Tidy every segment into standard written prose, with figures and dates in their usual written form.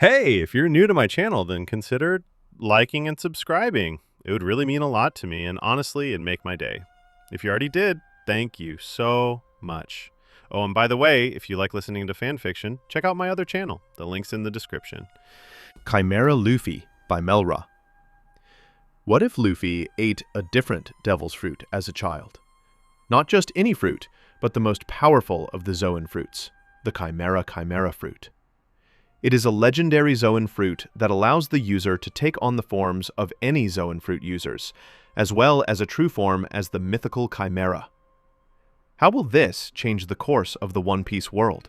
Hey, if you're new to my channel, then consider liking and subscribing. It would really mean a lot to me, and honestly, it'd make my day. If you already did, thank you so much. Oh, and by the way, if you like listening to fan fiction, check out my other channel. The link's in the description. Chimera Luffy by mellra. What if Luffy ate a different devil's fruit as a child? Not just any fruit, but the most powerful of the Zoan fruits, the Chimera fruit. It is a legendary Zoan fruit that allows the user to take on the forms of any Zoan fruit users, as well as a true form as the mythical Chimera. How will this change the course of the One Piece world?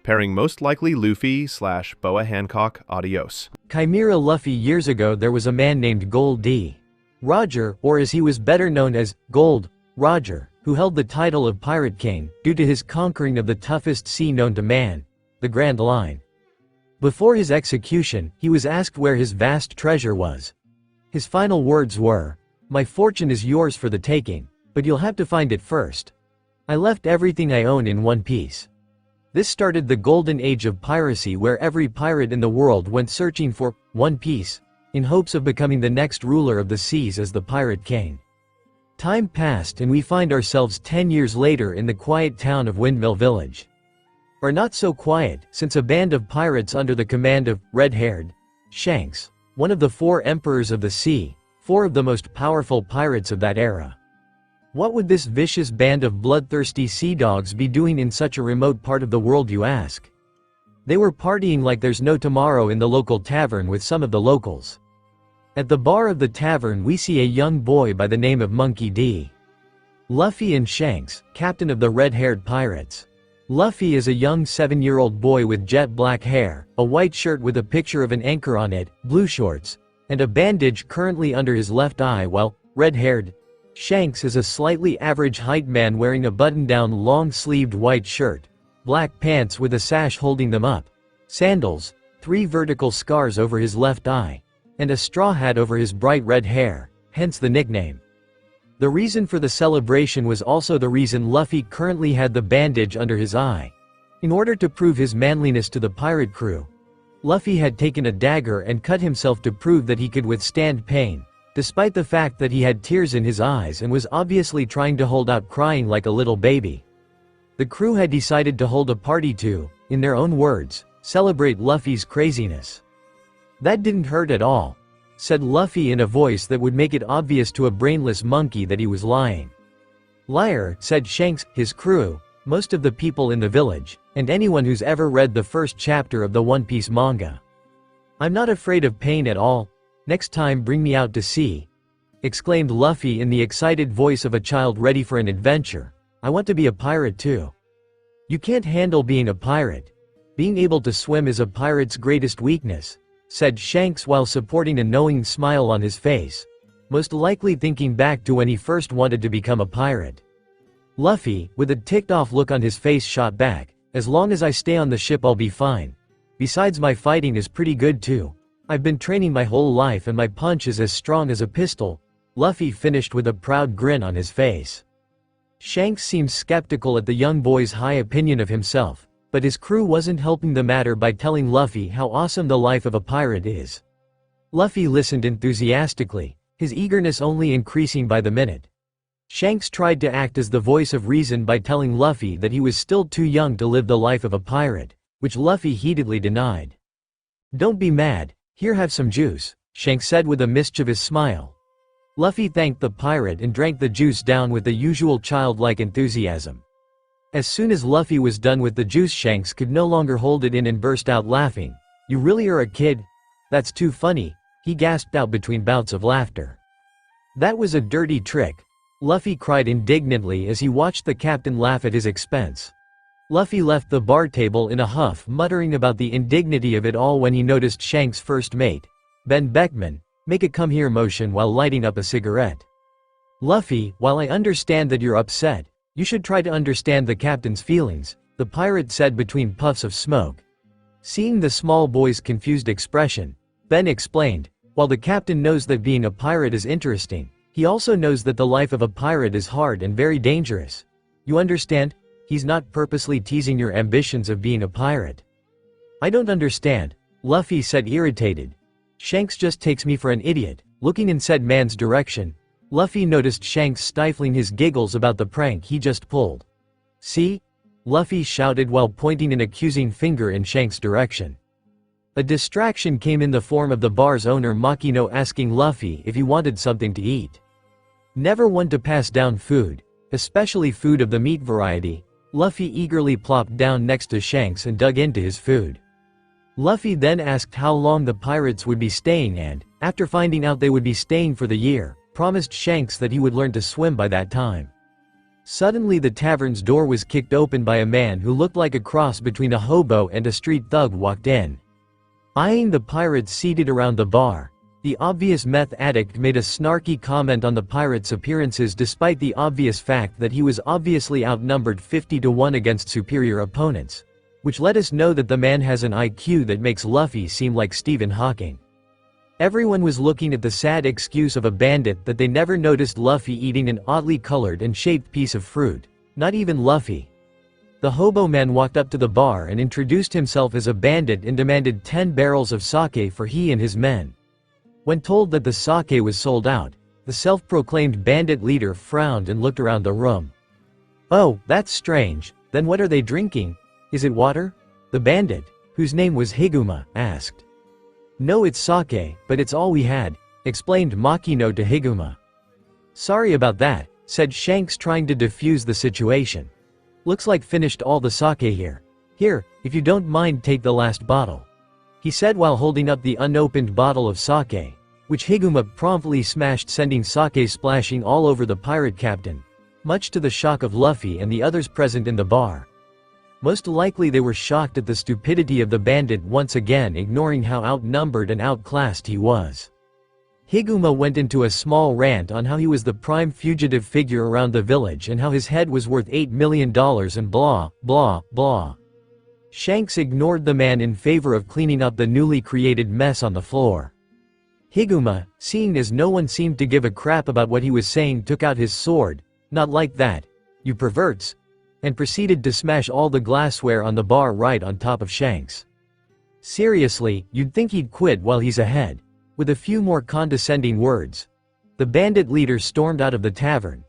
Pairing most likely Luffy / Boa Hancock, adios. Chimera Luffy. Years ago there was a man named Gold D. Roger, or as he was better known as, Gold Roger, who held the title of Pirate King, due to his conquering of the toughest sea known to man, the Grand Line. Before his execution, he was asked where his vast treasure was. His final words were, "My fortune is yours for the taking, but you'll have to find it first. I left everything I own in one piece." This started the golden age of piracy, where every pirate in the world went searching for One Piece, in hopes of becoming the next ruler of the seas as the Pirate King. Time passed and we find ourselves 10 years later in the quiet town of Windmill Village. Or not so quiet, since a band of pirates under the command of red-haired Shanks, one of the 4 emperors of the sea, 4 of the most powerful pirates of that era. What would this vicious band of bloodthirsty sea dogs be doing in such a remote part of the world, you ask? They were partying like there's no tomorrow in the local tavern with some of the locals. At the bar of the tavern we see a young boy by the name of Monkey D. Luffy and Shanks, captain of the red-haired pirates. Luffy is a young 7-year-old boy with jet black hair, a white shirt with a picture of an anchor on it, blue shorts, and a bandage currently under his left eye, while red-haired Shanks is a slightly average-height man wearing a button-down long-sleeved white shirt, black pants with a sash holding them up, sandals, 3 vertical scars over his left eye, and a straw hat over his bright red hair, hence the nickname. The reason for the celebration was also the reason Luffy currently had the bandage under his eye. In order to prove his manliness to the pirate crew, Luffy had taken a dagger and cut himself to prove that he could withstand pain, despite the fact that he had tears in his eyes and was obviously trying to hold out, crying like a little baby. The crew had decided to hold a party to, in their own words, celebrate Luffy's craziness. "That didn't hurt at all," said Luffy in a voice that would make it obvious to a brainless monkey that he was lying. "Liar," said Shanks, his crew, most of the people in the village, and anyone who's ever read the first chapter of the One Piece manga. "I'm not afraid of pain at all. Next time bring me out to sea," exclaimed Luffy in the excited voice of a child ready for an adventure. "I want to be a pirate too." "You can't handle being a pirate. Being able to swim is a pirate's greatest weakness," said Shanks while supporting a knowing smile on his face, most likely thinking back to when he first wanted to become a pirate. Luffy, with a ticked-off look on his face, shot back, "As long as I stay on the ship I'll be fine. Besides, my fighting is pretty good too. I've been training my whole life and my punch is as strong as a pistol." Luffy finished with a proud grin on his face. Shanks seemed skeptical at the young boy's high opinion of himself, but his crew wasn't helping the matter by telling Luffy how awesome the life of a pirate is. Luffy listened enthusiastically, his eagerness only increasing by the minute. Shanks tried to act as the voice of reason by telling Luffy that he was still too young to live the life of a pirate, which Luffy heatedly denied. "Don't be mad, here, have some juice," Shanks said with a mischievous smile. Luffy thanked the pirate and drank the juice down with the usual childlike enthusiasm. As soon as Luffy was done with the juice, Shanks could no longer hold it in and burst out laughing. "You really are a kid? That's too funny," he gasped out between bouts of laughter. "That was a dirty trick," Luffy cried indignantly as he watched the captain laugh at his expense. Luffy left the bar table in a huff, muttering about the indignity of it all when he noticed Shanks' first mate, Ben Beckman, make a "come here" motion while lighting up a cigarette. "Luffy, while I understand that you're upset, you should try to understand the captain's feelings," the pirate said between puffs of smoke. Seeing the small boy's confused expression, Ben explained, "While the captain knows that being a pirate is interesting, he also knows that the life of a pirate is hard and very dangerous. You understand? He's not purposely teasing your ambitions of being a pirate." I don't understand, Luffy said, irritated. Shanks just takes me for an idiot. Looking in said man's direction, Luffy noticed Shanks stifling his giggles about the prank he just pulled. See? Luffy shouted while pointing an accusing finger in Shanks' direction. A distraction came in the form of the bar's owner Makino asking Luffy if he wanted something to eat. Never one to pass down food, especially food of the meat variety, Luffy eagerly plopped down next to Shanks and dug into his food. Luffy then asked how long the pirates would be staying and, after finding out they would be staying for the year, promised Shanks that he would learn to swim by that time. Suddenly the tavern's door was kicked open by a man who looked like a cross between a hobo and a street thug walked in. Eyeing the pirates seated around the bar, the obvious meth addict made a snarky comment on the pirates' appearances despite the obvious fact that he was obviously outnumbered 50-1 against superior opponents, which let us know that the man has an IQ that makes Luffy seem like Stephen Hawking. Everyone was looking at the sad excuse of a bandit that they never noticed Luffy eating an oddly colored and shaped piece of fruit, not even Luffy. The hobo man walked up to the bar and introduced himself as a bandit and demanded 10 barrels of sake for he and his men. When told that the sake was sold out, the self-proclaimed bandit leader frowned and looked around the room. Oh, that's strange, then what are they drinking? Is it water? The bandit, whose name was Higuma, asked. No, it's sake, but it's all we had, explained Makino to Higuma. Sorry about that, said Shanks trying to defuse the situation. Looks like finished all the sake here. Here, if you don't mind, take the last bottle, he said while holding up the unopened bottle of sake, which Higuma promptly smashed, sending sake splashing all over the pirate captain, much to the shock of Luffy and the others present in the bar. Most likely they were shocked at the stupidity of the bandit once again ignoring how outnumbered and outclassed he was. Higuma went into a small rant on how he was the prime fugitive figure around the village and how his head was worth $8 million and blah, blah, blah. Shanks ignored the man in favor of cleaning up the newly created mess on the floor. Higuma, seeing as no one seemed to give a crap about what he was saying, took out his sword, not like that, you perverts, and proceeded to smash all the glassware on the bar right on top of Shanks. Seriously, you'd think he'd quit while he's ahead. With a few more condescending words, the bandit leader stormed out of the tavern.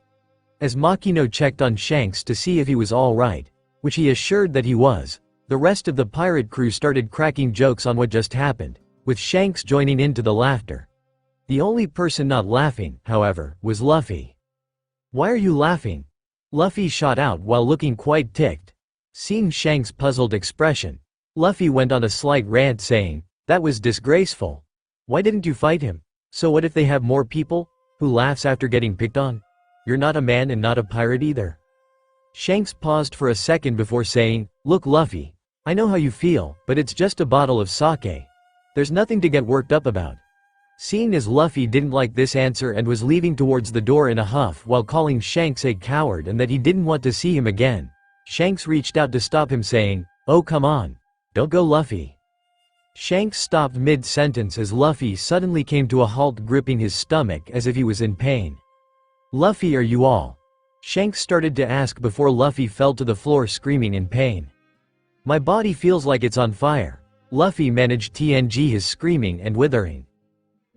As Makino checked on Shanks to see if he was all right, which he assured that he was, the rest of the pirate crew started cracking jokes on what just happened, with Shanks joining into the laughter. The only person not laughing, however, was Luffy. Why are you laughing? Luffy shot out while looking quite ticked. Seeing Shanks' puzzled expression, Luffy went on a slight rant saying, that was disgraceful. Why didn't you fight him? So what if they have more people? Who laughs after getting picked on? You're not a man and not a pirate either. Shanks paused for a second before saying, look Luffy, I know how you feel, but it's just a bottle of sake. There's nothing to get worked up about. Seeing as Luffy didn't like this answer and was leaving towards the door in a huff while calling Shanks a coward and that he didn't want to see him again, Shanks reached out to stop him saying, oh come on. Don't go Luffy. Shanks stopped mid-sentence as Luffy suddenly came to a halt, gripping his stomach as if he was in pain. Luffy, are you all? Shanks started to ask before Luffy fell to the floor screaming in pain. My body feels like it's on fire. Luffy managed TNG his screaming and withering.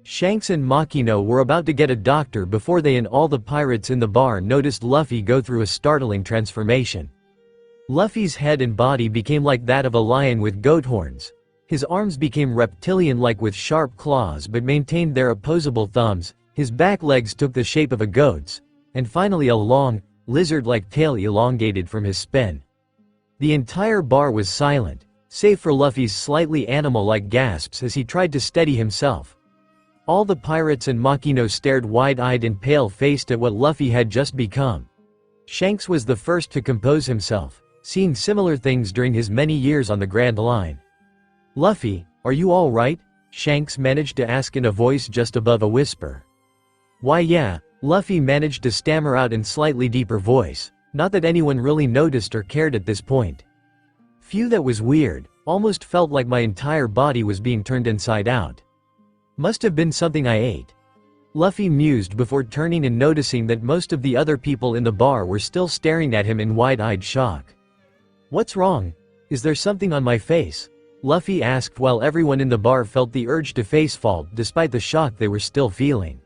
Shanks and Makino were about to get a doctor before they and all the pirates in the bar noticed Luffy go through a startling transformation. Luffy's head and body became like that of a lion with goat horns. His arms became reptilian-like with sharp claws but maintained their opposable thumbs, his back legs took the shape of a goat's, and finally a long, lizard-like tail elongated from his spine. The entire bar was silent, save for Luffy's slightly animal-like gasps as he tried to steady himself. All the pirates and Makino stared wide-eyed and pale-faced at what Luffy had just become. Shanks was the first to compose himself, seeing similar things during his many years on the Grand Line. Luffy, are you all right? Shanks managed to ask in a voice just above a whisper. Why yeah, Luffy managed to stammer out in slightly deeper voice, not that anyone really noticed or cared at this point. Phew, that was weird, almost felt like my entire body was being turned inside out. Must have been something I ate. Luffy mused before turning and noticing that most of the other people in the bar were still staring at him in wide-eyed shock. What's wrong? Is there something on my face? Luffy asked while everyone in the bar felt the urge to face fault despite the shock they were still feeling.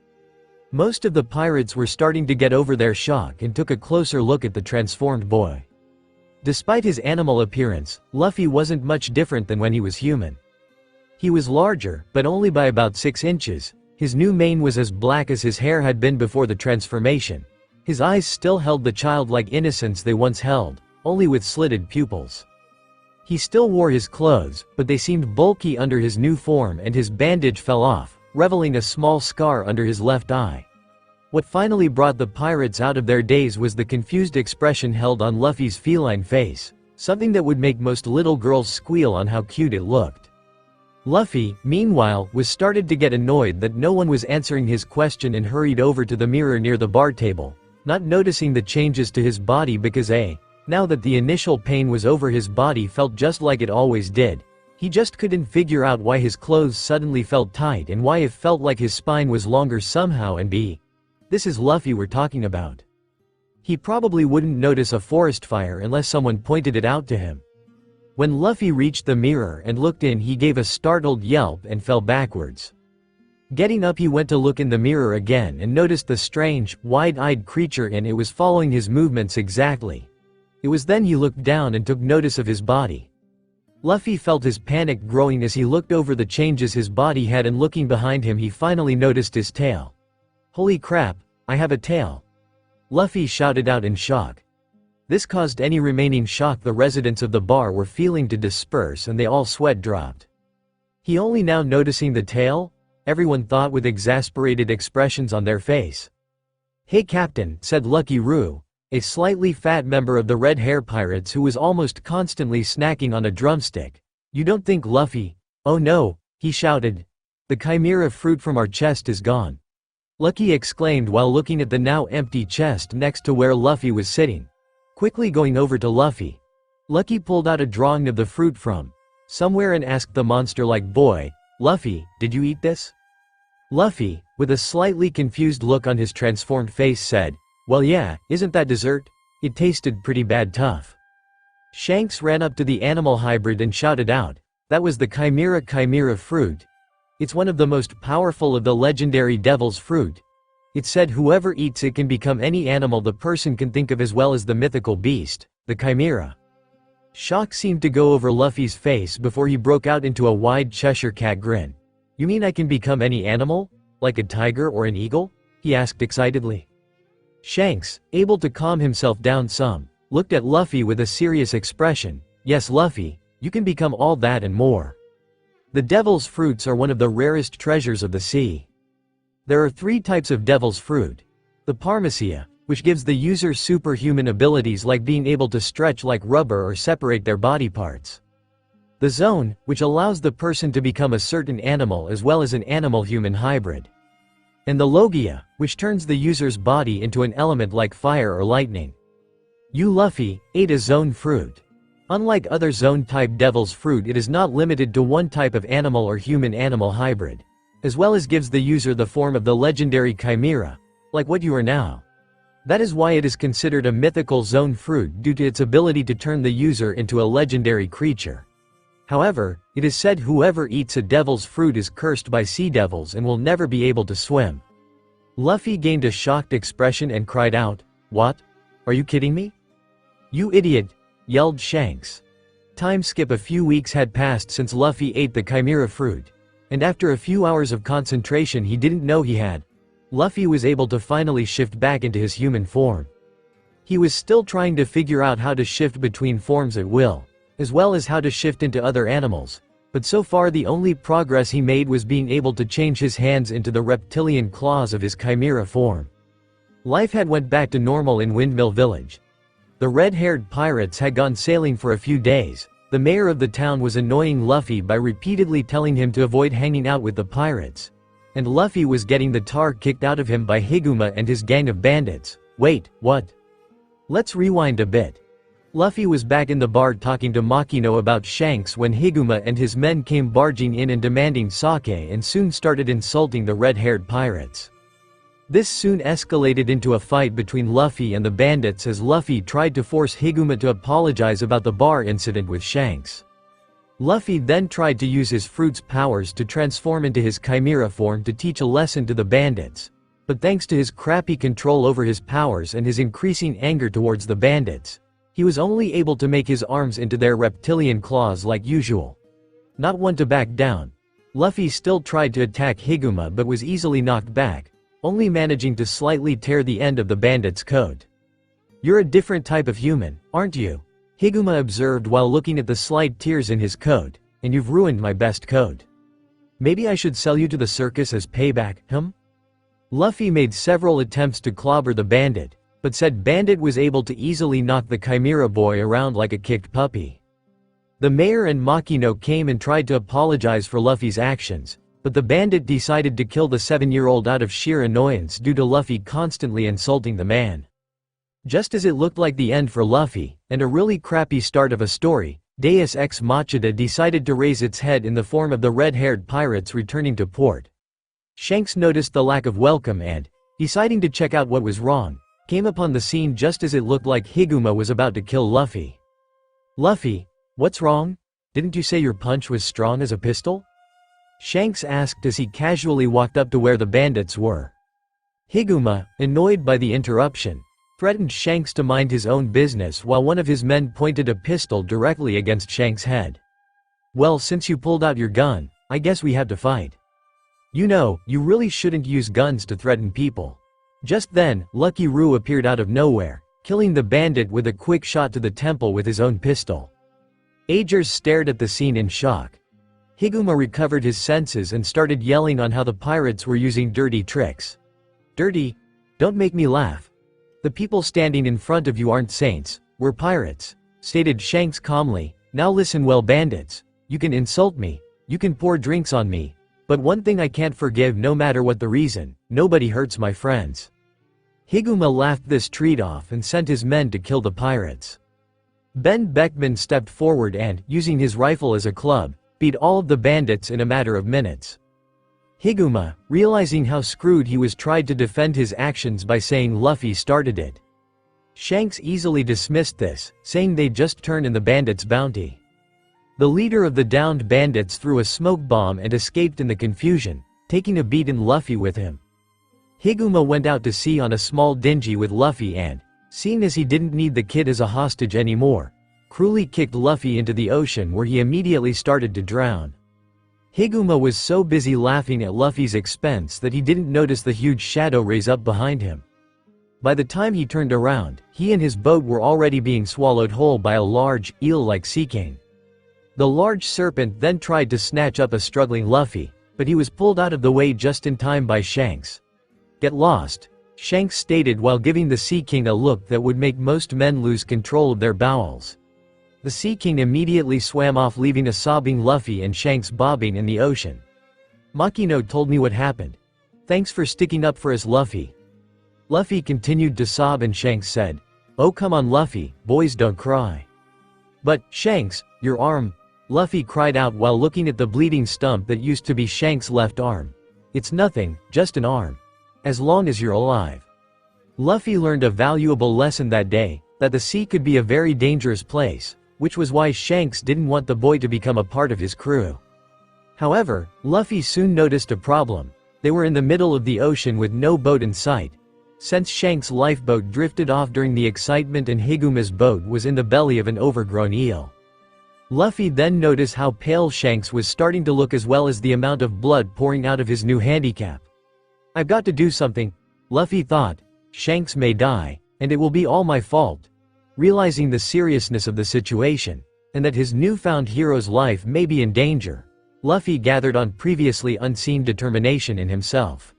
Most of the pirates were starting to get over their shock and took a closer look at the transformed boy. Despite his animal appearance, Luffy wasn't much different than when he was human. He was larger, but only by about 6 inches. His new mane was as black as his hair had been before the transformation. His eyes still held the childlike innocence they once held, only with slitted pupils. He still wore his clothes, but they seemed bulky under his new form and his bandage fell off, revealing a small scar under his left eye. What finally brought the pirates out of their daze was the confused expression held on Luffy's feline face, something that would make most little girls squeal on how cute it looked. Luffy, meanwhile, was started to get annoyed that no one was answering his question and hurried over to the mirror near the bar table, not noticing the changes to his body because now that the initial pain was over, his body felt just like it always did. He just couldn't figure out why his clothes suddenly felt tight and why it felt like his spine was longer somehow, and this is Luffy we're talking about. He probably wouldn't notice a forest fire unless someone pointed it out to him. When Luffy reached the mirror and looked in, he gave a startled yelp and fell backwards. Getting up, he went to look in the mirror again and noticed the strange, wide-eyed creature, and it was following his movements exactly. It was then he looked down and took notice of his body. Luffy felt his panic growing as he looked over the changes his body had, and looking behind him he finally noticed his tail. "Holy crap, I have a tail!" Luffy shouted out in shock. This caused any remaining shock the residents of the bar were feeling to disperse, and they all sweat dropped. He only now noticing the tail? Everyone thought with exasperated expressions on their face. "Hey Captain," said Lucky Roo, a slightly fat member of the Red Hair Pirates who was almost constantly snacking on a drumstick. "You don't think Luffy—" "Oh no," he shouted. "The chimera fruit from our chest is gone." Lucky exclaimed while looking at the now empty chest next to where Luffy was sitting. Quickly going over to Luffy, Lucky pulled out a drawing of the fruit from somewhere and asked the monster-like boy, "Luffy, did you eat this?" Luffy, with a slightly confused look on his transformed face, said, "Well yeah, isn't that dessert? It tasted pretty bad tough." Shanks ran up to the animal hybrid and shouted out, "That was the chimera fruit. It's one of the most powerful of the legendary devil's fruit. It said whoever eats it can become any animal the person can think of, as well as the mythical beast, the chimera." Shock seemed to go over Luffy's face before he broke out into a wide Cheshire cat grin. "You mean I can become any animal? Like a tiger or an eagle?" he asked excitedly. Shanks, able to calm himself down some, looked at Luffy with a serious expression. "Yes Luffy, you can become all that and more. The devil's fruits are one of the rarest treasures of the sea. There are 3 types of devil's fruit. The Parmesia, which gives the user superhuman abilities like being able to stretch like rubber or separate their body parts. The Zoan, which allows the person to become a certain animal as well as an animal-human hybrid. And the logia, which turns the user's body into an element like fire or lightning. You Luffy, ate a Zoan fruit. Unlike other Zoan-type devil's fruit, it is not limited to one type of animal or human-animal hybrid, as well as gives the user the form of the legendary chimera, like what you are now. That is why it is considered a mythical Zoan fruit, due to its ability to turn the user into a legendary creature. However, it is said whoever eats a devil's fruit is cursed by sea devils and will never be able to swim. Luffy gained a shocked expression and cried out, "What? Are you kidding me?" "You idiot!" yelled Shanks. Time skip: a few weeks had passed since Luffy ate the chimera fruit, and after a few hours of concentration he didn't know he had. Luffy was able to finally shift back into his human form. He was still trying to figure out how to shift between forms at will, as well as how to shift into other animals, but so far the only progress he made was being able to change his hands into the reptilian claws of his chimera form. Life had went back to normal in Windmill village. The red-haired pirates had gone sailing for a few days. The mayor of the town was annoying Luffy by repeatedly telling him to avoid hanging out with the pirates. And Luffy was getting the tar kicked out of him by Higuma and his gang of bandits. Wait, what? Let's rewind a bit. Luffy was back in the bar talking to Makino about Shanks when Higuma and his men came barging in and demanding sake, and soon started insulting the red-haired pirates. This soon escalated into a fight between Luffy and the bandits as Luffy tried to force Higuma to apologize about the bar incident with Shanks. Luffy then tried to use his fruit's powers to transform into his chimera form to teach a lesson to the bandits. But thanks to his crappy control over his powers and his increasing anger towards the bandits, he was only able to make his arms into their reptilian claws like usual. Not one to back down, Luffy still tried to attack Higuma but was easily knocked back, only managing to slightly tear the end of the bandit's coat. "You're a different type of human, aren't you?" Higuma observed while looking at the slight tears in his coat, "and you've ruined my best coat. Maybe I should sell you to the circus as payback, Luffy made several attempts to clobber the bandit, but said Bandit was able to easily knock the Chimera boy around like a kicked puppy. The mayor and Makino came and tried to apologize for Luffy's actions, but the bandit decided to kill the 7-year-old out of sheer annoyance due to Luffy constantly insulting the man. Just as it looked like the end for Luffy, and a really crappy start of a story, Deus Ex Machina decided to raise its head in the form of the red-haired pirates returning to port. Shanks noticed the lack of welcome and, deciding to check out what was wrong, came upon the scene just as it looked like Higuma was about to kill Luffy. "Luffy, what's wrong? Didn't you say your punch was strong as a pistol?" Shanks asked as he casually walked up to where the bandits were. Higuma, annoyed by the interruption, threatened Shanks to mind his own business while one of his men pointed a pistol directly against Shanks' head. "Well, since you pulled out your gun, I guess we have to fight. You know, you really shouldn't use guns to threaten people." Just then, Lucky Roo appeared out of nowhere, killing the bandit with a quick shot to the temple with his own pistol. Agers stared at the scene in shock. Higuma recovered his senses and started yelling on how the pirates were using dirty tricks. "Dirty? Don't make me laugh. The people standing in front of you aren't saints, we're pirates," stated Shanks calmly. "Now listen well, bandits, you can insult me, you can pour drinks on me, but one thing I can't forgive no matter what the reason, nobody hurts my friends." Higuma laughed this treat off and sent his men to kill the pirates. Ben Beckman stepped forward and, using his rifle as a club, beat all of the bandits in a matter of minutes. Higuma, realizing how screwed he was, tried to defend his actions by saying Luffy started it. Shanks easily dismissed this, saying they'd just turned in the bandits' bounty. The leader of the downed bandits threw a smoke bomb and escaped in the confusion, taking a beaten Luffy with him. Higuma went out to sea on a small dinghy with Luffy and, seeing as he didn't need the kid as a hostage anymore, cruelly kicked Luffy into the ocean where he immediately started to drown. Higuma was so busy laughing at Luffy's expense that he didn't notice the huge shadow raise up behind him. By the time he turned around, he and his boat were already being swallowed whole by a large, eel-like sea king. The large serpent then tried to snatch up a struggling Luffy, but he was pulled out of the way just in time by Shanks. "Get lost," Shanks stated while giving the Sea King a look that would make most men lose control of their bowels. The Sea King immediately swam off, leaving a sobbing Luffy and Shanks bobbing in the ocean. "Makino told me what happened. Thanks for sticking up for us, Luffy." Luffy continued to sob and Shanks said, "Oh come on Luffy, boys don't cry." "But, Shanks, your arm," Luffy cried out while looking at the bleeding stump that used to be Shanks' left arm. "It's nothing, just an arm. As long as you're alive." Luffy learned a valuable lesson that day, that the sea could be a very dangerous place, which was why Shanks didn't want the boy to become a part of his crew. However, Luffy soon noticed a problem. They were in the middle of the ocean with no boat in sight. Since Shanks' lifeboat drifted off during the excitement and Higuma's boat was in the belly of an overgrown eel. Luffy then noticed how pale Shanks was starting to look, as well as the amount of blood pouring out of his new handicap. "I've got to do something," Luffy thought. "Shanks may die, and it will be all my fault." Realizing the seriousness of the situation, and that his newfound hero's life may be in danger, Luffy gathered on previously unseen determination in himself.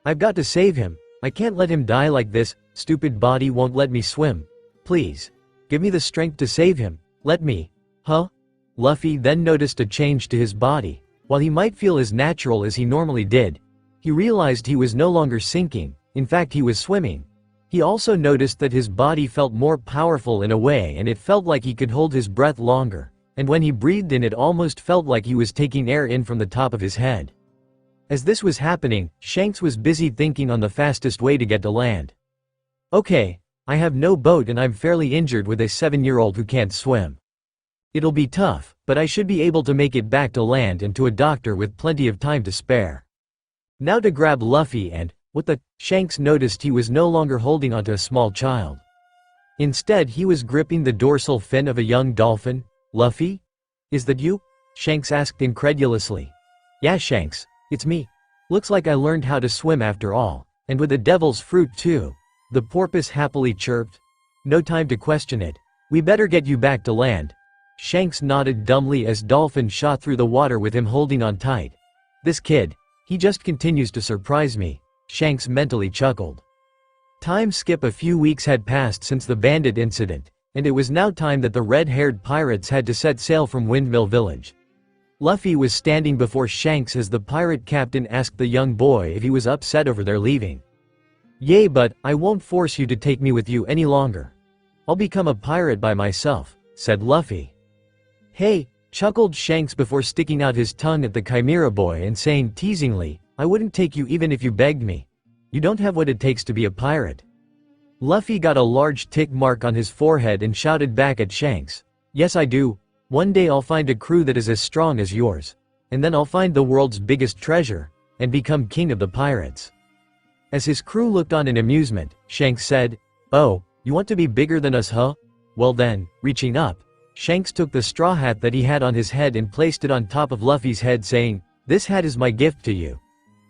"I've got to save him. I can't let him die like this. Stupid body won't let me swim. Please, give me the strength to save him. Let me." "Huh?" Luffy then noticed a change to his body. While he might feel as natural as he normally did, he realized he was no longer sinking, in fact he was swimming. He also noticed that his body felt more powerful in a way, and it felt like he could hold his breath longer, and when he breathed in it almost felt like he was taking air in from the top of his head. As this was happening, Shanks was busy thinking on the fastest way to get to land. "Okay, I have no boat and I'm fairly injured with a 7-year-old who can't swim. It'll be tough, but I should be able to make it back to land and to a doctor with plenty of time to spare. Now to grab Luffy and, what the, Shanks noticed he was no longer holding onto a small child. Instead he was gripping the dorsal fin of a young dolphin. Luffy? Is that you? Shanks asked incredulously. Yeah Shanks, it's me. Looks like I learned how to swim after all, and with a devil's fruit too. The porpoise happily chirped. No time to question it. We better get you back to land. Shanks nodded dumbly as Dolphin shot through the water with him holding on tight. This kid, he just continues to surprise me, Shanks mentally chuckled. Time skip. A few weeks had passed since the Bandit incident, and it was now time that the red-haired pirates had to set sail from Windmill village. Luffy was standing before Shanks as the pirate captain asked the young boy if he was upset over their leaving. "Yay, but I won't force you to take me with you any longer. I'll become a pirate by myself," said Luffy. "Hey," chuckled Shanks before sticking out his tongue at the Chimera boy and saying teasingly, "I wouldn't take you even if you begged me. You don't have what it takes to be a pirate." Luffy got a large tick mark on his forehead and shouted back at Shanks, "Yes I do. One day I'll find a crew that is as strong as yours. And then I'll find the world's biggest treasure, and become king of the pirates." As his crew looked on in amusement, Shanks said, "Oh, you want to be bigger than us huh? Well then," reaching up, Shanks took the straw hat that he had on his head and placed it on top of Luffy's head saying, "This hat is my gift to you.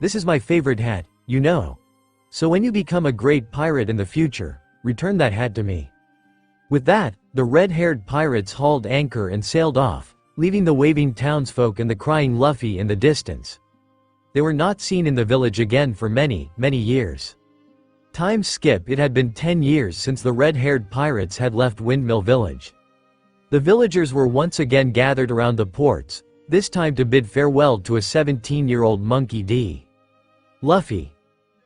This is my favorite hat, you know. So when you become a great pirate in the future, return that hat to me." With that, the red-haired pirates hauled anchor and sailed off, leaving the waving townsfolk and the crying Luffy in the distance. They were not seen in the village again for many, many years. Time skip. It had been 10 years since the red-haired pirates had left Windmill village. The villagers were once again gathered around the ports, this time to bid farewell to a 17-year-old monkey D. Luffy.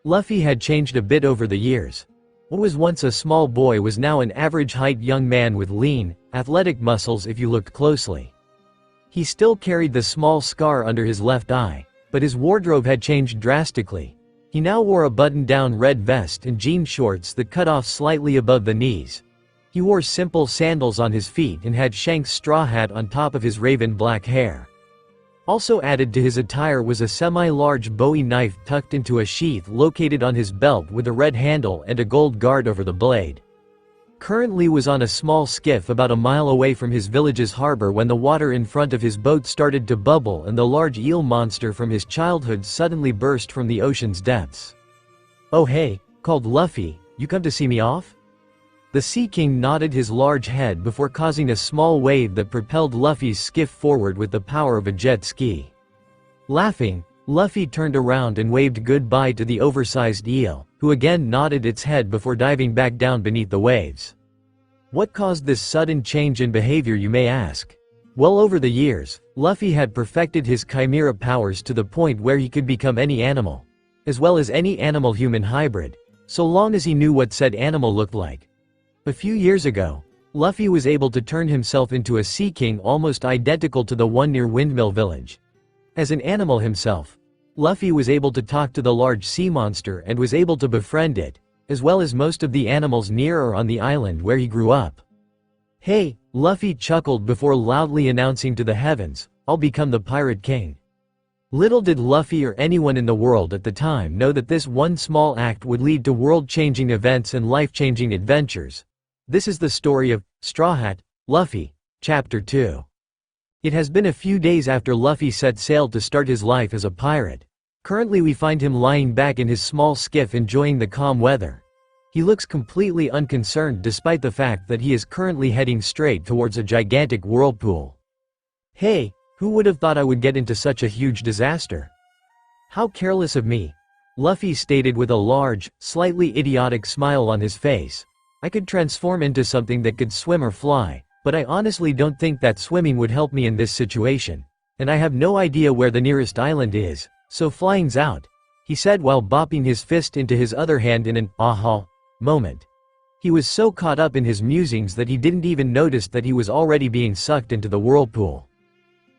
Luffy had changed a bit over the years. What was once a small boy was now an average-height young man with lean, athletic muscles if you looked closely. He still carried the small scar under his left eye, but his wardrobe had changed drastically. He now wore a button-down red vest and jean shorts that cut off slightly above the knees. He wore simple sandals on his feet and had Shanks' straw hat on top of his raven black hair. Also added to his attire was a semi-large Bowie knife tucked into a sheath located on his belt with a red handle and a gold guard over the blade. Currently was on a small skiff about a mile away from his village's harbor when the water in front of his boat started to bubble and the large eel monster from his childhood suddenly burst from the ocean's depths. "Oh hey," called Luffy, "you come to see me off?" The Sea King nodded his large head before causing a small wave that propelled Luffy's skiff forward with the power of a jet ski. Laughing, Luffy turned around and waved goodbye to the oversized eel, who again nodded its head before diving back down beneath the waves. What caused this sudden change in behavior, you may ask? Well, over the years, Luffy had perfected his chimera powers to the point where he could become any animal, as well as any animal-human hybrid, so long as he knew what said animal looked like. A few years ago, Luffy was able to turn himself into a Sea King almost identical to the one near Windmill village. As an animal himself, Luffy was able to talk to the large sea monster and was able to befriend it, as well as most of the animals near or on the island where he grew up. "Hey," Luffy chuckled before loudly announcing to the heavens, "I'll become the Pirate King." Little did Luffy or anyone in the world at the time know that this one small act would lead to world-changing events and life-changing adventures. This is the story of Straw Hat, Luffy, Chapter 2. It has been a few days after Luffy set sail to start his life as a pirate. Currently we find him lying back in his small skiff enjoying the calm weather. He looks completely unconcerned despite the fact that he is currently heading straight towards a gigantic whirlpool. "Hey, who would have thought I would get into such a huge disaster? How careless of me," Luffy stated with a large, slightly idiotic smile on his face. "I could transform into something that could swim or fly, but I honestly don't think that swimming would help me in this situation. And I have no idea where the nearest island is, so flying's out," he said while bopping his fist into his other hand in an aha moment. He was so caught up in his musings that he didn't even notice that he was already being sucked into the whirlpool.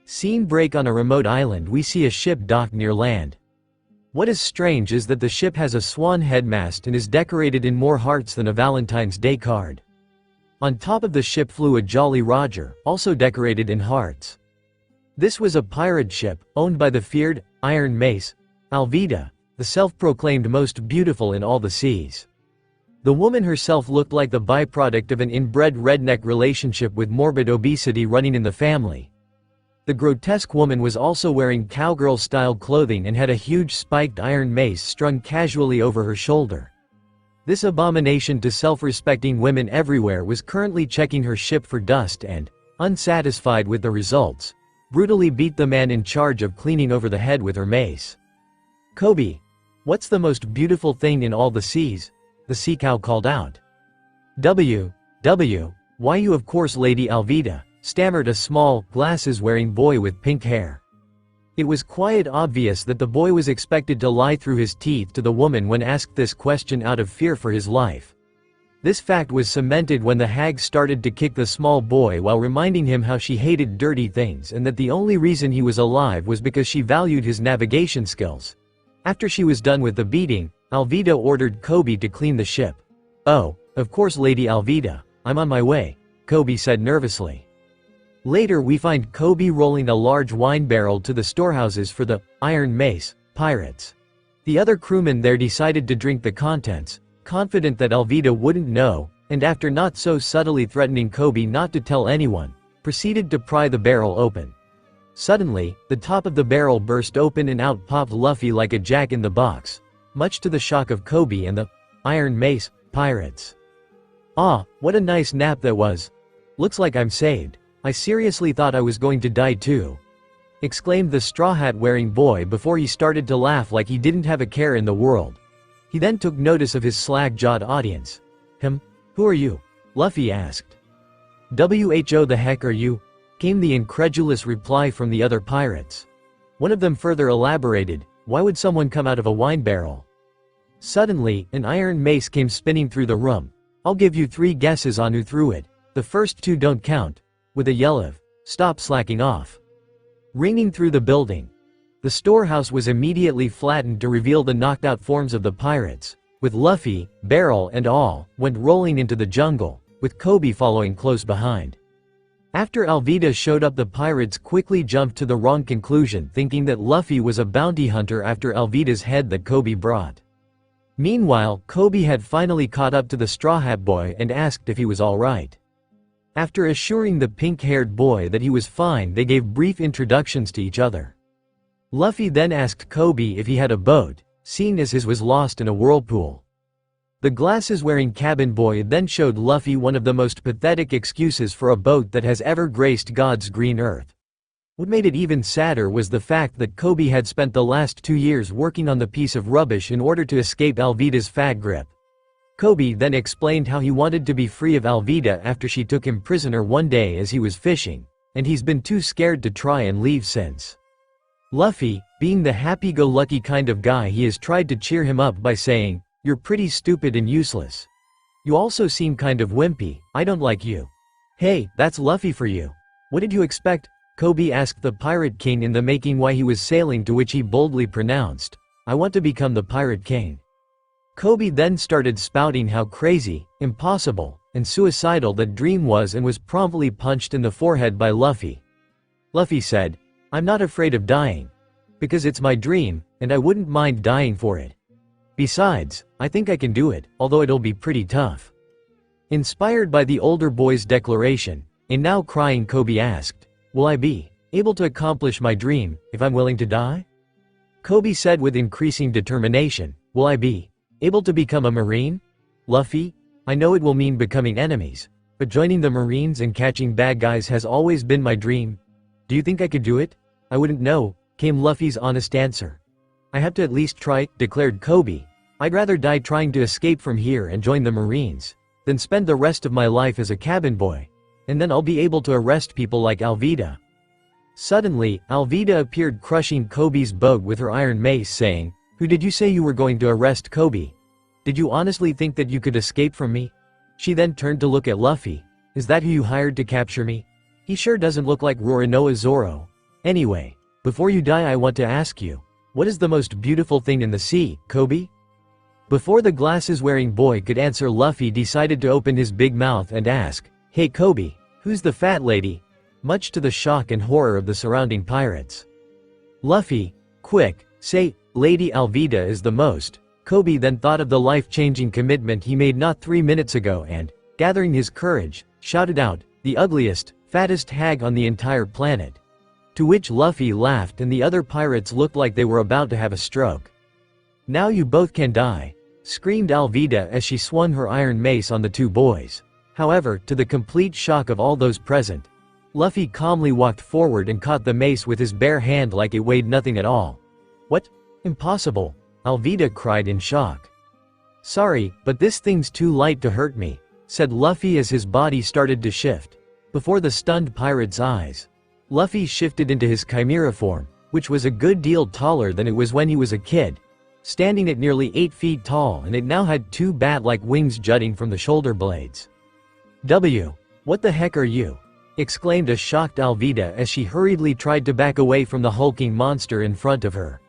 Scene break. On a remote island we see a ship docked near land. What is strange is that the ship has a swan headmast and is decorated in more hearts than a Valentine's Day card. On top of the ship flew a Jolly Roger, also decorated in hearts. This was a pirate ship, owned by the feared, Iron Mace, Alvida, the self-proclaimed most beautiful in all the seas. The woman herself looked like the byproduct of an inbred redneck relationship with morbid obesity running in the family. The grotesque woman was also wearing cowgirl-style clothing and had a huge spiked iron mace strung casually over her shoulder. This abomination to self-respecting women everywhere was currently checking her ship for dust and, unsatisfied with the results, brutally beat the man in charge of cleaning over the head with her mace. "Kobe, what's the most beautiful thing in all the seas?" the sea cow called out. Why you of course Lady Alvida," stammered a small, glasses-wearing boy with pink hair. It was quite obvious that the boy was expected to lie through his teeth to the woman when asked this question out of fear for his life. This fact was cemented when the hag started to kick the small boy while reminding him how she hated dirty things and that the only reason he was alive was because she valued his navigation skills. After she was done with the beating, Alvida ordered Kobe to clean the ship. "Oh, of course Lady Alvida, I'm on my way," Kobe said nervously. Later we find Kobe rolling a large wine barrel to the storehouses for the Iron Mace pirates. The other crewmen there decided to drink the contents, confident that Alvida wouldn't know, and after not so subtly threatening Kobe not to tell anyone, proceeded to pry the barrel open. Suddenly, the top of the barrel burst open and out popped Luffy like a jack-in-the-box, much to the shock of Kobe and the Iron Mace pirates. "Ah, what a nice nap that was. Looks like I'm saved. I seriously thought I was going to die too," exclaimed the straw hat wearing boy before he started to laugh like he didn't have a care in the world. He then took notice of his slag-jawed audience. Who are you?" Luffy asked. "Who the heck are you?" came the incredulous reply from the other pirates. One of them further elaborated, "Why would someone come out of a wine barrel?" Suddenly, an iron mace came spinning through the room. "I'll give you 3 guesses on who threw it. The first 2 don't count," with a yell of, "Stop slacking off," ringing through the building. The storehouse was immediately flattened to reveal the knocked-out forms of the pirates, with Luffy, barrel and all, went rolling into the jungle, with Kobe following close behind. After Alvida showed up, the pirates quickly jumped to the wrong conclusion, thinking that Luffy was a bounty hunter after Alvida's head that Kobe brought. Meanwhile, Kobe had finally caught up to the Straw Hat Boy and asked if he was alright. After assuring the pink-haired boy that he was fine, they gave brief introductions to each other. Luffy then asked Kobe if he had a boat, seeing as his was lost in a whirlpool. The glasses-wearing cabin boy then showed Luffy one of the most pathetic excuses for a boat that has ever graced God's green earth. What made it even sadder was the fact that Kobe had spent the last 2 years working on the piece of rubbish in order to escape Alvida's fag grip. Kobe then explained how he wanted to be free of Alvida after she took him prisoner one day as he was fishing, and he's been too scared to try and leave since. Luffy, being the happy-go-lucky kind of guy he is, tried to cheer him up by saying, "You're pretty stupid and useless. You also seem kind of wimpy, I don't like you." "Hey, that's Luffy for you. What did you expect?" Kobe asked the Pirate King in the making why he was sailing, to which he boldly pronounced, "I want to become the Pirate King." Kobe then started spouting how crazy, impossible, and suicidal that dream was and was promptly punched in the forehead by Luffy. Luffy said, "I'm not afraid of dying. Because it's my dream, and I wouldn't mind dying for it. Besides, I think I can do it, although it'll be pretty tough." Inspired by the older boy's declaration, and now crying, Kobe asked, "Will I be able to accomplish my dream if I'm willing to die?" Kobe said with increasing determination, "Will I be able to become a Marine? Luffy, I know it will mean becoming enemies, but joining the Marines and catching bad guys has always been my dream. Do you think I could do it?" "I wouldn't know," came Luffy's honest answer. "I have to at least try," declared Kobe. "I'd rather die trying to escape from here and join the Marines, than spend the rest of my life as a cabin boy. And then I'll be able to arrest people like Alvida." Suddenly, Alvida appeared, crushing Kobe's boat with her iron mace, saying, "Who did you say you were going to arrest, Kobe? Did you honestly think that you could escape from me?" She then turned to look at Luffy. "Is that who you hired to capture me? He sure doesn't look like Roronoa Zoro. Anyway, before you die, I want to ask you, what is the most beautiful thing in the sea, Kobe?" Before the glasses-wearing boy could answer, Luffy decided to open his big mouth and ask, "Hey Kobe, who's the fat lady?" much to the shock and horror of the surrounding pirates. "Luffy, quick, say, Lady Alvida is the most." Kobe then thought of the life-changing commitment he made not 3 minutes ago and, gathering his courage, shouted out, "The ugliest, fattest hag on the entire planet." To which Luffy laughed and the other pirates looked like they were about to have a stroke. "Now you both can die," screamed Alvida as she swung her iron mace on the two boys. However, to the complete shock of all those present, Luffy calmly walked forward and caught the mace with his bare hand like it weighed nothing at all. "What? Impossible," Alvida cried in shock. "Sorry, but this thing's too light to hurt me," said Luffy as his body started to shift. Before the stunned pirate's eyes, Luffy shifted into his chimera form, which was a good deal taller than it was when he was a kid, standing at nearly 8 feet tall, and it now had 2 bat-like wings jutting from the shoulder blades. What the heck are you?" exclaimed a shocked Alvida as she hurriedly tried to back away from the hulking monster in front of her.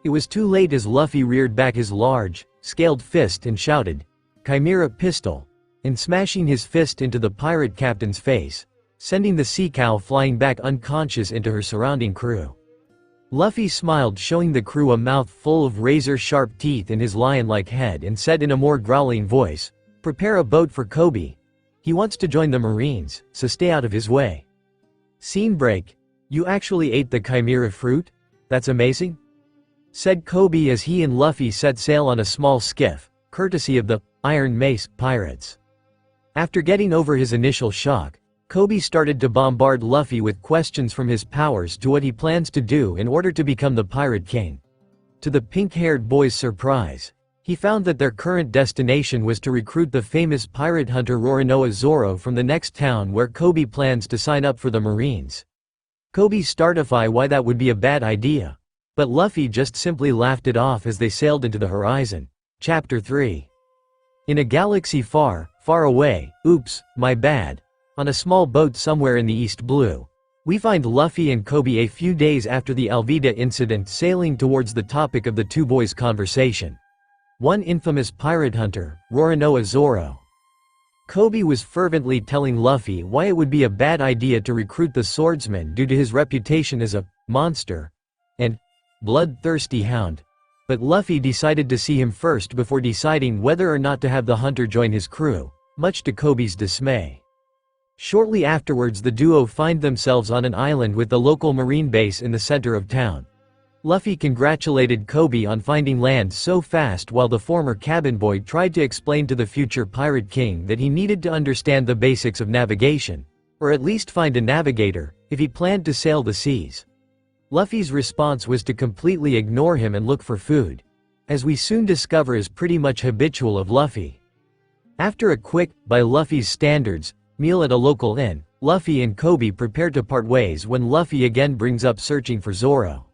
It was too late as Luffy reared back his large, scaled fist and shouted, "Chimera pistol," and smashing his fist into the pirate captain's face, sending the sea cow flying back unconscious into her surrounding crew. Luffy smiled, showing the crew a mouth full of razor-sharp teeth in his lion-like head, and said in a more growling voice, "Prepare a boat for Kobe. He wants to join the Marines, so stay out of his way." Scene break. "You actually ate the chimera fruit? That's amazing," said Kobe as he and Luffy set sail on a small skiff, courtesy of the Iron Mace pirates. After getting over his initial shock, Kobe started to bombard Luffy with questions from his powers to what he plans to do in order to become the Pirate King. To the pink-haired boy's surprise, he found that their current destination was to recruit the famous pirate hunter Roronoa Zoro from the next town, where Kobe plans to sign up for the Marines. Kobe startify why that would be a bad idea, but Luffy just simply laughed it off as they sailed into the horizon. Chapter 3. In a galaxy far, far away, oops, my bad. On a small boat somewhere in the East Blue, we find Luffy and Kobe a few days after the Alvida incident, sailing towards the topic of the two boys' conversation. One infamous pirate hunter, Roronoa Zoro. Kobe was fervently telling Luffy why it would be a bad idea to recruit the swordsman due to his reputation as a monster and bloodthirsty hound. But Luffy decided to see him first before deciding whether or not to have the hunter join his crew, much to Kobe's dismay. Shortly afterwards, the duo find themselves on an island with the local marine base in the center of town. Luffy congratulated Kobe on finding land so fast, while the former cabin boy tried to explain to the future Pirate King that he needed to understand the basics of navigation, or at least find a navigator, if he planned to sail the seas. Luffy's response was to completely ignore him and look for food, as we soon discover is pretty much habitual of Luffy. After a quick, by Luffy's standards, meal at a local inn, Luffy and Kobe prepare to part ways when Luffy again brings up searching for Zoro.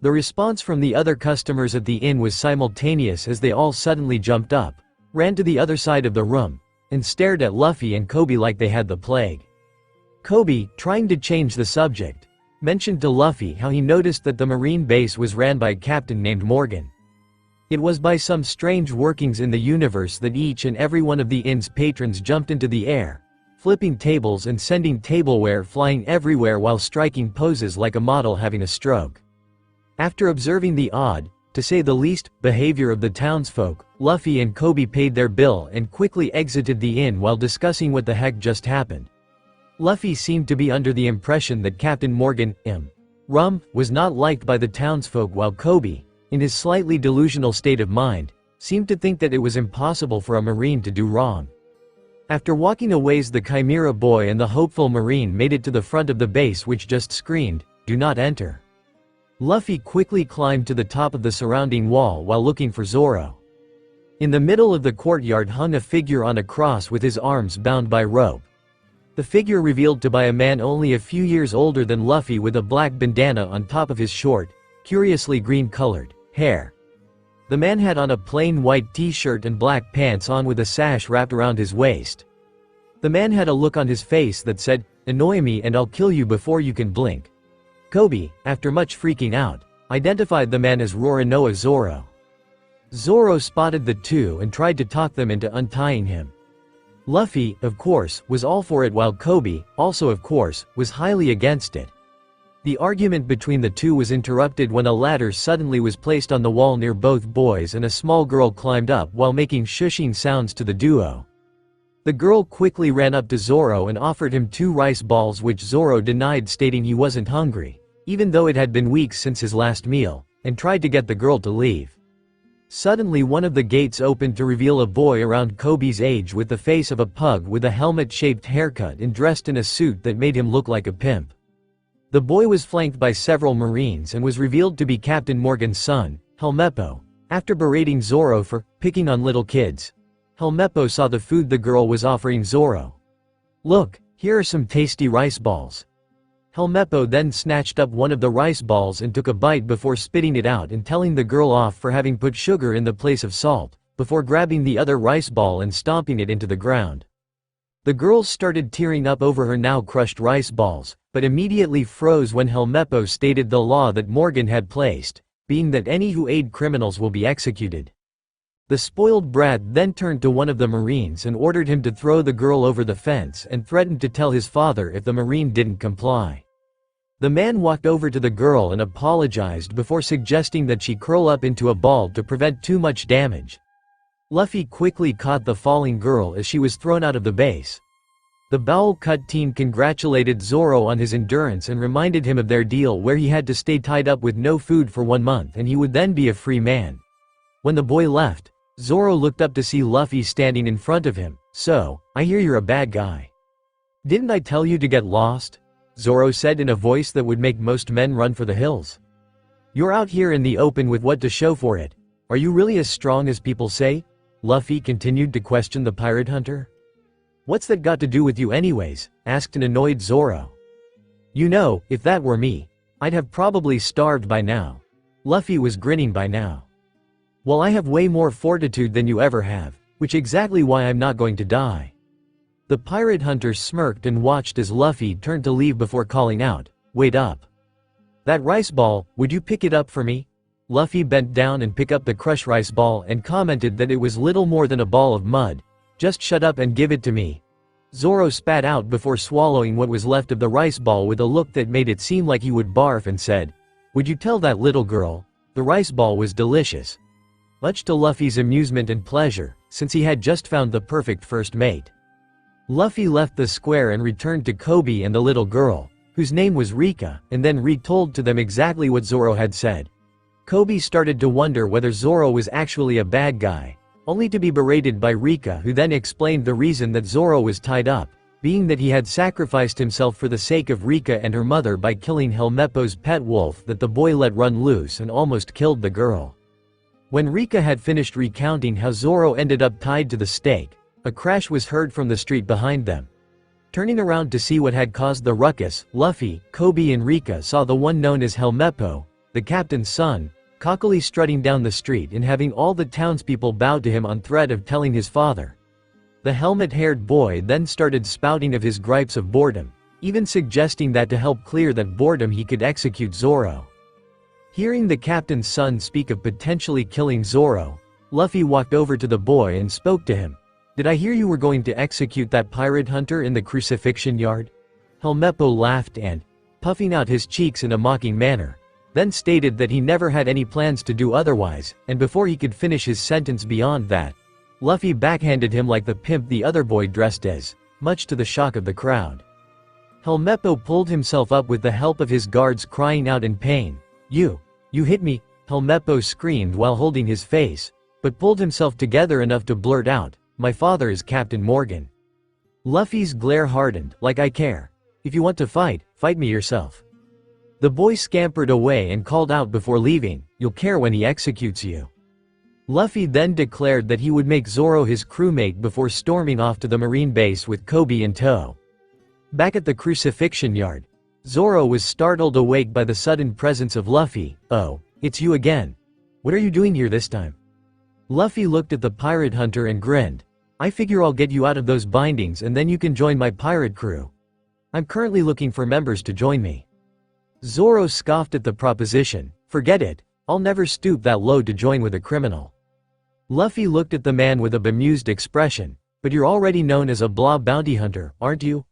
The response from the other customers at the inn was simultaneous, as they all suddenly jumped up, ran to the other side of the room, and stared at Luffy and Kobe like they had the plague. Kobe, trying to change the subject, mentioned to Luffy how he noticed that the marine base was ran by a captain named Morgan. It was by some strange workings in the universe that each and every one of the inn's patrons jumped into the air, flipping tables and sending tableware flying everywhere while striking poses like a model having a stroke. After observing the odd, to say the least, behavior of the townsfolk, Luffy and Kobe paid their bill and quickly exited the inn while discussing what the heck just happened. Luffy seemed to be under the impression that Captain Morgan, was not liked by the townsfolk, while Kobe, in his slightly delusional state of mind, seemed to think that it was impossible for a Marine to do wrong. After walking a ways, the Chimera boy and the hopeful Marine made it to the front of the base, which just screamed, "Do not enter." Luffy quickly climbed to the top of the surrounding wall while looking for Zoro. In the middle of the courtyard hung a figure on a cross with his arms bound by rope. The figure revealed to be a man only a few years older than Luffy, with a black bandana on top of his short, curiously green-colored hair. The man had on a plain white t-shirt and black pants on with a sash wrapped around his waist. The man had a look on his face that said, "Annoy me and I'll kill you before you can blink." Kobe, after much freaking out, identified the man as Roronoa Zoro. Zoro spotted the two and tried to talk them into untying him. Luffy, of course, was all for it while Kobe, also of course, was highly against it. The argument between the two was interrupted when a ladder suddenly was placed on the wall near both boys and a small girl climbed up while making shushing sounds to the duo. The girl quickly ran up to Zoro and offered him 2 rice balls, which Zoro denied, stating he wasn't hungry, even though it had been weeks since his last meal, and tried to get the girl to leave. Suddenly one of the gates opened to reveal a boy around Kobe's age with the face of a pug with a helmet-shaped haircut and dressed in a suit that made him look like a pimp. The boy was flanked by several Marines and was revealed to be Captain Morgan's son, Helmeppo. After berating Zoro for picking on little kids, Helmeppo saw the food the girl was offering Zoro. "Look, here are some tasty rice balls." Helmeppo then snatched up one of the rice balls and took a bite before spitting it out and telling the girl off for having put sugar in the place of salt, before grabbing the other rice ball and stomping it into the ground. The girl started tearing up over her now crushed rice balls, but immediately froze when Helmeppo stated the law that Morgan had placed, being that any who aid criminals will be executed. The spoiled brat then turned to one of the Marines and ordered him to throw the girl over the fence and threatened to tell his father if the Marine didn't comply. The man walked over to the girl and apologized before suggesting that she curl up into a ball to prevent too much damage. Luffy quickly caught the falling girl as she was thrown out of the base. The Bowl Cut team congratulated Zoro on his endurance and reminded him of their deal where he had to stay tied up with no food for 1 month and he would then be a free man. When the boy left, Zoro looked up to see Luffy standing in front of him. "So, I hear you're a bad guy. Didn't I tell you to get lost?" Zoro said in a voice that would make most men run for the hills. "You're out here in the open with what to show for it. Are you really as strong as people say?" Luffy continued to question the pirate hunter. "What's that got to do with you anyways?" asked an annoyed Zoro. "You know, if that were me, I'd have probably starved by now." Luffy was grinning by now. "Well, I have way more fortitude than you ever have, which exactly why I'm not going to die." The pirate hunter smirked and watched as Luffy turned to leave before calling out, "Wait up. That rice ball, would you pick it up for me?" Luffy bent down and picked up the crushed rice ball and commented that it was little more than a ball of mud. "Just shut up and give it to me." Zoro spat out before swallowing what was left of the rice ball with a look that made it seem like he would barf and said, "Would you tell that little girl? The rice ball was delicious." Much to Luffy's amusement and pleasure, since he had just found the perfect first mate. Luffy left the square and returned to Kobe and the little girl, whose name was Rika, and then retold to them exactly what Zoro had said. Kobe started to wonder whether Zoro was actually a bad guy, only to be berated by Rika, who then explained the reason that Zoro was tied up, being that he had sacrificed himself for the sake of Rika and her mother by killing Helmeppo's pet wolf that the boy let run loose and almost killed the girl. When Rika had finished recounting how Zoro ended up tied to the stake, a crash was heard from the street behind them. Turning around to see what had caused the ruckus, Luffy, Kobe and Rika saw the one known as Helmeppo, the captain's son, cockily strutting down the street and having all the townspeople bow to him on threat of telling his father. The helmet-haired boy then started spouting of his gripes of boredom, even suggesting that to help clear that boredom he could execute Zoro. Hearing the captain's son speak of potentially killing Zoro, Luffy walked over to the boy and spoke to him. "Did I hear you were going to execute that pirate hunter in the crucifixion yard?" Helmeppo laughed and, puffing out his cheeks in a mocking manner, then stated that he never had any plans to do otherwise, and before he could finish his sentence beyond that, Luffy backhanded him like the pimp the other boy dressed as, much to the shock of the crowd. Helmeppo pulled himself up with the help of his guards, crying out in pain. You hit me," Helmeppo screamed while holding his face, but pulled himself together enough to blurt out, "My father is Captain Morgan." Luffy's glare hardened, like I care. If you want to fight, fight me yourself. The boy scampered away and called out before leaving, "You'll care when he executes you." Luffy then declared that he would make Zoro his crewmate before storming off to the marine base with Kobe in tow. Back at the crucifixion yard, Zoro was startled awake by the sudden presence of Luffy. "Oh, it's you again. What are you doing here this time?" Luffy looked at the pirate hunter and grinned. "I figure I'll get you out of those bindings and then you can join my pirate crew. I'm currently looking for members to join me." Zoro scoffed at the proposition. "Forget it, I'll never stoop that low to join with a criminal." Luffy looked at the man with a bemused expression. But you're already known as a blah bounty hunter, aren't you?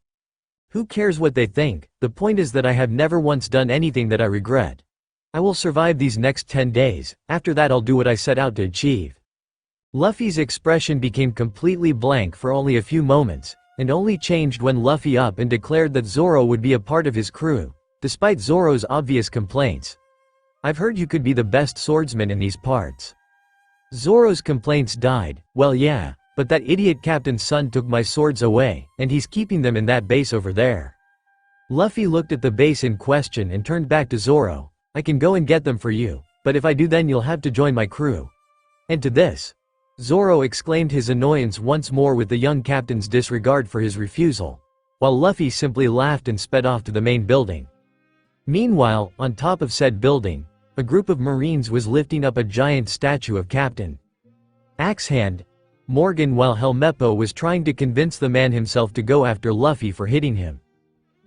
Who cares what they think, the point is that I have never once done anything that I regret. I will survive these next 10 days, after that I'll do what I set out to achieve. Luffy's expression became completely blank for only a few moments, and only changed when Luffy up and declared that Zoro would be a part of his crew, despite Zoro's obvious complaints. I've heard you could be the best swordsman in these parts. Zoro's complaints died. Well yeah, but that idiot captain's son took my swords away, and he's keeping them in that base over there. Luffy looked at the base in question and turned back to Zoro. I can go and get them for you, but if I do then you'll have to join my crew. And to this, Zoro exclaimed his annoyance once more with the young captain's disregard for his refusal, while Luffy simply laughed and sped off to the main building. Meanwhile, on top of said building, a group of Marines was lifting up a giant statue of Captain Axehand Morgan while Helmeppo was trying to convince the man himself to go after Luffy for hitting him.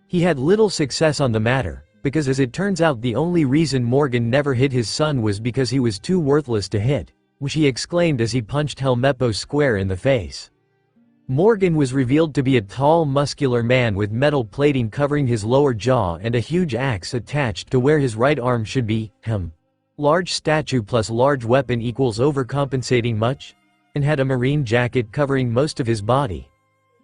He had little success on the matter, because as it turns out the only reason Morgan never hit his son was because he was too worthless to hit, which he exclaimed as he punched Helmeppo square in the face. Morgan was revealed to be a tall muscular man with metal plating covering his lower jaw and a huge axe attached to where his right arm should be. Large statue plus large weapon equals overcompensating much? And had a marine jacket covering most of his body.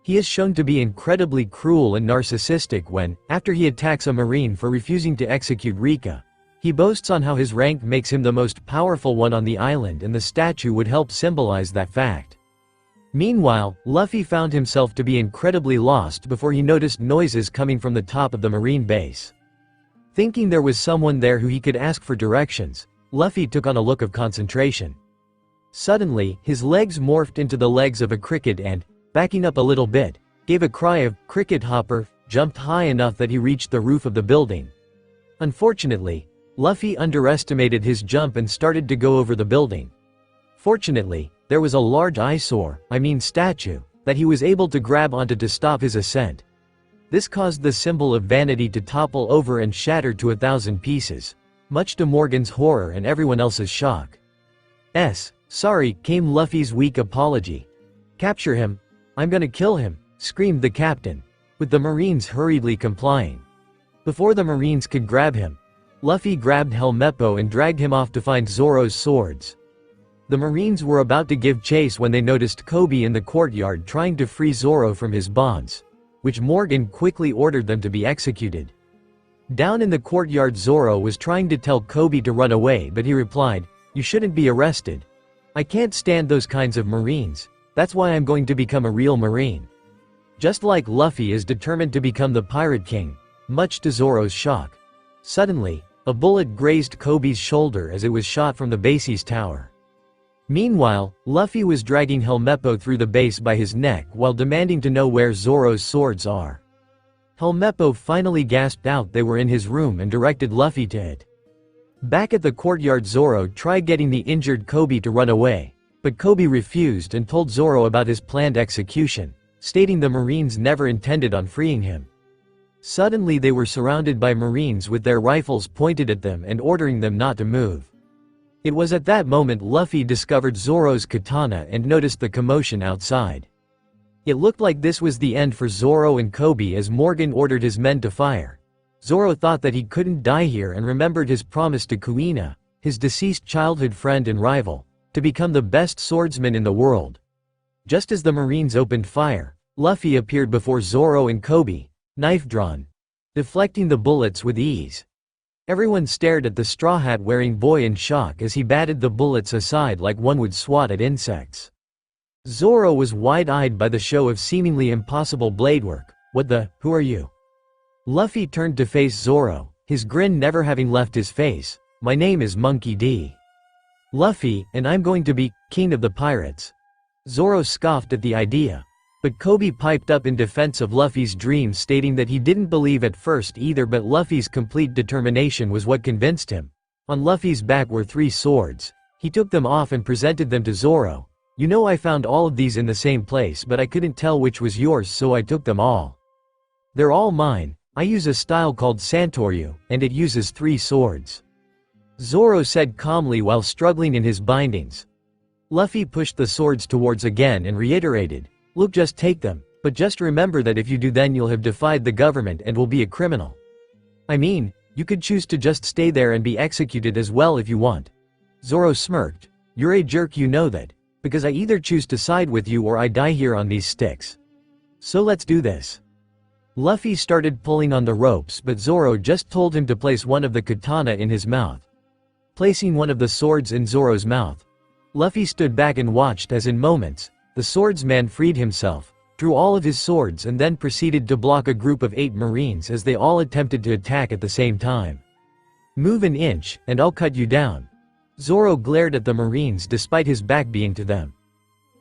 He is shown to be incredibly cruel and narcissistic when, after he attacks a marine for refusing to execute Rika, he boasts on how his rank makes him the most powerful one on the island and the statue would help symbolize that fact. Meanwhile, Luffy found himself to be incredibly lost before he noticed noises coming from the top of the marine base. Thinking there was someone there who he could ask for directions, Luffy took on a look of concentration. Suddenly, his legs morphed into the legs of a cricket and, backing up a little bit, gave a cry of "cricket hopper," jumped high enough that he reached the roof of the building. Unfortunately, Luffy underestimated his jump and started to go over the building. Fortunately, there was a large statue, that he was able to grab onto to stop his ascent. This caused the symbol of vanity to topple over and shatter to 1,000 pieces, much to Morgan's horror and everyone else's shock. Sorry, came Luffy's weak apology. Capture him. I'm gonna kill him, screamed the captain, with the Marines hurriedly complying. Before the Marines could grab him, Luffy grabbed Helmeppo and dragged him off to find Zoro's swords. The Marines were about to give chase when they noticed Kobe in the courtyard trying to free Zoro from his bonds, which Morgan quickly ordered them to be executed. Down in the courtyard Zoro was trying to tell Kobe to run away but he replied, "You shouldn't be arrested. I can't stand those kinds of Marines, that's why I'm going to become a real Marine." Just like Luffy is determined to become the Pirate King, much to Zoro's shock. Suddenly, a bullet grazed Kobe's shoulder as it was shot from the base's tower. Meanwhile, Luffy was dragging Helmeppo through the base by his neck while demanding to know where Zoro's swords are. Helmeppo finally gasped out they were in his room and directed Luffy to it. Back at the courtyard Zoro tried getting the injured Kobe to run away, but Kobe refused and told Zoro about his planned execution, stating the Marines never intended on freeing him. Suddenly they were surrounded by Marines with their rifles pointed at them and ordering them not to move. It was at that moment Luffy discovered Zoro's katana and noticed the commotion outside. It looked like this was the end for Zoro and Kobe as Morgan ordered his men to fire. Zoro thought that he couldn't die here and remembered his promise to Kuina, his deceased childhood friend and rival, to become the best swordsman in the world. Just as the Marines opened fire, Luffy appeared before Zoro and Kobe, knife drawn, deflecting the bullets with ease. Everyone stared at the straw hat wearing boy in shock as he batted the bullets aside like one would swat at insects. Zoro was wide-eyed by the show of seemingly impossible blade work. Who are you? Luffy turned to face Zoro, his grin never having left his face. My name is Monkey D. Luffy, and I'm going to be king of the pirates. Zoro scoffed at the idea. But Kobe piped up in defense of Luffy's dream, stating that he didn't believe at first either, but Luffy's complete determination was what convinced him. On Luffy's back were 3 swords. He took them off and presented them to Zoro. You know, I found all of these in the same place but I couldn't tell which was yours, so I took them all. They're all mine. I use a style called Santoryu, and it uses 3 swords. Zoro said calmly while struggling in his bindings. Luffy pushed the swords towards again and reiterated, Look, just take them, but just remember that if you do then you'll have defied the government and will be a criminal. I mean, you could choose to just stay there and be executed as well if you want. Zoro smirked. You're a jerk, you know that, because I either choose to side with you or I die here on these sticks. So let's do this. Luffy started pulling on the ropes, but Zoro just told him to place one of the katana in his mouth. Placing one of the swords in Zoro's mouth, Luffy stood back and watched as in moments, the swordsman freed himself, drew all of his swords and then proceeded to block a group of 8 marines as they all attempted to attack at the same time. Move an inch, and I'll cut you down. Zoro glared at the marines despite his back being to them.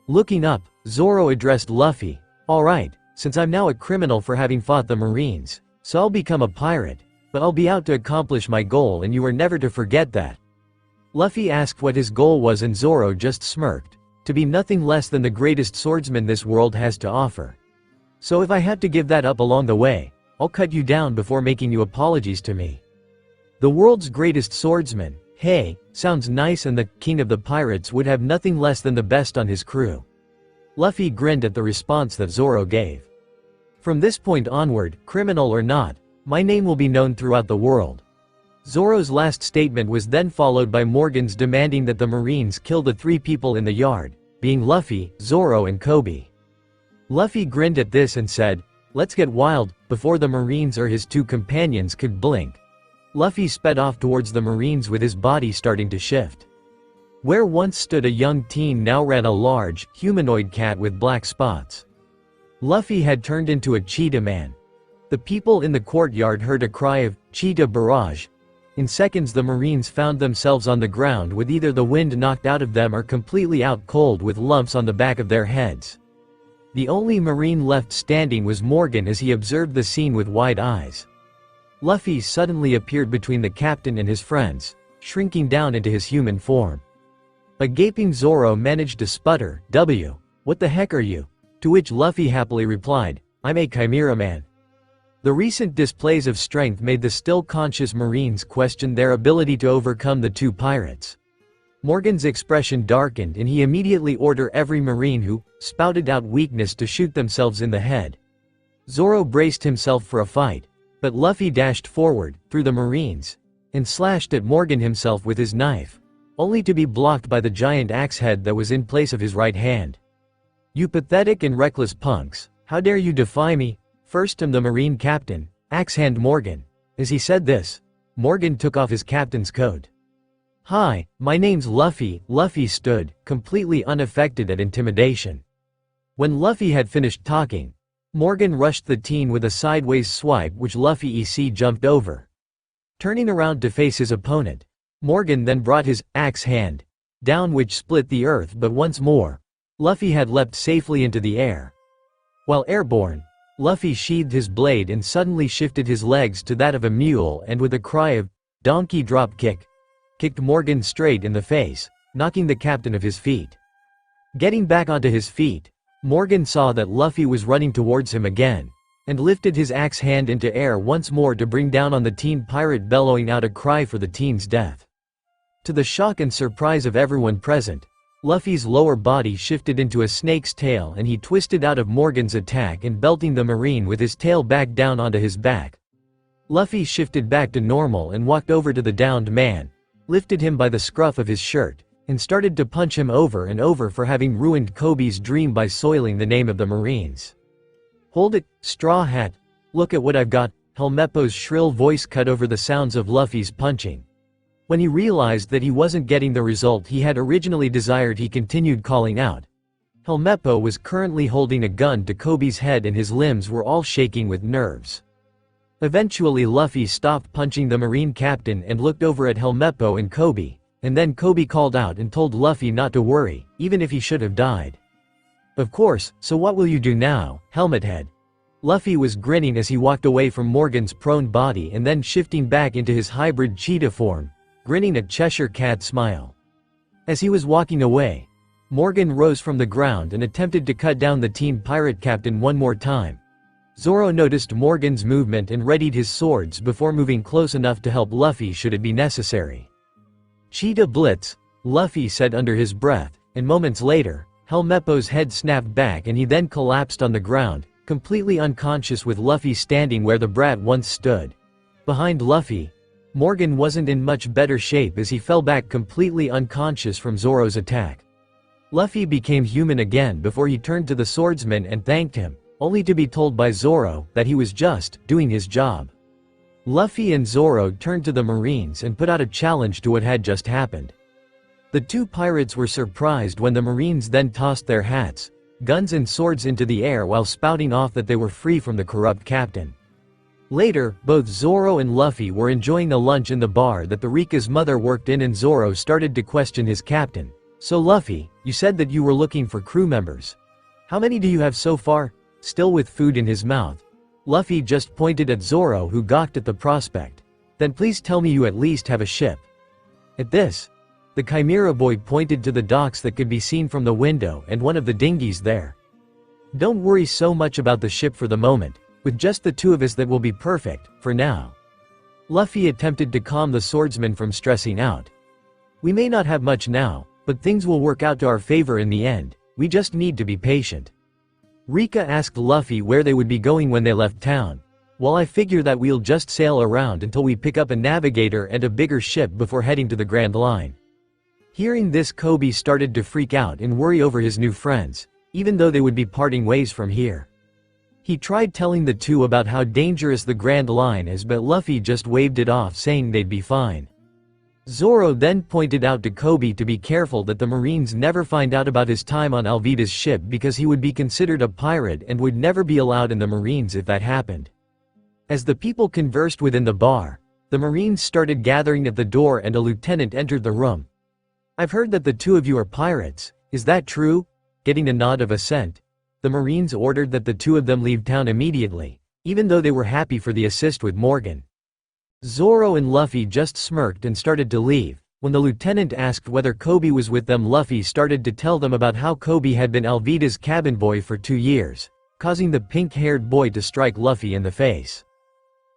Looking up, Zoro addressed Luffy. Alright, since I'm now a criminal for having fought the marines, so I'll become a pirate, but I'll be out to accomplish my goal and you are never to forget that. Luffy asked what his goal was and Zoro just smirked. To be nothing less than the greatest swordsman this world has to offer. So if I had to give that up along the way, I'll cut you down before making you apologies to me. The world's greatest swordsman, hey, sounds nice, and the king of the pirates would have nothing less than the best on his crew. Luffy grinned at the response that Zoro gave. From this point onward, criminal or not, my name will be known throughout the world. Zoro's last statement was then followed by Morgan's demanding that the marines kill the 3 people in the yard, being Luffy, Zoro and Kobe. Luffy grinned at this and said, let's get wild, before the marines or his 2 companions could blink. Luffy sped off towards the marines with his body starting to shift. Where once stood a young teen now ran a large, humanoid cat with black spots. Luffy had turned into a cheetah man. The people in the courtyard heard a cry of, cheetah barrage. In seconds the marines found themselves on the ground with either the wind knocked out of them or completely out cold with lumps on the back of their heads. The only marine left standing was Morgan as he observed the scene with wide eyes. Luffy suddenly appeared between the captain and his friends, shrinking down into his human form. A gaping Zoro managed to sputter, what the heck are you? To which Luffy happily replied, I'm a Chimera man. The recent displays of strength made the still conscious marines question their ability to overcome the 2 pirates. Morgan's expression darkened and he immediately ordered every marine who spouted out weakness to shoot themselves in the head. Zoro braced himself for a fight, but Luffy dashed forward, through the marines, and slashed at Morgan himself with his knife, only to be blocked by the giant axe head that was in place of his right hand. You pathetic and reckless punks, how dare you defy me? First the marine captain, axe hand Morgan. As he said this, Morgan took off his captain's coat. Hi, my name's Luffy. Luffy stood, completely unaffected at intimidation. When Luffy had finished talking, Morgan rushed the teen with a sideways swipe which Luffy jumped over. Turning around to face his opponent, Morgan then brought his axe hand down which split the earth, but once more, Luffy had leapt safely into the air. While airborne, Luffy sheathed his blade and suddenly shifted his legs to that of a mule and with a cry of donkey drop kick, kicked Morgan straight in the face, knocking the captain off his feet. Getting back onto his feet, Morgan saw that Luffy was running towards him again, and lifted his axe hand into air once more to bring down on the teen pirate, bellowing out a cry for the teen's death. To the shock and surprise of everyone present, Luffy's lower body shifted into a snake's tail and he twisted out of Morgan's attack and belting the marine with his tail back down onto his back. Luffy shifted back to normal and walked over to the downed man, lifted him by the scruff of his shirt, and started to punch him over and over for having ruined Kobe's dream by soiling the name of the marines. Hold it, Straw Hat, look at what I've got. Helmeppo's shrill voice cut over the sounds of Luffy's punching. When he realized that he wasn't getting the result he had originally desired, he continued calling out. Helmeppo was currently holding a gun to Kobe's head and his limbs were all shaking with nerves. Eventually Luffy stopped punching the marine captain and looked over at Helmeppo and Kobe, and then Kobe called out and told Luffy not to worry, even if he should have died. Of course, so what will you do now, Helmet Head? Luffy was grinning as he walked away from Morgan's prone body and then shifting back into his hybrid cheetah form, grinning a Cheshire Cat smile. As he was walking away, Morgan rose from the ground and attempted to cut down the teen pirate captain one more time. Zoro noticed Morgan's movement and readied his swords before moving close enough to help Luffy should it be necessary. Cheetah Blitz, Luffy said under his breath, and moments later, Helmeppo's head snapped back and he then collapsed on the ground, completely unconscious with Luffy standing where the brat once stood. Behind Luffy, Morgan wasn't in much better shape as he fell back completely unconscious from Zoro's attack. Luffy became human again before he turned to the swordsman and thanked him, only to be told by Zoro that he was just doing his job. Luffy and Zoro turned to the Marines and put out a challenge to what had just happened. The two pirates were surprised when the Marines then tossed their hats, guns and swords into the air while spouting off that they were free from the corrupt captain. Later, both Zoro and Luffy were enjoying the lunch in the bar that the Rika's mother worked in and Zoro started to question his captain. "So Luffy, you said that you were looking for crew members. How many do you have so far?" Still with food in his mouth, Luffy just pointed at Zoro who gawked at the prospect. "Then please tell me you at least have a ship." At this, the Chimera boy pointed to the docks that could be seen from the window and one of the dinghies there. "Don't worry so much about the ship for the moment, with just the two of us that will be perfect, for now." Luffy attempted to calm the swordsman from stressing out. "We may not have much now, but things will work out to our favor in the end, we just need to be patient." Rika asked Luffy where they would be going when they left town. "Well, I figure that we'll just sail around until we pick up a navigator and a bigger ship before heading to the Grand Line." Hearing this, Kobe started to freak out and worry over his new friends, even though they would be parting ways from here. He tried telling the two about how dangerous the Grand Line is, but Luffy just waved it off saying they'd be fine. Zoro then pointed out to Kobe to be careful that the Marines never find out about his time on Alvida's ship because he would be considered a pirate and would never be allowed in the Marines if that happened. As the people conversed within the bar, the Marines started gathering at the door and a lieutenant entered the room. "I've heard that the two of you are pirates, is that true?" Getting a nod of assent, the Marines ordered that the two of them leave town immediately, even though they were happy for the assist with Morgan. Zoro and Luffy just smirked and started to leave. When the lieutenant asked whether Kobe was with them, Luffy started to tell them about how Kobe had been Alvida's cabin boy for 2 years, causing the pink-haired boy to strike Luffy in the face.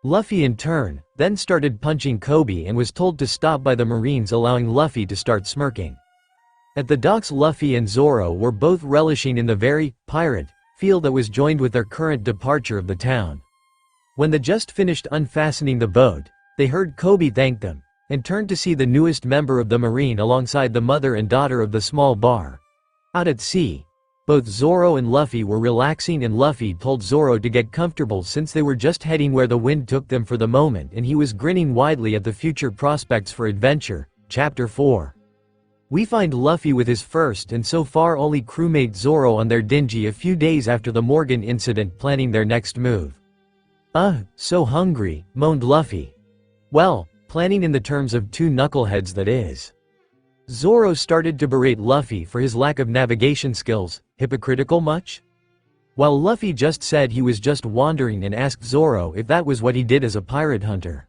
Luffy in turn, then started punching Kobe and was told to stop by the Marines, allowing Luffy to start smirking. At the docks, Luffy and Zoro were both relishing in the very pirate feel that was joined with their current departure of the town. When they just finished unfastening the boat, they heard Kobe thank them, and turned to see the newest member of the Marine alongside the mother and daughter of the small bar. Out at sea, both Zoro and Luffy were relaxing and Luffy told Zoro to get comfortable since they were just heading where the wind took them for the moment, and he was grinning widely at the future prospects for adventure. Chapter 4. We find Luffy with his first and so far only crewmate Zoro on their dingy a few days after the Morgan incident, planning their next move. So hungry, moaned Luffy. Well, planning in the terms of two knuckleheads, that is. Zoro started to berate Luffy for his lack of navigation skills. Hypocritical much? While Luffy just said he was just wandering and asked Zoro if that was what he did as a pirate hunter.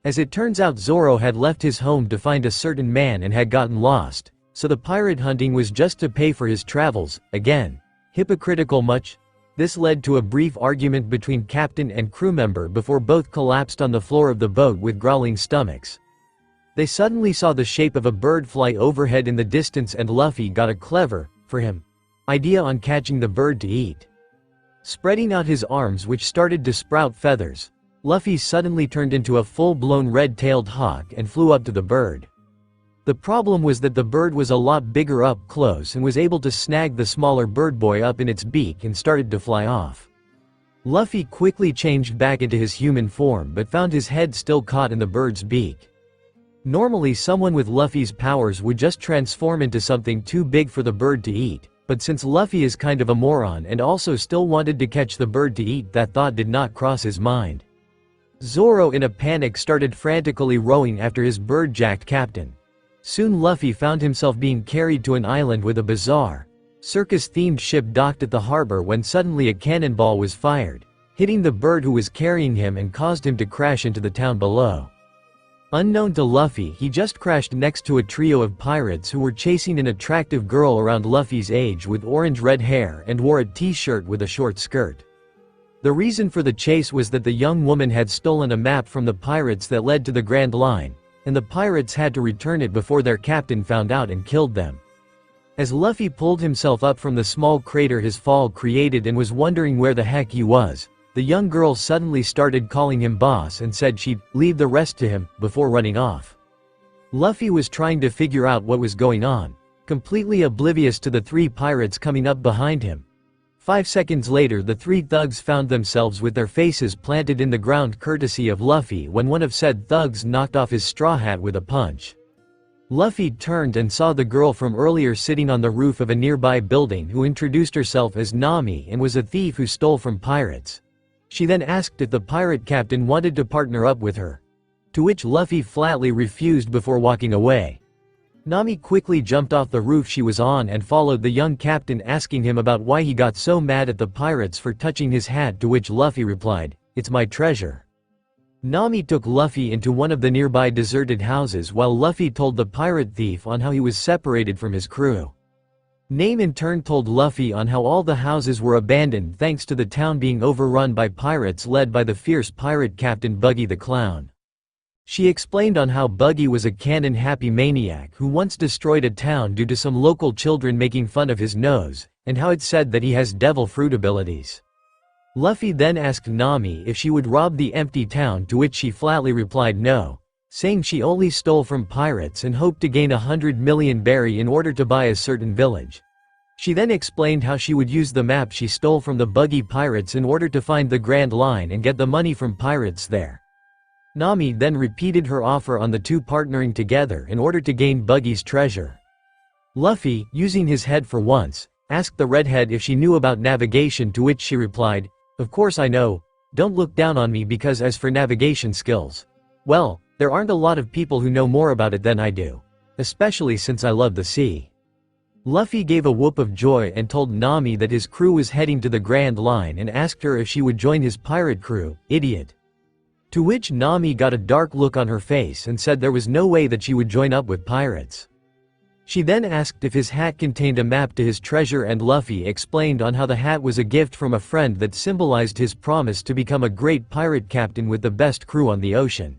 As it turns out, Zoro had left his home to find a certain man and had gotten lost, so the pirate hunting was just to pay for his travels. Again, hypocritical much? This led to a brief argument between captain and crew member before both collapsed on the floor of the boat with growling stomachs. They suddenly saw the shape of a bird fly overhead in the distance, and Luffy got a clever, for him, idea on catching the bird to eat. Spreading out his arms, which started to sprout feathers, Luffy suddenly turned into a full-blown red-tailed hawk and flew up to the bird. The problem was that the bird was a lot bigger up close and was able to snag the smaller bird boy up in its beak and started to fly off. Luffy quickly changed back into his human form but found his head still caught in the bird's beak. Normally someone with Luffy's powers would just transform into something too big for the bird to eat, but since Luffy is kind of a moron and also still wanted to catch the bird to eat, that thought did not cross his mind. Zoro in a panic started frantically rowing after his bird-jacked captain. Soon Luffy found himself being carried to an island with a bizarre, circus-themed ship docked at the harbor when suddenly a cannonball was fired, hitting the bird who was carrying him and caused him to crash into the town below. Unknown to Luffy, he just crashed next to a trio of pirates who were chasing an attractive girl around Luffy's age with orange-red hair and wore a t-shirt with a short skirt. The reason for the chase was that the young woman had stolen a map from the pirates that led to the Grand Line, and the pirates had to return it before their captain found out and killed them. As Luffy pulled himself up from the small crater his fall created and was wondering where the heck he was, the young girl suddenly started calling him boss and said she'd leave the rest to him, before running off. Luffy was trying to figure out what was going on, completely oblivious to the 3 pirates coming up behind him. 5 seconds later the 3 thugs found themselves with their faces planted in the ground courtesy of Luffy when one of said thugs knocked off his straw hat with a punch. Luffy turned and saw the girl from earlier sitting on the roof of a nearby building who introduced herself as Nami and was a thief who stole from pirates. She then asked if the pirate captain wanted to partner up with her, to which Luffy flatly refused before walking away. Nami quickly jumped off the roof she was on and followed the young captain, asking him about why he got so mad at the pirates for touching his hat, to which Luffy replied, "It's my treasure." Nami took Luffy into one of the nearby deserted houses while Luffy told the pirate thief on how he was separated from his crew. Name in turn told Luffy on how all the houses were abandoned thanks to the town being overrun by pirates led by the fierce pirate captain Buggy the Clown. She explained on how Buggy was a cannon-happy maniac who once destroyed a town due to some local children making fun of his nose, and how it said that he has devil fruit abilities. Luffy then asked Nami if she would rob the empty town, to which she flatly replied no, saying she only stole from pirates and hoped to gain 100 million berry in order to buy a certain village. She then explained how she would use the map she stole from the Buggy pirates in order to find the Grand Line and get the money from pirates there. Nami then repeated her offer on the 2 partnering together in order to gain Buggy's treasure. Luffy, using his head for once, asked the redhead if she knew about navigation, to which she replied, "Of course I know, don't look down on me, because as for navigation skills, well, there aren't a lot of people who know more about it than I do, especially since I love the sea." Luffy gave a whoop of joy and told Nami that his crew was heading to the Grand Line and asked her if she would join his pirate crew, idiot. To which Nami got a dark look on her face and said there was no way that she would join up with pirates. She then asked if his hat contained a map to his treasure, and Luffy explained on how the hat was a gift from a friend that symbolized his promise to become a great pirate captain with the best crew on the ocean.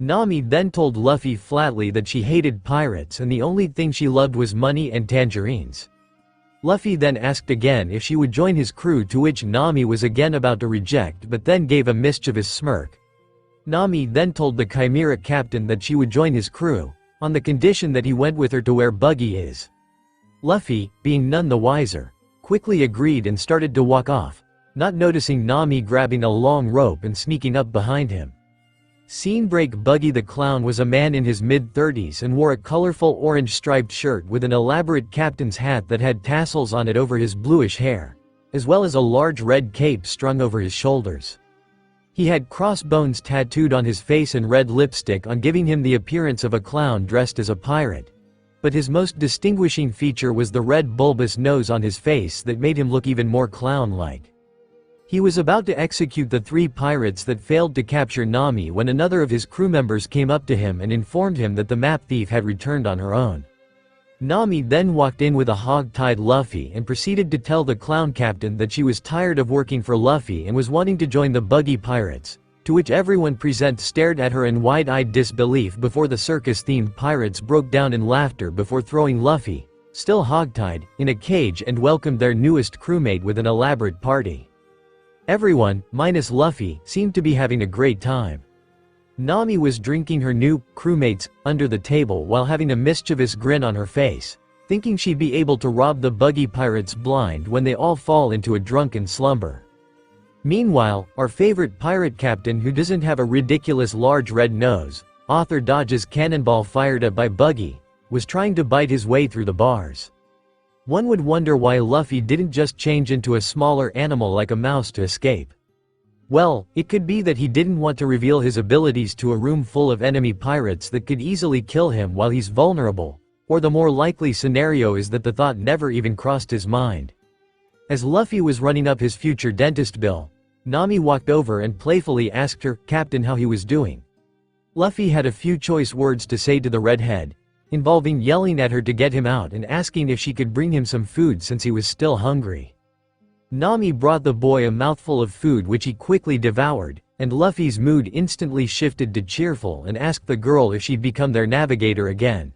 Nami then told Luffy flatly that she hated pirates and the only thing she loved was money and tangerines. Luffy then asked again if she would join his crew, to which Nami was again about to reject but then gave a mischievous smirk. Nami then told the Chimera captain that she would join his crew, on the condition that he went with her to where Buggy is. Luffy, being none the wiser, quickly agreed and started to walk off, not noticing Nami grabbing a long rope and sneaking up behind him. Scene break. Buggy the Clown was a man in his mid-30s and wore a colorful orange striped shirt with an elaborate captain's hat that had tassels on it over his bluish hair, as well as a large red cape strung over his shoulders. He had crossbones tattooed on his face and red lipstick on, giving him the appearance of a clown dressed as a pirate. But his most distinguishing feature was the red bulbous nose on his face that made him look even more clown-like. He was about to execute the 3 pirates that failed to capture Nami when another of his crew members came up to him and informed him that the map thief had returned on her own. Nami then walked in with a hog-tied Luffy and proceeded to tell the clown captain that she was tired of working for Luffy and was wanting to join the Buggy pirates, to which everyone present stared at her in wide-eyed disbelief before the circus-themed pirates broke down in laughter before throwing Luffy, still hog-tied, in a cage and welcomed their newest crewmate with an elaborate party. Everyone, minus Luffy, seemed to be having a great time. Nami was drinking her new crewmates under the table while having a mischievous grin on her face, thinking she'd be able to rob the Buggy pirates blind when they all fall into a drunken slumber. Meanwhile, our favorite pirate captain, who doesn't have a ridiculous large red nose, author dodges cannonball fired at by Buggy, was trying to bite his way through the bars. One would wonder why Luffy didn't just change into a smaller animal like a mouse to escape. Well, it could be that he didn't want to reveal his abilities to a room full of enemy pirates that could easily kill him while he's vulnerable, or the more likely scenario is that the thought never even crossed his mind. As Luffy was running up his future dentist bill, Nami walked over and playfully asked her captain how he was doing. Luffy had a few choice words to say to the redhead, involving yelling at her to get him out and asking if she could bring him some food since he was still hungry. Nami brought the boy a mouthful of food which he quickly devoured, and Luffy's mood instantly shifted to cheerful and asked the girl if she'd become their navigator again.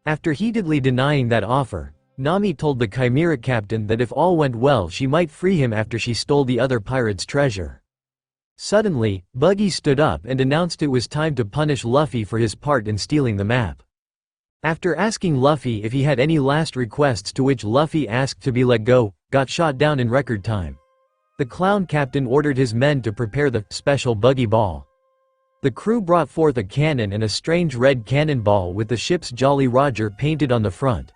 After heatedly denying that offer, Nami told the Chimera captain that if all went well she might free him after she stole the other pirate's treasure. Suddenly, Buggy stood up and announced it was time to punish Luffy for his part in stealing the map. After asking Luffy if he had any last requests, to which Luffy asked to be let go, got shot down in record time. The clown captain ordered his men to prepare the special buggy ball. The crew brought forth a cannon and a strange red cannonball with the ship's Jolly Roger painted on the front.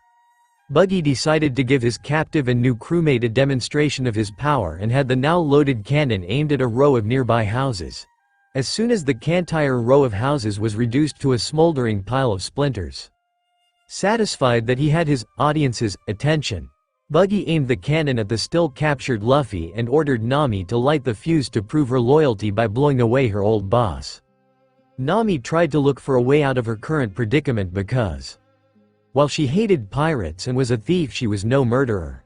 Buggy decided to give his captive and new crewmate a demonstration of his power and had the now loaded cannon aimed at a row of nearby houses. As soon as the entire row of houses was reduced to a smoldering pile of splinters. Satisfied that he had his audience's attention, Buggy aimed the cannon at the still captured Luffy and ordered Nami to light the fuse to prove her loyalty by blowing away her old boss. Nami tried to look for a way out of her current predicament because, while she hated pirates and was a thief, she was no murderer.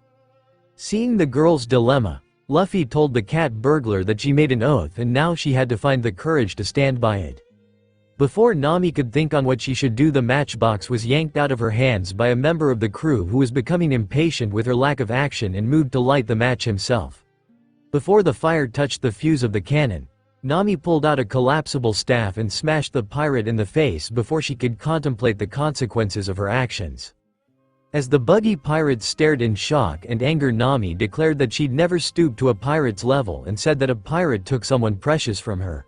Seeing the girl's dilemma, Luffy told the cat burglar that she made an oath and now she had to find the courage to stand by it. Before Nami could think on what she should do, the matchbox was yanked out of her hands by a member of the crew who was becoming impatient with her lack of action and moved to light the match himself. Before the fire touched the fuse of the cannon, Nami pulled out a collapsible staff and smashed the pirate in the face before she could contemplate the consequences of her actions. As the buggy pirates stared in shock and anger, Nami declared that she'd never stoop to a pirate's level and said that a pirate took someone precious from her.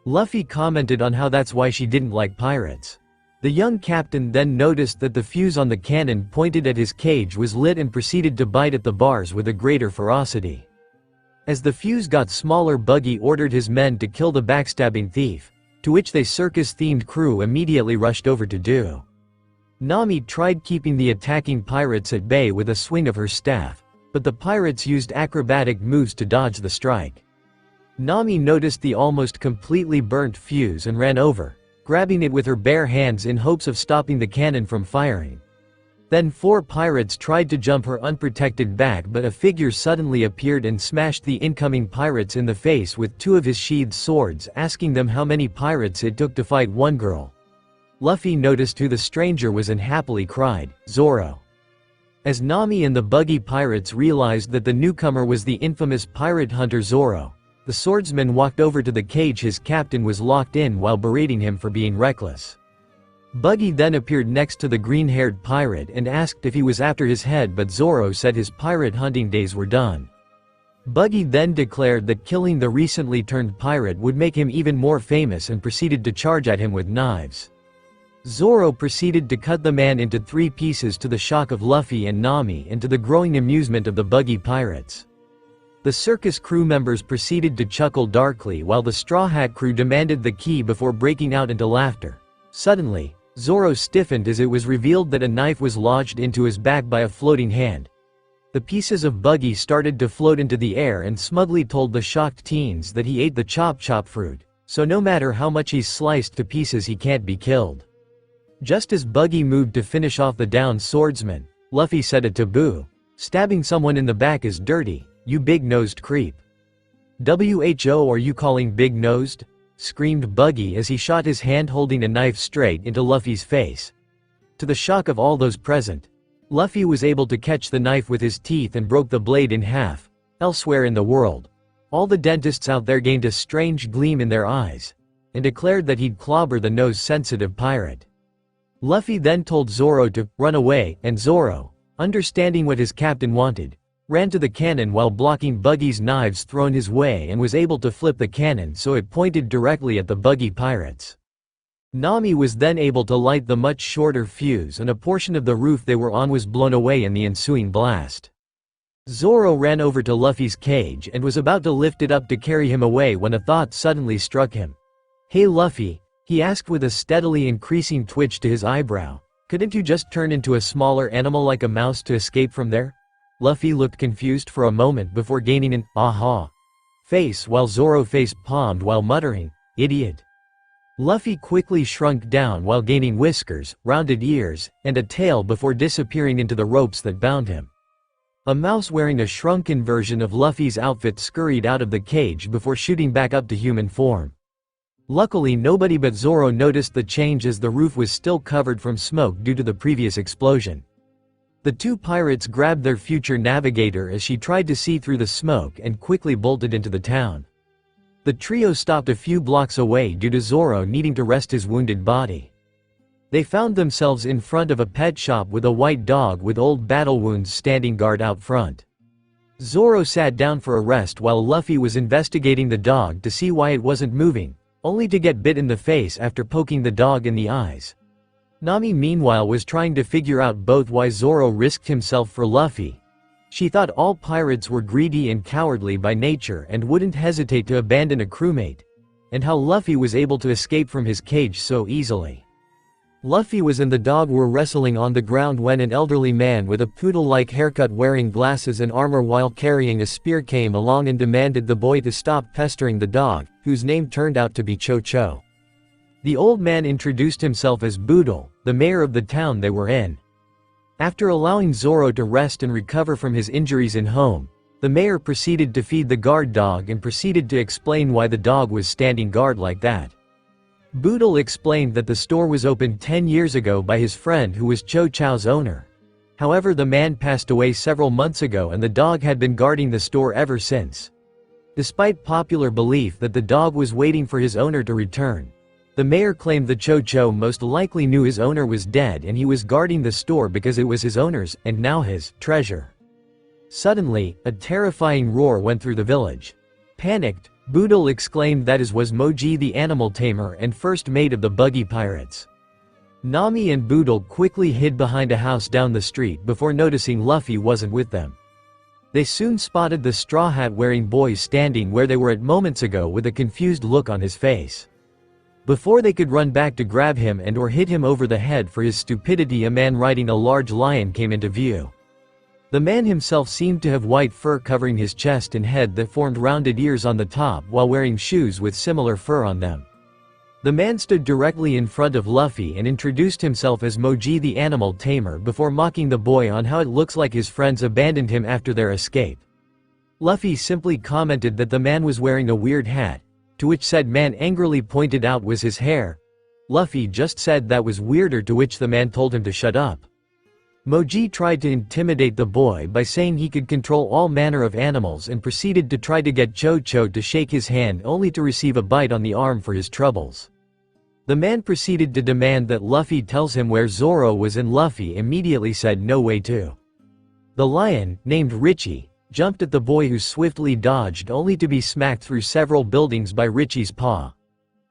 Luffy commented on how that's why she didn't like pirates. The young captain then noticed that the fuse on the cannon pointed at his cage was lit and proceeded to bite at the bars with a greater ferocity. As the fuse got smaller, Buggy ordered his men to kill the backstabbing thief, to which the circus-themed crew immediately rushed over to do. Nami tried keeping the attacking pirates at bay with a swing of her staff, but the pirates used acrobatic moves to dodge the strike. Nami noticed the almost completely burnt fuse and ran over, grabbing it with her bare hands in hopes of stopping the cannon from firing. Then 4 pirates tried to jump her unprotected back, but a figure suddenly appeared and smashed the incoming pirates in the face with 2 of his sheathed swords, asking them how many pirates it took to fight one girl. Luffy noticed who the stranger was and happily cried, "Zoro." As Nami and the buggy pirates realized that the newcomer was the infamous pirate hunter Zoro, the swordsman walked over to the cage his captain was locked in while berating him for being reckless. Buggy then appeared next to the green-haired pirate and asked if he was after his head, but Zoro said his pirate hunting days were done. Buggy then declared that killing the recently turned pirate would make him even more famous and proceeded to charge at him with knives. Zoro proceeded to cut the man into 3 pieces, to the shock of Luffy and Nami and to the growing amusement of the buggy pirates. The circus crew members proceeded to chuckle darkly while the Straw Hat crew demanded the key before breaking out into laughter. Suddenly, Zoro stiffened as it was revealed that a knife was lodged into his back by a floating hand. The pieces of Buggy started to float into the air and smugly told the shocked teens that he ate the chop fruit, so no matter how much he's sliced to pieces he can't be killed. Just as Buggy moved to finish off the downed swordsman, Luffy said a taboo. "Stabbing someone in the back is dirty, you big-nosed creep." "Who are you calling big-nosed?" screamed Buggy as he shot his hand holding a knife straight into Luffy's face. To the shock of all those present, Luffy was able to catch the knife with his teeth and broke the blade in half. Elsewhere in the world, all the dentists out there gained a strange gleam in their eyes, and declared that he'd clobber the nose-sensitive pirate. Luffy then told Zoro to run away, and Zoro, understanding what his captain wanted, ran to the cannon while blocking Buggy's knives thrown his way and was able to flip the cannon so it pointed directly at the buggy pirates. Nami was then able to light the much shorter fuse and a portion of the roof they were on was blown away in the ensuing blast. Zoro ran over to Luffy's cage and was about to lift it up to carry him away when a thought suddenly struck him. "Hey Luffy," he asked with a steadily increasing twitch to his eyebrow, "couldn't you just turn into a smaller animal like a mouse to escape from there?" Luffy looked confused for a moment before gaining an "aha" face while Zoro face-palmed while muttering, "Idiot." Luffy quickly shrunk down while gaining whiskers, rounded ears, and a tail before disappearing into the ropes that bound him. A mouse wearing a shrunken version of Luffy's outfit scurried out of the cage before shooting back up to human form. Luckily nobody but Zoro noticed the change as the roof was still covered from smoke due to the previous explosion. The two pirates grabbed their future navigator as she tried to see through the smoke and quickly bolted into the town. The trio stopped a few blocks away due to Zoro needing to rest his wounded body. They found themselves in front of a pet shop with a white dog with old battle wounds standing guard out front. Zoro sat down for a rest while Luffy was investigating the dog to see why it wasn't moving, only to get bit in the face after poking the dog in the eyes. Nami meanwhile was trying to figure out both why Zoro risked himself for Luffy. She thought all pirates were greedy and cowardly by nature and wouldn't hesitate to abandon a crewmate, and how Luffy was able to escape from his cage so easily. Luffy was and the dog were wrestling on the ground when an elderly man with a poodle-like haircut wearing glasses and armor while carrying a spear came along and demanded the boy to stop pestering the dog, whose name turned out to be Cho-Cho. The old man introduced himself as Boodle, the mayor of the town they were in. After allowing Zoro to rest and recover from his injuries in home, the mayor proceeded to feed the guard dog and proceeded to explain why the dog was standing guard like that. Boodle explained that the store was opened 10 years ago by his friend who was Cho-Chow's owner. However, the man passed away several months ago and the dog had been guarding the store ever since. Despite popular belief that the dog was waiting for his owner to return, the mayor claimed that Cho-Cho most likely knew his owner was dead and he was guarding the store because it was his owner's, and now his, treasure. Suddenly, a terrifying roar went through the village. Panicked, Boodle exclaimed that his was Moji the animal tamer and first mate of the Buggy pirates. Nami and Boodle quickly hid behind a house down the street before noticing Luffy wasn't with them. They soon spotted the straw hat wearing boy standing where they were at moments ago with a confused look on his face. Before they could run back to grab him and or hit him over the head for his stupidity, a man riding a large lion came into view. The man himself seemed to have white fur covering his chest and head that formed rounded ears on the top while wearing shoes with similar fur on them. The man stood directly in front of Luffy and introduced himself as Moji the animal tamer before mocking the boy on how it looks like his friends abandoned him after their escape. Luffy simply commented that the man was wearing a weird hat, to which said man angrily pointed out was his hair. Luffy just said that was weirder, to which the man told him to shut up. Moji tried to intimidate the boy by saying he could control all manner of animals and proceeded to try to get Cho-Cho to shake his hand only to receive a bite on the arm for his troubles. The man proceeded to demand that Luffy tells him where Zoro was and Luffy immediately said no way to. The lion, named Richie, jumped at the boy who swiftly dodged only to be smacked through several buildings by Richie's paw.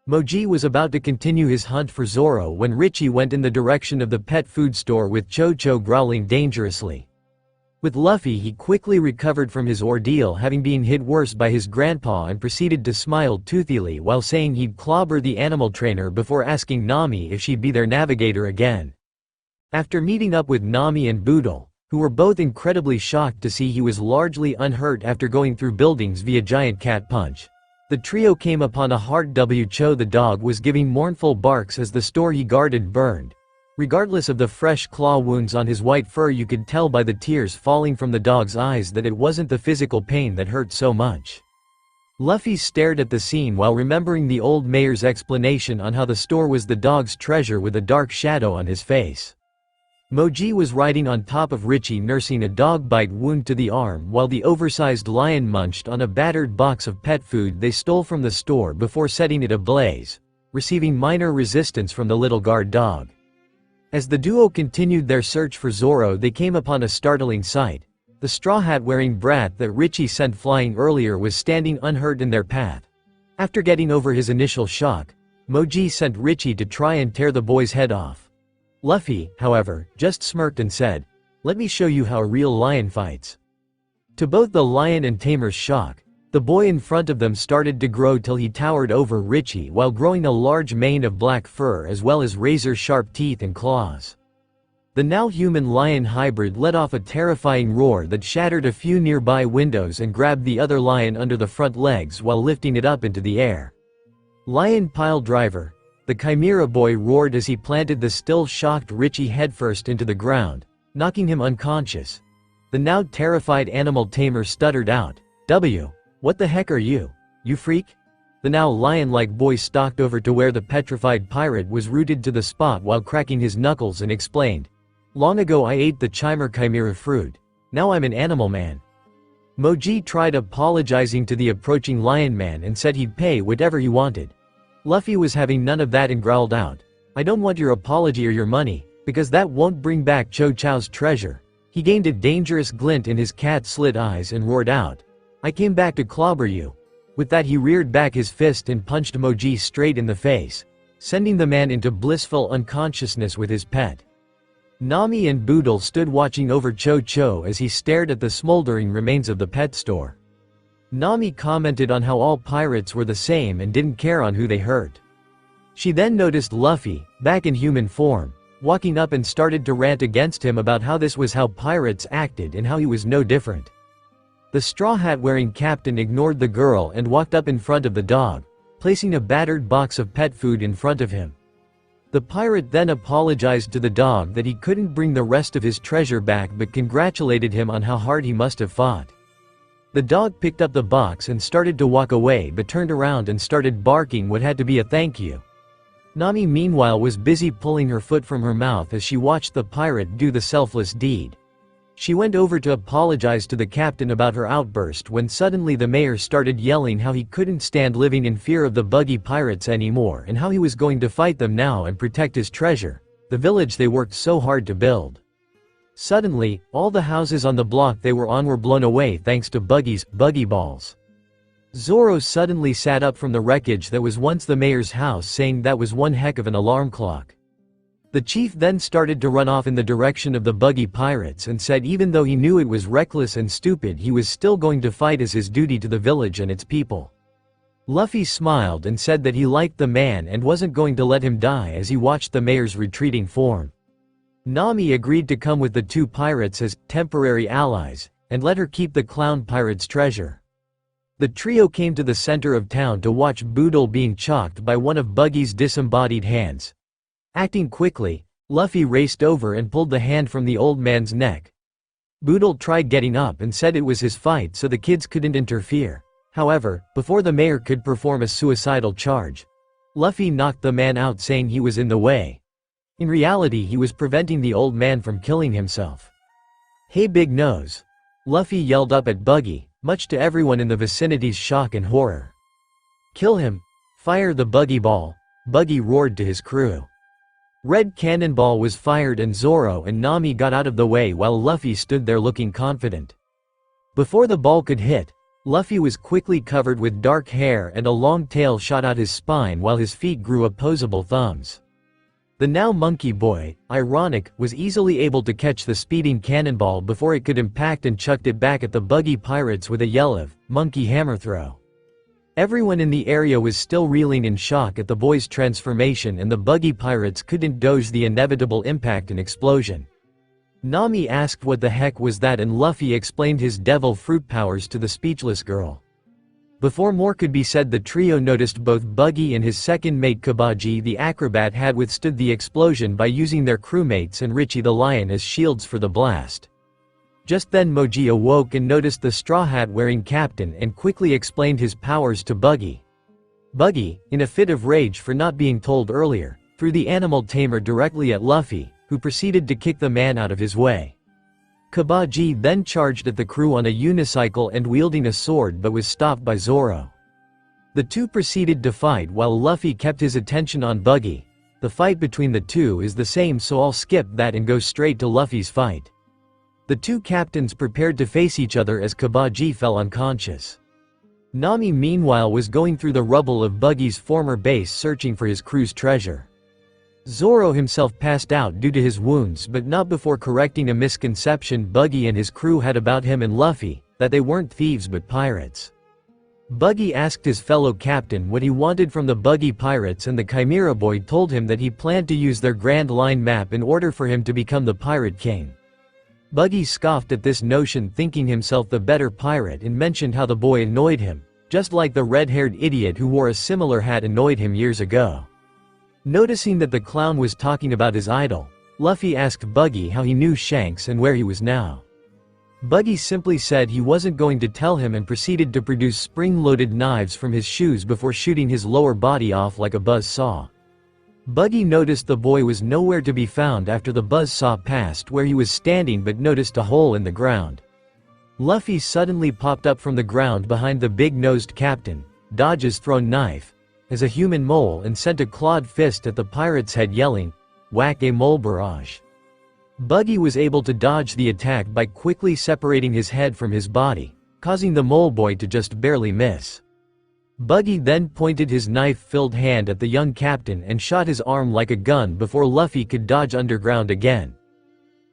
Moji was about to continue his hunt for Zoro when Richie went in the direction of the pet food store with Cho-Cho growling dangerously. With Luffy, he quickly recovered from his ordeal, having been hit worse by his grandpa, and proceeded to smile toothily while saying he'd clobber the animal trainer before asking Nami if she'd be their navigator again. After meeting up with Nami and Boodle, who were both incredibly shocked to see he was largely unhurt after going through buildings via giant cat punch, the trio came upon a hard W. Cho the dog was giving mournful barks as the store he guarded burned. Regardless of the fresh claw wounds on his white fur, you could tell by the tears falling from the dog's eyes that it wasn't the physical pain that hurt so much. Luffy stared at the scene while remembering the old mayor's explanation on how the store was the dog's treasure with a dark shadow on his face. Moji was riding on top of Richie nursing a dog bite wound to the arm while the oversized lion munched on a battered box of pet food they stole from the store before setting it ablaze, receiving minor resistance from the little guard dog. As the duo continued their search for Zoro, they came upon a startling sight. The straw hat wearing brat that Richie sent flying earlier was standing unhurt in their path. After getting over his initial shock, Moji sent Richie to try and tear the boy's head off. Luffy, however, just smirked and said, "Let me show you how a real lion fights." To both the lion and tamer's shock, the boy in front of them started to grow till he towered over Richie while growing a large mane of black fur as well as razor-sharp teeth and claws. The now human lion hybrid let off a terrifying roar that shattered a few nearby windows and grabbed the other lion under the front legs while lifting it up into the air. Lion pile driver. The Chimera boy roared as he planted the still shocked Richie headfirst into the ground, knocking him unconscious. The now terrified animal tamer stuttered out, "What the heck are you, you freak?" The now lion-like boy stalked over to where the petrified pirate was rooted to the spot while cracking his knuckles and explained, Long ago I ate the chimera fruit. Now I'm an animal man. Moji tried apologizing to the approaching lion man and said he'd pay whatever he wanted. Luffy was having none of that and growled out, "I don't want your apology or your money, because that won't bring back Cho Chow's treasure." He gained a dangerous glint in his cat-slit eyes and roared out, "I came back to clobber you." With that he reared back his fist and punched Moji straight in the face, sending the man into blissful unconsciousness with his pet. Nami and Boodle stood watching over Cho Cho as he stared at the smoldering remains of the pet store. Nami commented on how all pirates were the same and didn't care on who they hurt. She then noticed Luffy, back in human form, walking up and started to rant against him about how this was how pirates acted and how he was no different. The straw hat wearing captain ignored the girl and walked up in front of the dog, placing a battered box of pet food in front of him. The pirate then apologized to the dog that he couldn't bring the rest of his treasure back but congratulated him on how hard he must have fought. The dog picked up the box and started to walk away but turned around and started barking what had to be a thank you. Nami meanwhile was busy pulling her foot from her mouth as she watched the pirate do the selfless deed. She went over to apologize to the captain about her outburst when suddenly the mayor started yelling how he couldn't stand living in fear of the buggy pirates anymore and how he was going to fight them now and protect his treasure, the village they worked so hard to build. Suddenly, all the houses on the block they were on were blown away thanks to Buggy's buggy balls. Zoro suddenly sat up from the wreckage that was once the mayor's house, saying that was one heck of an alarm clock. The chief then started to run off in the direction of the buggy pirates and said even though he knew it was reckless and stupid he was still going to fight as his duty to the village and its people. Luffy smiled and said that he liked the man and wasn't going to let him die as he watched the mayor's retreating form. Nami agreed to come with the two pirates as temporary allies, and let her keep the clown pirate's treasure. The trio came to the center of town to watch Boodle being chalked by one of Buggy's disembodied hands. Acting quickly, Luffy raced over and pulled the hand from the old man's neck. Boodle tried getting up and said it was his fight so the kids couldn't interfere. However, before the mayor could perform a suicidal charge, Luffy knocked the man out saying he was in the way. In reality he was preventing the old man from killing himself. "Hey Big Nose!" Luffy yelled up at Buggy, much to everyone in the vicinity's shock and horror. "Kill him! Fire the buggy ball!" Buggy roared to his crew. Red cannonball was fired and Zoro and Nami got out of the way while Luffy stood there looking confident. Before the ball could hit, Luffy was quickly covered with dark hair and a long tail shot out his spine while his feet grew opposable thumbs. The now monkey boy, ironic, was easily able to catch the speeding cannonball before it could impact and chucked it back at the buggy pirates with a yell of, "Monkey hammer throw." Everyone in the area was still reeling in shock at the boy's transformation and the buggy pirates couldn't dodge the inevitable impact and explosion. Nami asked what the heck was that and Luffy explained his devil fruit powers to the speechless girl. Before more could be said the trio noticed both Buggy and his second mate Kabaji the acrobat had withstood the explosion by using their crewmates and Richie the lion as shields for the blast. Just then Moji awoke and noticed the straw hat wearing captain and quickly explained his powers to Buggy. Buggy, in a fit of rage for not being told earlier, threw the animal tamer directly at Luffy, who proceeded to kick the man out of his way. Kabaji then charged at the crew on a unicycle and wielding a sword but was stopped by Zoro. The two proceeded to fight while Luffy kept his attention on Buggy. The fight between the two is the same so I'll skip that and go straight to Luffy's fight. The two captains prepared to face each other as Kabaji fell unconscious. Nami meanwhile was going through the rubble of Buggy's former base searching for his crew's treasure. Zoro himself passed out due to his wounds but not before correcting a misconception Buggy and his crew had about him and Luffy, that they weren't thieves but pirates. Buggy asked his fellow captain what he wanted from the buggy pirates and the Chimera boy told him that he planned to use their Grand Line map in order for him to become the Pirate King. Buggy scoffed at this notion thinking himself the better pirate and mentioned how the boy annoyed him, just like the red-haired idiot who wore a similar hat annoyed him years ago. Noticing that the clown was talking about his idol, Luffy asked Buggy how he knew Shanks and where he was now. Buggy simply said he wasn't going to tell him and proceeded to produce spring-loaded knives from his shoes before shooting his lower body off like a buzz saw. Buggy noticed the boy was nowhere to be found after the buzzsaw passed where he was standing but noticed a hole in the ground. Luffy suddenly popped up from the ground behind the big-nosed captain, dodges thrown knife, as a human mole and sent a clawed fist at the pirate's head yelling, "Whack a mole barrage." Buggy was able to dodge the attack by quickly separating his head from his body, causing the mole boy to just barely miss. Buggy then pointed his knife-filled hand at the young captain and shot his arm like a gun before Luffy could dodge underground again.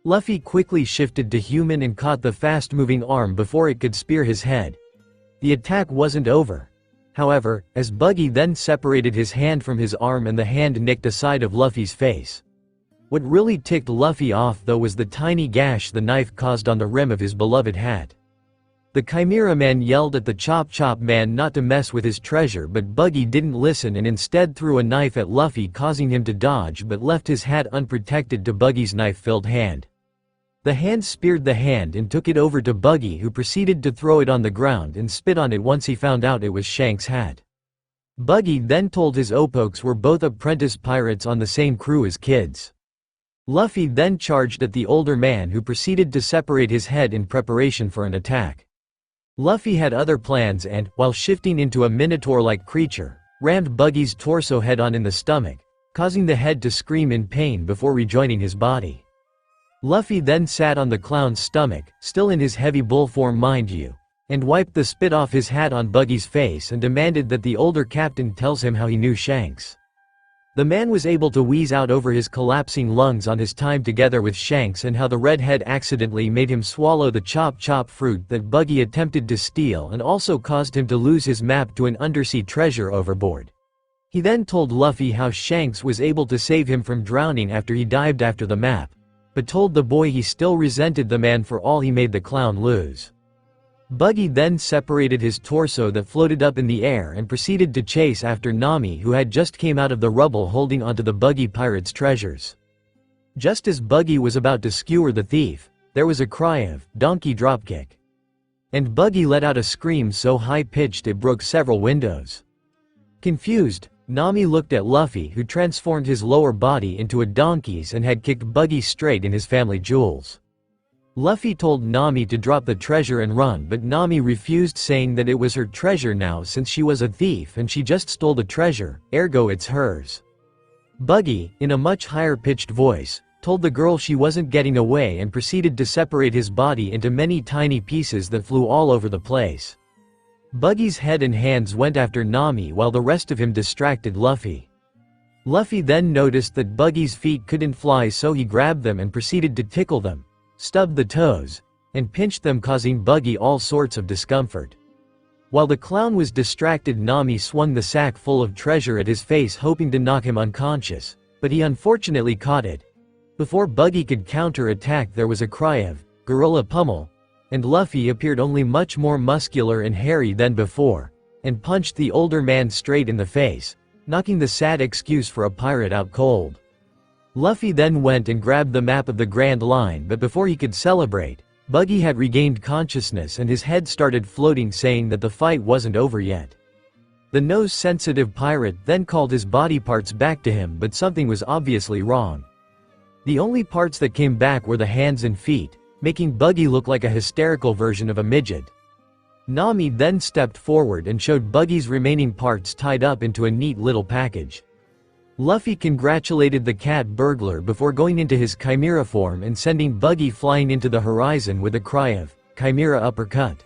Luffy quickly shifted to human and caught the fast-moving arm before it could spear his head. The attack wasn't over. However, as Buggy then separated his hand from his arm and the hand nicked a side of Luffy's face. What really ticked Luffy off though was the tiny gash the knife caused on the rim of his beloved hat. The Chimera man yelled at the Chop Chop man not to mess with his treasure, but Buggy didn't listen and instead threw a knife at Luffy, causing him to dodge but left his hat unprotected to Buggy's knife-filled hand. The hand speared the hand and took it over to Buggy, who proceeded to throw it on the ground and spit on it once he found out it was Shanks' hat. Buggy then told his Opokes were both apprentice pirates on the same crew as kids. Luffy then charged at the older man, who proceeded to separate his head in preparation for an attack. Luffy had other plans and, while shifting into a minotaur-like creature, rammed Buggy's torso head-on in the stomach, causing the head to scream in pain before rejoining his body. Luffy then sat on the clown's stomach, still in his heavy bull form mind you, and wiped the spit off his hat on Buggy's face and demanded that the older captain tells him how he knew Shanks. The man was able to wheeze out over his collapsing lungs on his time together with Shanks and how the redhead accidentally made him swallow the Chop Chop fruit that Buggy attempted to steal and also caused him to lose his map to an undersea treasure overboard. He then told Luffy how Shanks was able to save him from drowning after he dived after the map, but told the boy he still resented the man for all he made the clown lose. Buggy then separated his torso that floated up in the air and proceeded to chase after Nami, who had just came out of the rubble holding onto the Buggy pirate's treasures. Just as Buggy was about to skewer the thief, there was a cry of, "Donkey dropkick." And Buggy let out a scream so high-pitched it broke several windows. Confused, Nami looked at Luffy, who transformed his lower body into a donkey's and had kicked Buggy straight in his family jewels. Luffy told Nami to drop the treasure and run, but Nami refused, saying that it was her treasure now since she was a thief and she just stole the treasure, ergo it's hers. Buggy, in a much higher-pitched voice, told the girl she wasn't getting away and proceeded to separate his body into many tiny pieces that flew all over the place. Buggy's head and hands went after Nami while the rest of him distracted Luffy. Luffy then noticed that Buggy's feet couldn't fly, so he grabbed them and proceeded to tickle them, stubbed the toes, and pinched them, causing Buggy all sorts of discomfort. While the clown was distracted, Nami swung the sack full of treasure at his face, hoping to knock him unconscious, but he unfortunately caught it. Before Buggy could counter-attack, there was a cry of, "Gorilla pummel," and Luffy appeared only much more muscular and hairy than before, and punched the older man straight in the face, knocking the sad excuse for a pirate out cold. Luffy then went and grabbed the map of the Grand Line, but before he could celebrate, Buggy had regained consciousness and his head started floating, saying that the fight wasn't over yet. The nose-sensitive pirate then called his body parts back to him, but something was obviously wrong. The only parts that came back were the hands and feet, making Buggy look like a hysterical version of a midget. Nami then stepped forward and showed Buggy's remaining parts tied up into a neat little package. Luffy congratulated the cat burglar before going into his Chimera form and sending Buggy flying into the horizon with a cry of, "Chimera uppercut."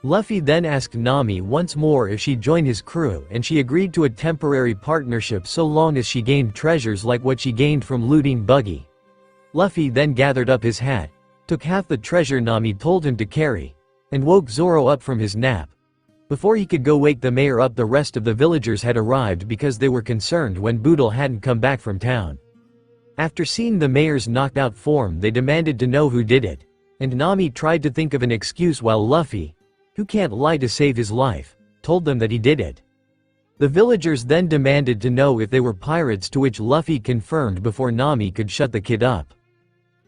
Luffy then asked Nami once more if she'd join his crew, and she agreed to a temporary partnership so long as she gained treasures like what she gained from looting Buggy. Luffy then gathered up his hat, took half the treasure Nami told him to carry, and woke Zoro up from his nap. Before he could go wake the mayor up, the rest of the villagers had arrived because they were concerned when Boodle hadn't come back from town. After seeing the mayor's knocked-out form, they demanded to know who did it, and Nami tried to think of an excuse while Luffy, who can't lie to save his life, told them that he did it. The villagers then demanded to know if they were pirates, to which Luffy confirmed before Nami could shut the kid up.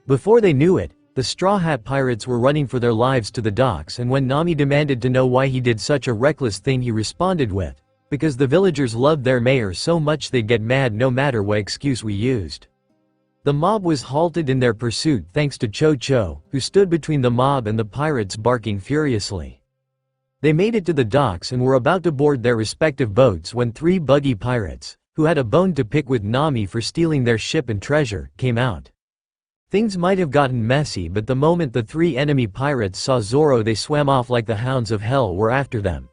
Before they knew it, the Straw Hat Pirates were running for their lives to the docks, and when Nami demanded to know why he did such a reckless thing, he responded with, because the villagers loved their mayor so much they'd get mad no matter what excuse we used. The mob was halted in their pursuit thanks to Cho-Cho, who stood between the mob and the pirates barking furiously. They made it to the docks and were about to board their respective boats when 3 buggy pirates, who had a bone to pick with Nami for stealing their ship and treasure, came out. Things might have gotten messy, but the moment the 3 enemy pirates saw Zoro, they swam off like the hounds of hell were after them.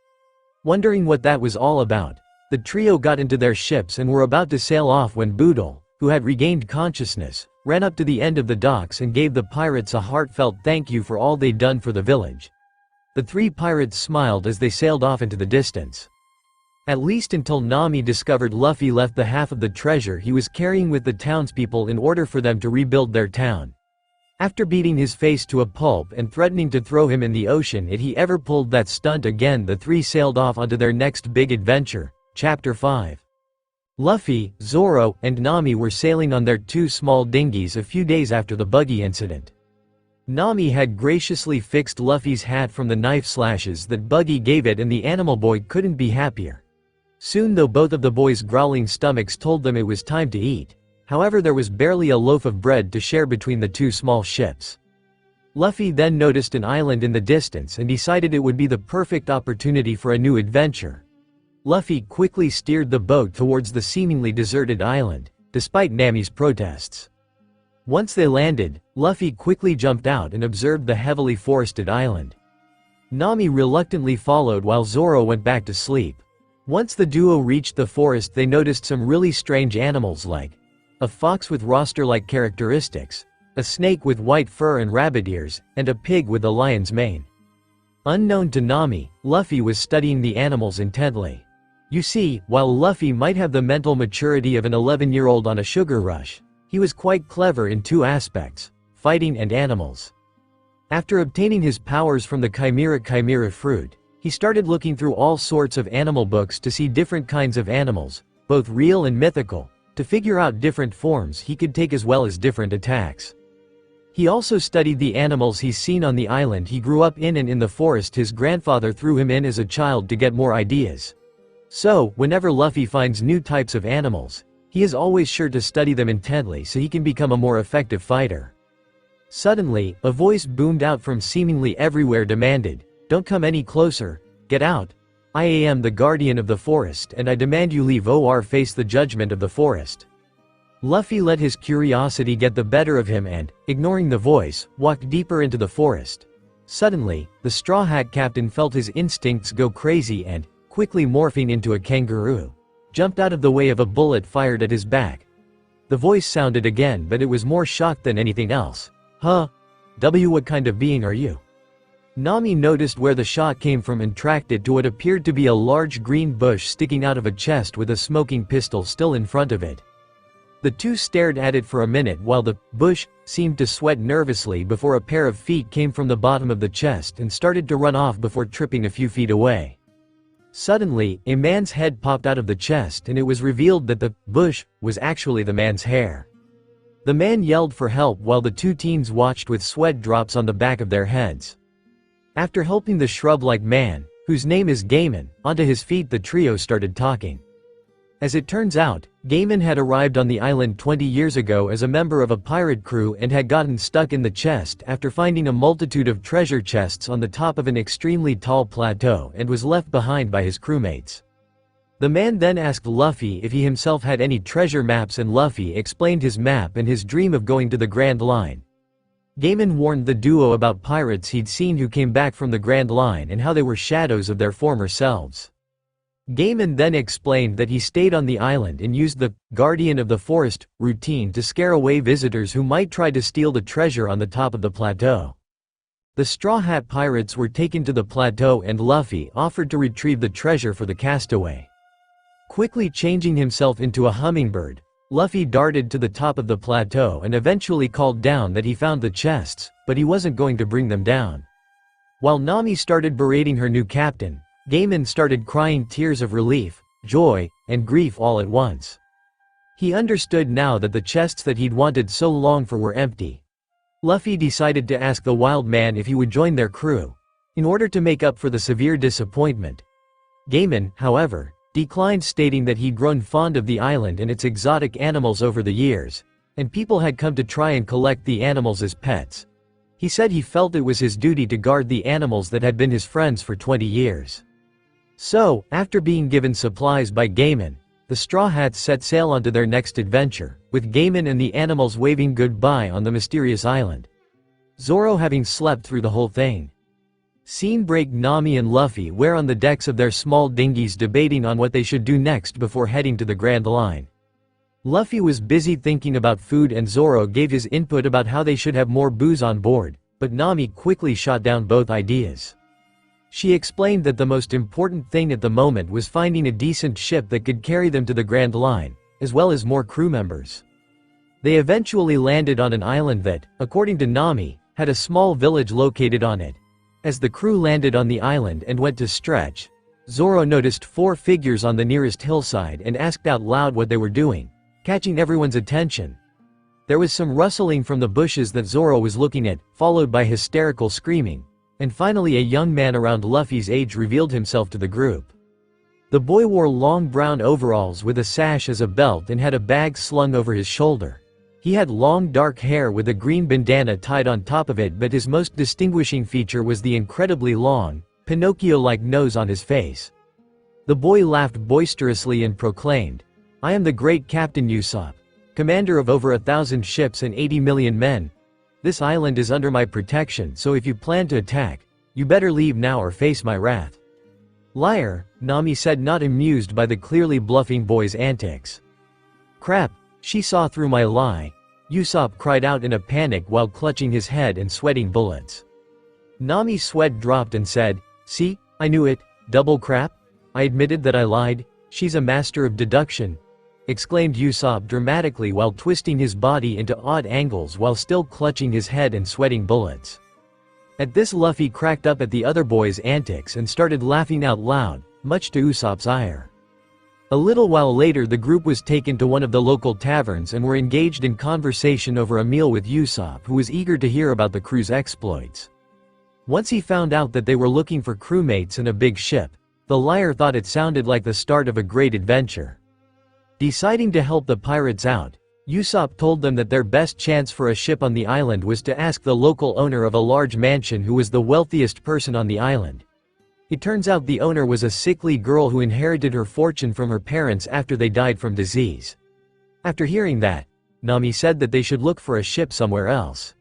Wondering what that was all about, the trio got into their ships and were about to sail off when Boodle, who had regained consciousness, ran up to the end of the docks and gave the pirates a heartfelt thank you for all they'd done for the village. The 3 pirates smiled as they sailed off into the distance. At least until Nami discovered Luffy left the half of the treasure he was carrying with the townspeople in order for them to rebuild their town. After beating his face to a pulp and threatening to throw him in the ocean if he ever pulled that stunt again, the 3 sailed off onto their next big adventure. Chapter 5. Luffy, Zoro, and Nami were sailing on their 2 small dinghies a few days after the buggy incident. Nami had graciously fixed Luffy's hat from the knife slashes that Buggy gave it, and the animal boy couldn't be happier. Soon, though, both of the boys' growling stomachs told them it was time to eat. However, there was barely a loaf of bread to share between the 2 small ships. Luffy then noticed an island in the distance and decided it would be the perfect opportunity for a new adventure. Luffy quickly steered the boat towards the seemingly deserted island, despite Nami's protests. Once they landed, Luffy quickly jumped out and observed the heavily forested island. Nami reluctantly followed while Zoro went back to sleep. Once the duo reached the forest, they noticed some really strange animals like a fox with roster-like characteristics, a snake with white fur and rabbit ears, and a pig with a lion's mane. Unknown to Nami, Luffy was studying the animals intently. You see, while Luffy might have the mental maturity of an 11-year-old on a sugar rush, he was quite clever in 2 aspects: fighting and animals. After obtaining his powers from the Chimera fruit, he started looking through all sorts of animal books to see different kinds of animals, both real and mythical, to figure out different forms he could take as well as different attacks. He also studied the animals he's seen on the island he grew up in and in the forest his grandfather threw him in as a child to get more ideas. So, whenever Luffy finds new types of animals, he is always sure to study them intently so he can become a more effective fighter. Suddenly, a voice boomed out from seemingly everywhere, demanded, "Don't come any closer, get out. I am the guardian of the forest and I demand you leave or face the judgment of the forest." Luffy let his curiosity get the better of him and, ignoring the voice, walked deeper into the forest. Suddenly, the Straw Hat Captain felt his instincts go crazy and, quickly morphing into a kangaroo, jumped out of the way of a bullet fired at his back. The voice sounded again, but it was more shocked than anything else. "Huh? What kind of being are you?" Nami noticed where the shot came from and tracked it to what appeared to be a large green bush sticking out of a chest with a smoking pistol still in front of it. The 2 stared at it for a minute while the bush seemed to sweat nervously before a pair of feet came from the bottom of the chest and started to run off before tripping a few feet away. Suddenly, a man's head popped out of the chest and it was revealed that the bush was actually the man's hair. The man yelled for help while the 2 teens watched with sweat drops on the back of their heads. After helping the shrub-like man, whose name is Gaiman, onto his feet, the trio started talking. As it turns out, Gaiman had arrived on the island 20 years ago as a member of a pirate crew and had gotten stuck in the chest after finding a multitude of treasure chests on the top of an extremely tall plateau and was left behind by his crewmates. The man then asked Luffy if he himself had any treasure maps, and Luffy explained his map and his dream of going to the Grand Line. Gaiman warned the duo about pirates he'd seen who came back from the Grand Line and how they were shadows of their former selves. Gaiman then explained that he stayed on the island and used the Guardian of the Forest routine to scare away visitors who might try to steal the treasure on the top of the plateau. The Straw Hat Pirates were taken to the plateau and Luffy offered to retrieve the treasure for the castaway. Quickly changing himself into a hummingbird, Luffy darted to the top of the plateau and eventually called down that he found the chests, but he wasn't going to bring them down. While Nami started berating her new captain, Gaiman started crying tears of relief, joy, and grief all at once. He understood now that the chests that he'd wanted so long for were empty. Luffy decided to ask the wild man if he would join their crew, in order to make up for the severe disappointment. Gaiman, however, declined, stating that he'd grown fond of the island and its exotic animals over the years, and people had come to try and collect the animals as pets. He said he felt it was his duty to guard the animals that had been his friends for 20 years. So, after being given supplies by Gaiman, the Straw Hats set sail onto their next adventure, with Gaiman and the animals waving goodbye on the mysterious island. Zoro having slept through the whole thing. Scene break: Nami and Luffy were on the decks of their small dinghies debating on what they should do next before heading to the Grand Line. Luffy was busy thinking about food and Zoro gave his input about how they should have more booze on board, but Nami quickly shot down both ideas. She explained that the most important thing at the moment was finding a decent ship that could carry them to the Grand Line, as well as more crew members. They eventually landed on an island that, according to Nami, had a small village located on it. As the crew landed on the island and went to stretch, Zoro noticed 4 figures on the nearest hillside and asked out loud what they were doing, catching everyone's attention. There was some rustling from the bushes that Zoro was looking at, followed by hysterical screaming, and finally a young man around Luffy's age revealed himself to the group. The boy wore long brown overalls with a sash as a belt and had a bag slung over his shoulder. He had long dark hair with a green bandana tied on top of it, but his most distinguishing feature was the incredibly long, Pinocchio-like nose on his face. The boy laughed boisterously and proclaimed, "I am the great Captain Usopp, commander of over 1,000 ships and 80 million men. This island is under my protection, so if you plan to attack, you better leave now or face my wrath." "Liar," Nami said, not amused by the clearly bluffing boy's antics. "Crap, she saw through my lie," Usopp cried out in a panic while clutching his head and sweating bullets. Nami's sweat dropped and said, "See, I knew it, double crap. I admitted that I lied. She's a master of deduction," exclaimed Usopp dramatically while twisting his body into odd angles while still clutching his head and sweating bullets. At this, Luffy cracked up at the other boy's antics and started laughing out loud, much to Usopp's ire. A little while later, the group was taken to one of the local taverns and were engaged in conversation over a meal with Usopp, who was eager to hear about the crew's exploits. Once he found out that they were looking for crewmates in a big ship, the liar thought it sounded like the start of a great adventure. Deciding to help the pirates out, Usopp told them that their best chance for a ship on the island was to ask the local owner of a large mansion who was the wealthiest person on the island. It turns out the owner was a sickly girl who inherited her fortune from her parents after they died from disease. After hearing that, Nami said that they should look for a ship somewhere else.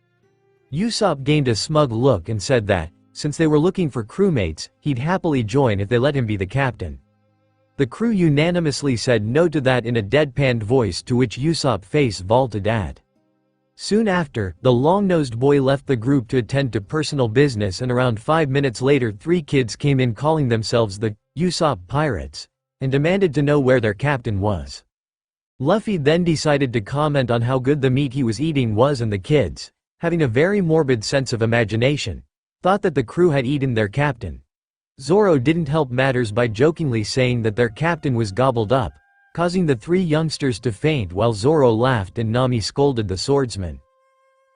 Usopp gained a smug look and said that, since they were looking for crewmates, he'd happily join if they let him be the captain. The crew unanimously said no to that in a deadpanned voice, to which Usopp face vaulted at. Soon after, the long-nosed boy left the group to attend to personal business, and around 5 minutes later 3 kids came in calling themselves the Usopp Pirates, and demanded to know where their captain was. Luffy then decided to comment on how good the meat he was eating was, and the kids, having a very morbid sense of imagination, thought that the crew had eaten their captain. Zoro didn't help matters by jokingly saying that their captain was gobbled up, causing the 3 youngsters to faint while Zoro laughed and Nami scolded the swordsman.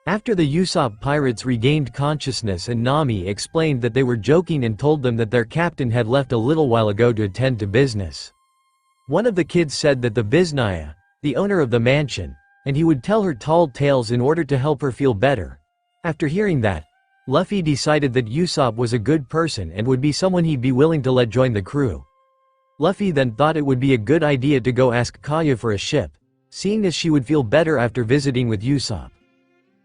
After the Usopp pirates regained consciousness and Nami explained that they were joking and told them that their captain had left a little while ago to attend to business. One of the kids said that the Biznaya, the owner of the mansion, and he would tell her tall tales in order to help her feel better. After hearing that, Luffy decided that Usopp was a good person and would be someone he'd be willing to let join the crew. Luffy then thought it would be a good idea to go ask Kaya for a ship, seeing as she would feel better after visiting with Usopp.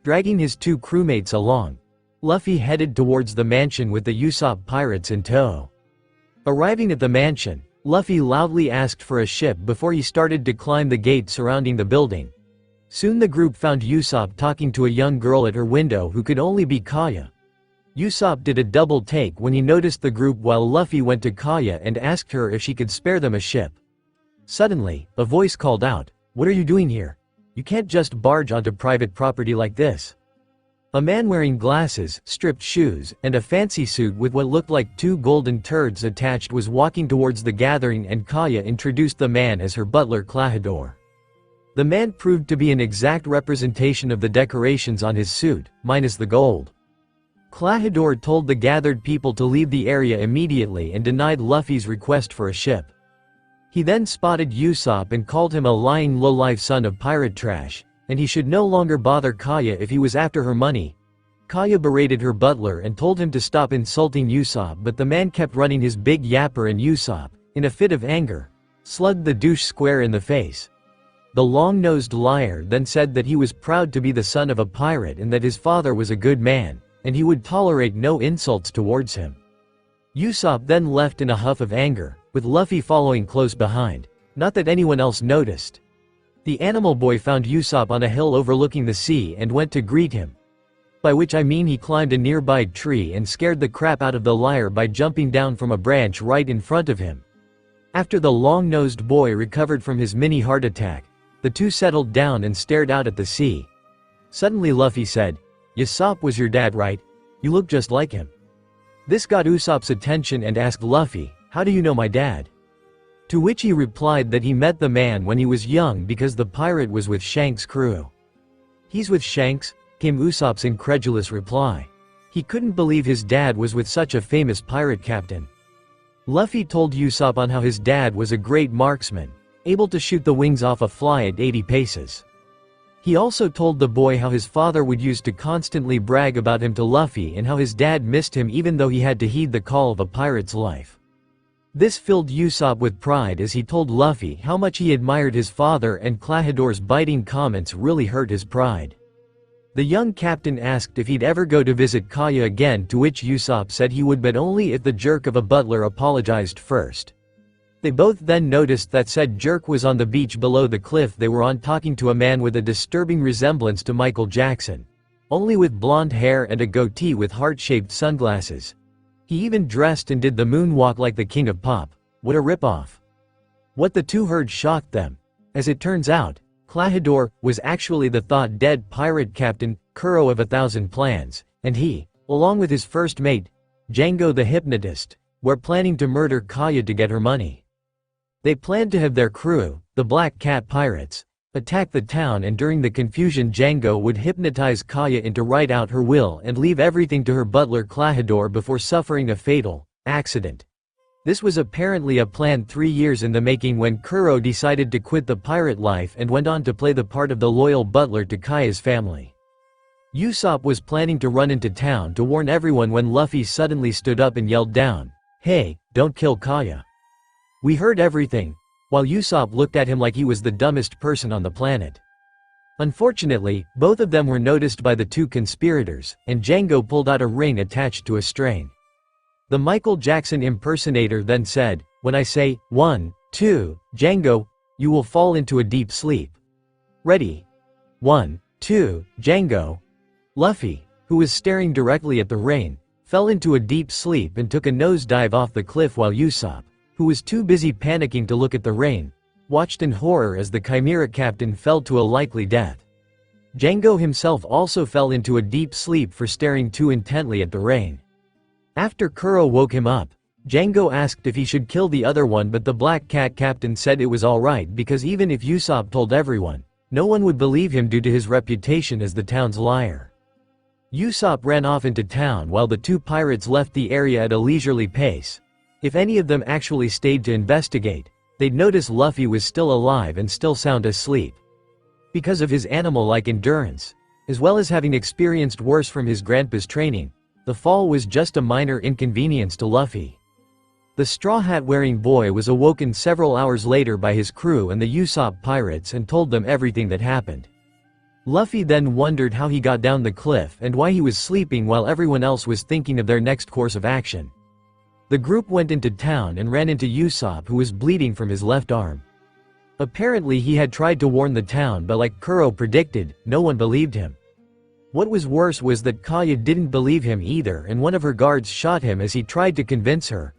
Dragging his 2 crewmates along, Luffy headed towards the mansion with the Usopp pirates in tow. Arriving at the mansion, Luffy loudly asked for a ship before he started to climb the gate surrounding the building. Soon the group found Usopp talking to a young girl at her window who could only be Kaya. Usopp did a double take when he noticed the group, while Luffy went to Kaya and asked her if she could spare them a ship. Suddenly, a voice called out, "What are you doing here? You can't just barge onto private property like this." A man wearing glasses, stripped shoes, and a fancy suit with what looked like 2 golden turds attached was walking towards the gathering, and Kaya introduced the man as her butler Klahadore. The man proved to be an exact representation of the decorations on his suit, minus the gold. Klahadore told the gathered people to leave the area immediately and denied Luffy's request for a ship. He then spotted Usopp and called him a lying low-life son of pirate trash, and he should no longer bother Kaya if he was after her money. Kaya berated her butler and told him to stop insulting Usopp, but the man kept running his big yapper, and Usopp, in a fit of anger, slugged the douche square in the face. The long-nosed liar then said that he was proud to be the son of a pirate and that his father was a good man, and he would tolerate no insults towards him. Usopp then left in a huff of anger, with Luffy following close behind. Not that anyone else noticed. The animal boy found Usopp on a hill overlooking the sea and went to greet him. By which I mean he climbed a nearby tree and scared the crap out of the liar by jumping down from a branch right in front of him. After the long-nosed boy recovered from his mini heart attack, the two settled down and stared out at the sea. Suddenly Luffy said, "Usopp was your dad, right? You look just like him." This got Usopp's attention and asked Luffy, "How do you know my dad?" To which he replied that he met the man when he was young because the pirate was with Shanks' crew. "He's with Shanks?" came Usopp's incredulous reply. He couldn't believe his dad was with such a famous pirate captain. Luffy told Usopp on how his dad was a great marksman, able to shoot the wings off a fly at 80 paces. He also told the boy how his father would used to constantly brag about him to Luffy and how his dad missed him even though he had to heed the call of a pirate's life. This filled Usopp with pride as he told Luffy how much he admired his father, and Klahador's biting comments really hurt his pride. The young captain asked if he'd ever go to visit Kaya again, to which Usopp said he would, but only if the jerk of a butler apologized first. They both then noticed that said jerk was on the beach below the cliff they were on, talking to a man with a disturbing resemblance to Michael Jackson, only with blonde hair and a goatee with heart-shaped sunglasses. He even dressed and did the moonwalk like the king of pop. What a ripoff. What the two heard shocked them. As it turns out, Klahadore was actually the thought-dead pirate captain, Kuro of 1,000 Plans, and he, along with his first mate, Django the hypnotist, were planning to murder Kaya to get her money. They planned to have their crew, the Black Cat Pirates, attack the town, and during the confusion Django would hypnotize Kaya into write out her will and leave everything to her butler Klahadore before suffering a fatal accident. This was apparently a plan 3 years in the making when Kuro decided to quit the pirate life and went on to play the part of the loyal butler to Kaya's family. Usopp was planning to run into town to warn everyone when Luffy suddenly stood up and yelled down, "Hey, don't kill Kaya." We heard everything, while Usopp looked at him like he was the dumbest person on the planet. Unfortunately, both of them were noticed by the two conspirators, and Django pulled out a ring attached to a string. The Michael Jackson impersonator then said, "When I say 1, 2, Django, you will fall into a deep sleep. Ready? 1, 2, Django." Luffy, who was staring directly at the ring, fell into a deep sleep and took a nosedive off the cliff, while Usopp, who was too busy panicking to look at the rain, watched in horror as the Chimera captain fell to a likely death. Django himself also fell into a deep sleep for staring too intently at the rain. After Kuro woke him up, Django asked if he should kill the other one, but the Black Cat captain said it was alright because even if Usopp told everyone, no one would believe him due to his reputation as the town's liar. Usopp ran off into town while the two pirates left the area at a leisurely pace. If any of them actually stayed to investigate, they'd notice Luffy was still alive and still sound asleep. Because of his animal-like endurance, as well as having experienced worse from his grandpa's training, the fall was just a minor inconvenience to Luffy. The straw hat-wearing boy was awoken several hours later by his crew and the Usopp pirates and told them everything that happened. Luffy then wondered how he got down the cliff and why he was sleeping while everyone else was thinking of their next course of action. The group went into town and ran into Usopp, who was bleeding from his left arm. Apparently he had tried to warn the town, but like Kuro predicted, no one believed him. What was worse was that Kaya didn't believe him either, and one of her guards shot him as he tried to convince her.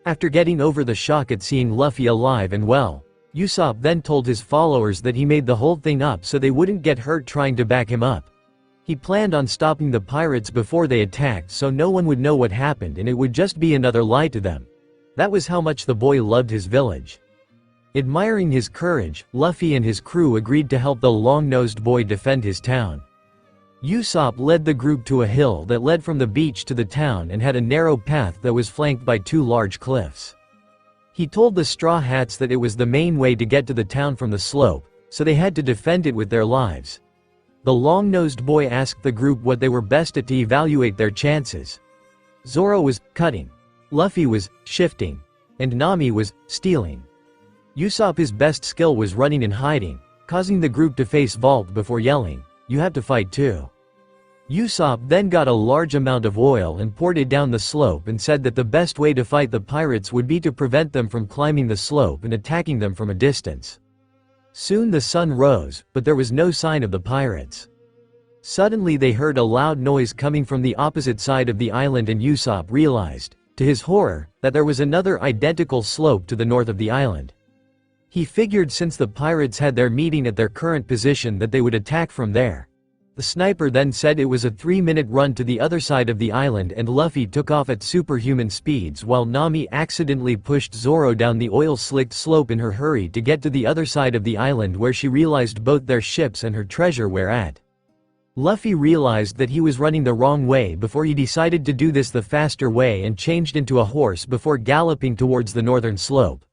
After getting over the shock at seeing Luffy alive and well, Usopp then told his followers that he made the whole thing up so they wouldn't get hurt trying to back him up. He planned on stopping the pirates before they attacked so no one would know what happened and it would just be another lie to them. That was how much the boy loved his village. Admiring his courage, Luffy and his crew agreed to help the long-nosed boy defend his town. Usopp led the group to a hill that led from the beach to the town and had a narrow path that was flanked by two large cliffs. He told the Straw Hats that it was the main way to get to the town from the slope, so they had to defend it with their lives. The long-nosed boy asked the group what they were best at to evaluate their chances. Zoro was cutting, Luffy was shifting, and Nami was stealing. Usopp's best skill was running and hiding, causing the group to face Vault before yelling, "You have to fight too." Usopp then got a large amount of oil and poured it down the slope and said that the best way to fight the pirates would be to prevent them from climbing the slope and attacking them from a distance. Soon the sun rose, but there was no sign of the pirates. Suddenly they heard a loud noise coming from the opposite side of the island, and Usopp realized, to his horror, that there was another identical slope to the north of the island. He figured since the pirates had their meeting at their current position that they would attack from there. The sniper then said it was a 3-minute run to the other side of the island, and Luffy took off at superhuman speeds while Nami accidentally pushed Zoro down the oil-slicked slope in her hurry to get to the other side of the island, where she realized both their ships and her treasure were at. Luffy realized that he was running the wrong way before he decided to do this the faster way and changed into a horse before galloping towards the northern slope.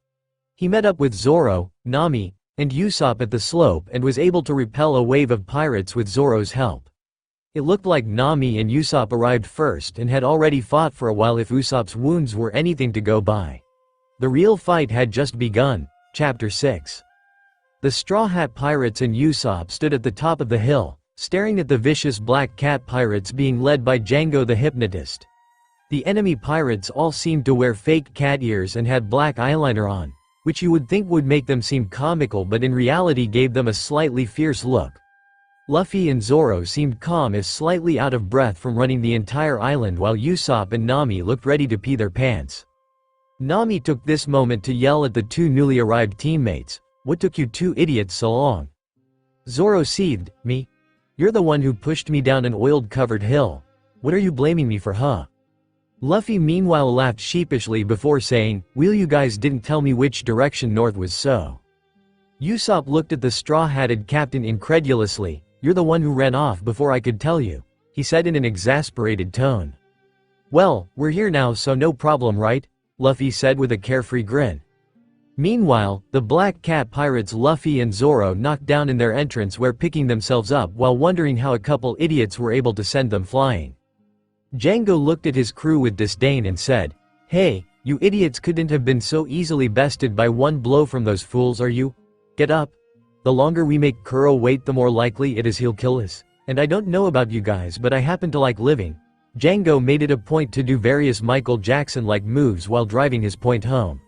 He met up with Zoro, Nami, and Usopp at the slope and was able to repel a wave of pirates with Zoro's help. It looked like Nami and Usopp arrived first and had already fought for a while if Usopp's wounds were anything to go by. The real fight had just begun. Chapter 6. The Straw Hat Pirates and Usopp stood at the top of the hill, staring at the vicious Black Cat Pirates being led by Django the Hypnotist. The enemy pirates all seemed to wear fake cat ears and had black eyeliner on, which you would think would make them seem comical but in reality gave them a slightly fierce look. Luffy and Zoro seemed calm as slightly out of breath from running the entire island, while Usopp and Nami looked ready to pee their pants. Nami took this moment to yell at the two newly arrived teammates, "What took you two idiots so long?" Zoro seethed, "Me? You're the one who pushed me down an oil-covered hill. What are you blaming me for, huh?" Luffy meanwhile laughed sheepishly before saying, "Well, you guys didn't tell me which direction north was, so." Usopp looked at the straw-hatted captain incredulously. "You're the one who ran off before I could tell you," he said in an exasperated tone. "Well, we're here now, so no problem, right?" Luffy said with a carefree grin. Meanwhile, the Black Cat Pirates Luffy and Zoro knocked down in their entrance were picking themselves up while wondering how a couple idiots were able to send them flying. Django looked at his crew with disdain and said, "Hey, you idiots couldn't have been so easily bested by one blow from those fools, are you? Get up. The longer we make Kuro wait, the more likely it is he'll kill us. And I don't know about you guys, but I happen to like living." Django made it a point to do various Michael Jackson-like moves while driving his point home.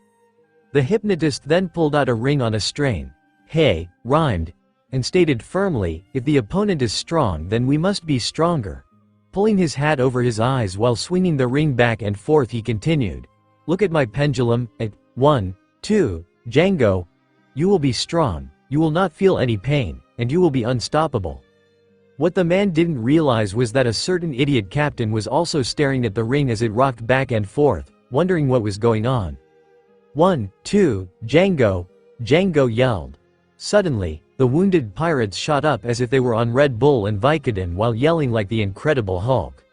The hypnotist then pulled out a ring on a string. "Hey," rhymed, and stated firmly, "If the opponent is strong, then we must be stronger." Pulling his hat over his eyes while swinging the ring back and forth, he continued, "Look at my pendulum, at 1, 2, Django. You will be strong, you will not feel any pain, and you will be unstoppable." What the man didn't realize was that a certain idiot captain was also staring at the ring as it rocked back and forth, wondering what was going on. 1, 2, Django, Django yelled. Suddenly, the wounded pirates shot up as if they were on Red Bull and Vicodin while yelling like the Incredible Hulk.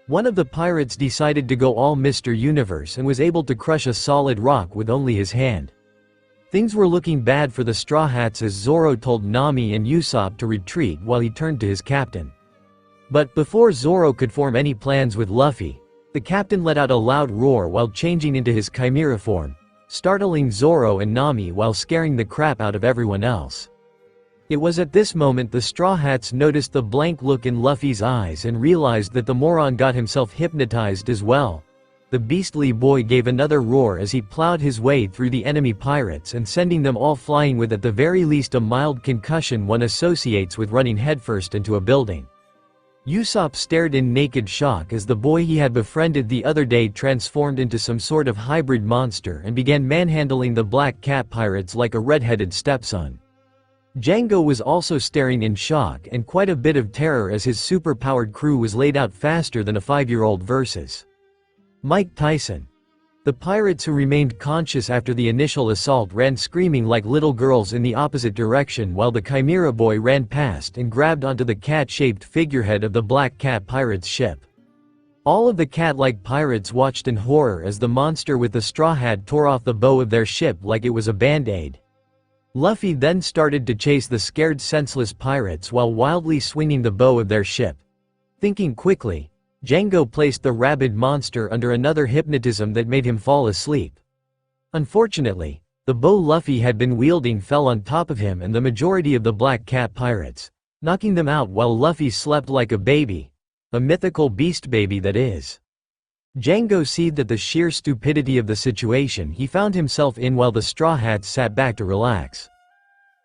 One of the pirates decided to go all Mr. Universe and was able to crush a solid rock with only his hand. Things were looking bad for the Straw Hats as Zoro told Nami and Usopp to retreat while he turned to his captain. But before Zoro could form any plans with Luffy, the captain let out a loud roar while changing into his chimera form, startling Zoro and Nami while scaring the crap out of everyone else. It was at this moment the Straw Hats noticed the blank look in Luffy's eyes and realized that the moron got himself hypnotized as well. The beastly boy gave another roar as he plowed his way through the enemy pirates and sending them all flying with at the very least a mild concussion one associates with running headfirst into a building. Usopp stared in naked shock as the boy he had befriended the other day transformed into some sort of hybrid monster and began manhandling the Black Cat Pirates like a red-headed stepson. Django was also staring in shock and quite a bit of terror as his super-powered crew was laid out faster than a 5-year-old versus Mike Tyson. The pirates who remained conscious after the initial assault ran screaming like little girls in the opposite direction while the Chimera boy ran past and grabbed onto the cat-shaped figurehead of the Black Cat Pirates ship. All of the cat-like pirates watched in horror as the monster with the straw hat tore off the bow of their ship like it was a band-aid. Luffy then started to chase the scared senseless pirates while wildly swinging the bow of their ship. Thinking quickly, Django placed the rabid monster under another hypnotism that made him fall asleep. Unfortunately, the bow Luffy had been wielding fell on top of him and the majority of the Black Cat pirates, knocking them out while Luffy slept like a baby. A mythical beast baby that is. Django seethed at the sheer stupidity of the situation he found himself in while the Straw Hats sat back to relax.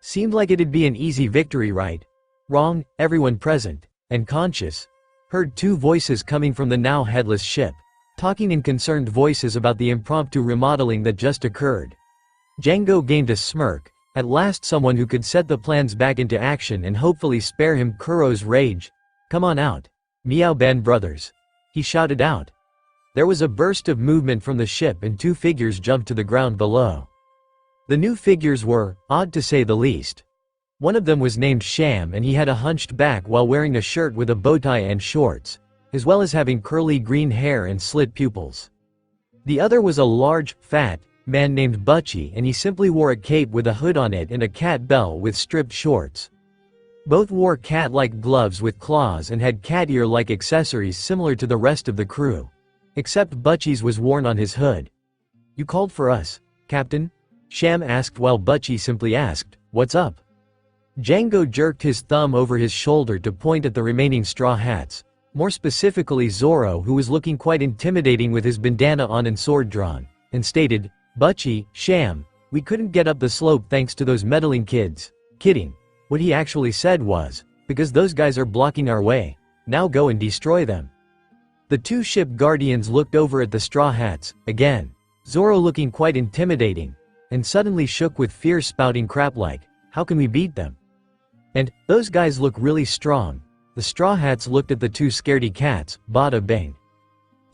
Seemed like it'd be an easy victory, right? Wrong. Everyone present and conscious heard two voices coming from the now headless ship, talking in concerned voices about the impromptu remodeling that just occurred. Django gained a smirk. At last someone who could set the plans back into action and hopefully spare him Kuro's rage. Come on out, Meow Band brothers, he shouted out. There was a burst of movement from the ship and two figures jumped to the ground below. The new figures were, odd to say the least. One of them was named Sham and he had a hunched back while wearing a shirt with a bow tie and shorts, as well as having curly green hair and slit pupils. The other was a large, fat man named Butchie and he simply wore a cape with a hood on it and a cat bell with stripped shorts. Both wore cat-like gloves with claws and had cat ear-like accessories similar to the rest of the crew. Except Butchie's was worn on his hood. You called for us, Captain? Sham asked while Butchie simply asked, what's up? Django jerked his thumb over his shoulder to point at the remaining Straw Hats, more specifically Zoro who was looking quite intimidating with his bandana on and sword drawn, and stated, Butchie, Sham, we couldn't get up the slope thanks to those meddling kids. Kidding. What he actually said was, because those guys are blocking our way, now go and destroy them. The two ship guardians looked over at the Straw Hats, again, Zoro looking quite intimidating, and suddenly shook with fear spouting crap like, how can we beat them? And, those guys look really strong. The Straw Hats looked at the two scaredy cats, bada bang.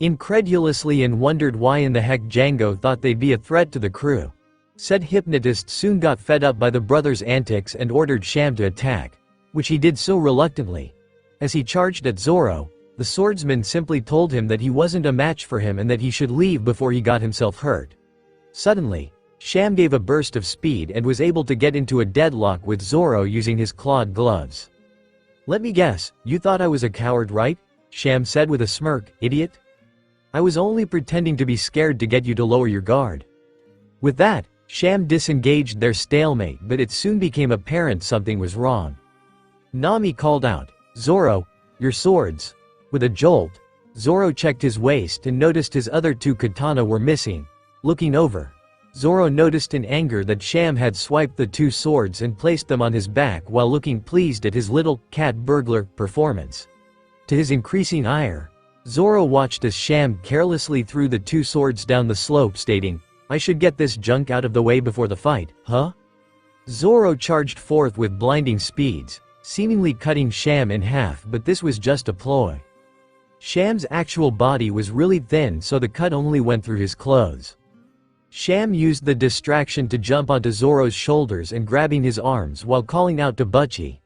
Incredulously and wondered why in the heck Django thought they'd be a threat to the crew. Said hypnotist soon got fed up by the brothers' antics and ordered Sham to attack, which he did so reluctantly. As he charged at Zoro, the swordsman simply told him that he wasn't a match for him and that he should leave before he got himself hurt. Suddenly, Sham gave a burst of speed and was able to get into a deadlock with Zoro using his clawed gloves. Let me guess, you thought I was a coward, right? Sham said with a smirk, idiot. I was only pretending to be scared to get you to lower your guard. With that, Sham disengaged their stalemate but it soon became apparent something was wrong. Nami called out, Zoro, your swords. With a jolt, Zoro checked his waist and noticed his other two katana were missing. Looking over, Zoro noticed in anger that Sham had swiped the two swords and placed them on his back while looking pleased at his little cat burglar performance. To his increasing ire, Zoro watched as Sham carelessly threw the two swords down the slope stating, I should get this junk out of the way before the fight, huh? Zoro charged forth with blinding speeds, seemingly cutting Sham in half but this was just a ploy. Sham's actual body was really thin so the cut only went through his clothes. Sham used the distraction to jump onto Zoro's shoulders and grabbing his arms while calling out to Butchie.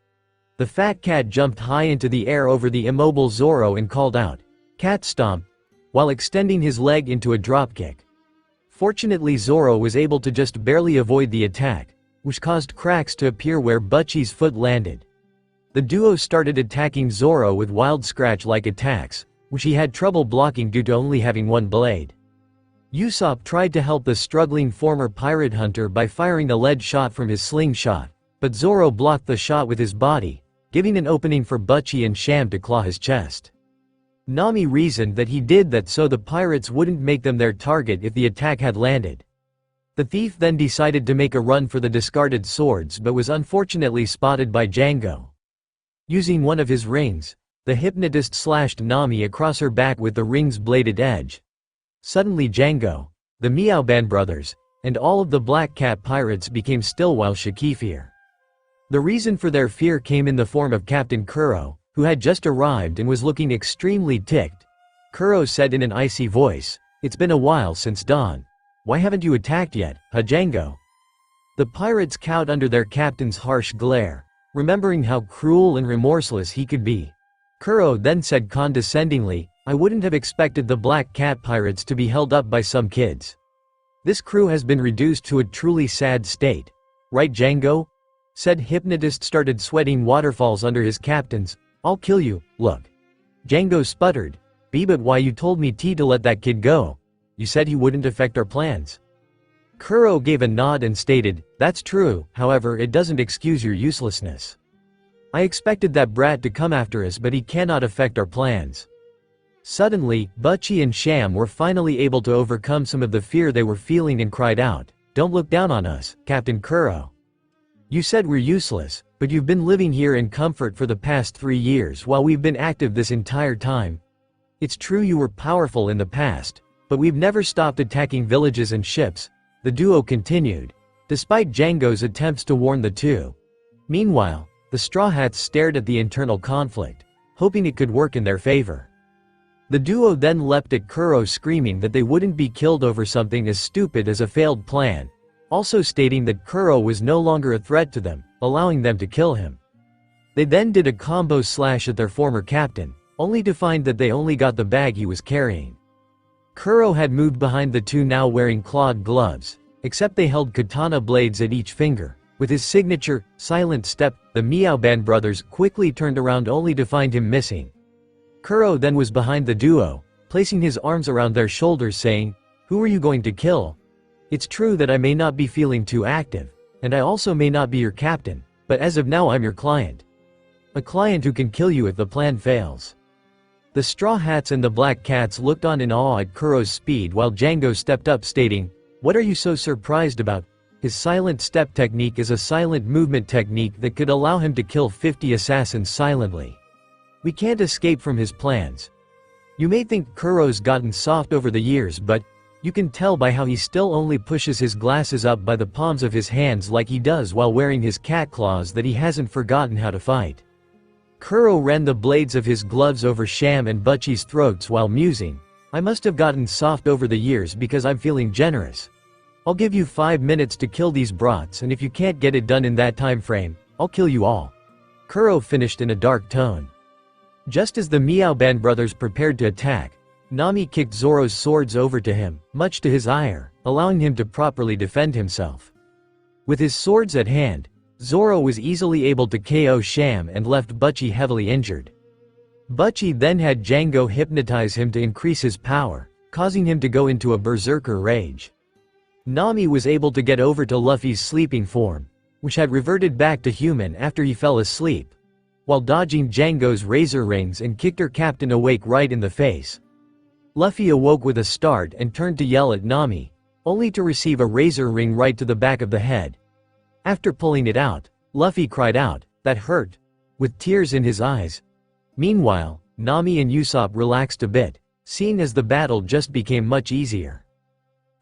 The fat cat jumped high into the air over the immobile Zoro and called out, Cat stomp, while extending his leg into a dropkick. Fortunately Zoro was able to just barely avoid the attack, which caused cracks to appear where Butchie's foot landed. The duo started attacking Zoro with wild scratch-like attacks, which he had trouble blocking due to only having one blade. Usopp tried to help the struggling former pirate hunter by firing a lead shot from his slingshot, but Zoro blocked the shot with his body, giving an opening for Butchie and Sham to claw his chest. Nami reasoned that he did that so the pirates wouldn't make them their target if the attack had landed. The thief then decided to make a run for the discarded swords but was unfortunately spotted by Django. Using one of his rings, the hypnotist slashed Nami across her back with the ring's bladed edge. Suddenly Django, the Meow Band brothers, and all of the Black Cat pirates became still while Shakifir. The reason for their fear came in the form of Captain Kuro, who had just arrived and was looking extremely ticked. Kuro said in an icy voice, It's been a while since dawn. Why haven't you attacked yet, huh Django? The pirates cowed under their captain's harsh glare, remembering how cruel and remorseless he could be. Kuro then said condescendingly, I wouldn't have expected the Black Cat pirates to be held up by some kids. This crew has been reduced to a truly sad state. Right, Django? Said Hypnotist started sweating waterfalls under his captains. I'll kill you, look. Django sputtered. But why you told me to let that kid go? You said he wouldn't affect our plans. Kuro gave a nod and stated, that's true, however it doesn't excuse your uselessness. I expected that brat to come after us but he cannot affect our plans. Suddenly, Butchie and Sham were finally able to overcome some of the fear they were feeling and cried out, don't look down on us, Captain Kuro. You said we're useless, but you've been living here in comfort for the past 3 years while we've been active this entire time. It's true you were powerful in the past, but we've never stopped attacking villages and ships, the duo continued, despite Django's attempts to warn the two. Meanwhile, the Straw Hats stared at the internal conflict, hoping it could work in their favor. The duo then leapt at Kuro screaming that they wouldn't be killed over something as stupid as a failed plan, also stating that Kuro was no longer a threat to them, allowing them to kill him. They then did a combo slash at their former captain, only to find that they only got the bag he was carrying. Kuro had moved behind the two now wearing clawed gloves, except they held katana blades at each finger. With his signature, silent step, the Meowban brothers quickly turned around only to find him missing. Kuro then was behind the duo, placing his arms around their shoulders saying, who are you going to kill? It's true that I may not be feeling too active, and I also may not be your captain, but as of now I'm your client. A client who can kill you if the plan fails. The Straw Hats and the Black Cats looked on in awe at Kuro's speed while Django stepped up stating, what are you so surprised about? His silent step technique is a silent movement technique that could allow him to kill 50 assassins silently. We can't escape from his plans. You may think Kuro's gotten soft over the years but, you can tell by how he still only pushes his glasses up by the palms of his hands like he does while wearing his cat claws that he hasn't forgotten how to fight. Kuro ran the blades of his gloves over Sham and Butchie's throats while musing, I must have gotten soft over the years because I'm feeling generous. I'll give you 5 minutes to kill these brats and if you can't get it done in that time frame, I'll kill you all. Kuro finished in a dark tone. Just as the Meowban brothers prepared to attack, Nami kicked Zoro's swords over to him, much to his ire, allowing him to properly defend himself. With his swords at hand, Zoro was easily able to KO Sham and left Butchie heavily injured. Butchie then had Django hypnotize him to increase his power, causing him to go into a berserker rage. Nami was able to get over to Luffy's sleeping form, which had reverted back to human after he fell asleep, while dodging Django's razor rings and kicked her captain awake right in the face. Luffy awoke with a start and turned to yell at Nami, only to receive a razor ring right to the back of the head. After pulling it out, Luffy cried out, that hurt, with tears in his eyes. Meanwhile, Nami and Usopp relaxed a bit, seeing as the battle just became much easier.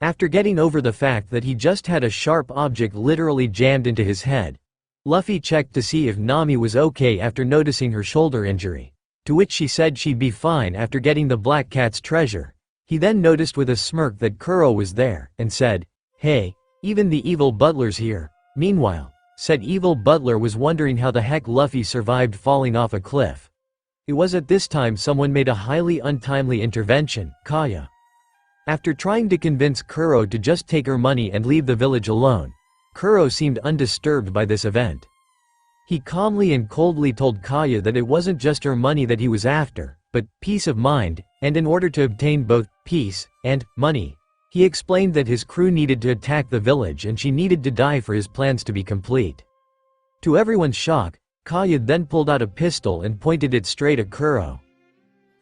After getting over the fact that he just had a sharp object literally jammed into his head, Luffy checked to see if Nami was okay after noticing her shoulder injury, to which she said she'd be fine after getting the Black Cat's treasure. He then noticed with a smirk that Kuro was there, and said, hey, even the evil butler's here. Meanwhile, said evil butler was wondering how the heck Luffy survived falling off a cliff. It was at this time someone made a highly untimely intervention, Kaya. After trying to convince Kuro to just take her money and leave the village alone, Kuro seemed undisturbed by this event. He calmly and coldly told Kaya that it wasn't just her money that he was after, but peace of mind, and in order to obtain both peace and money, he explained that his crew needed to attack the village and she needed to die for his plans to be complete. To everyone's shock, Kaya then pulled out a pistol and pointed it straight at Kuro.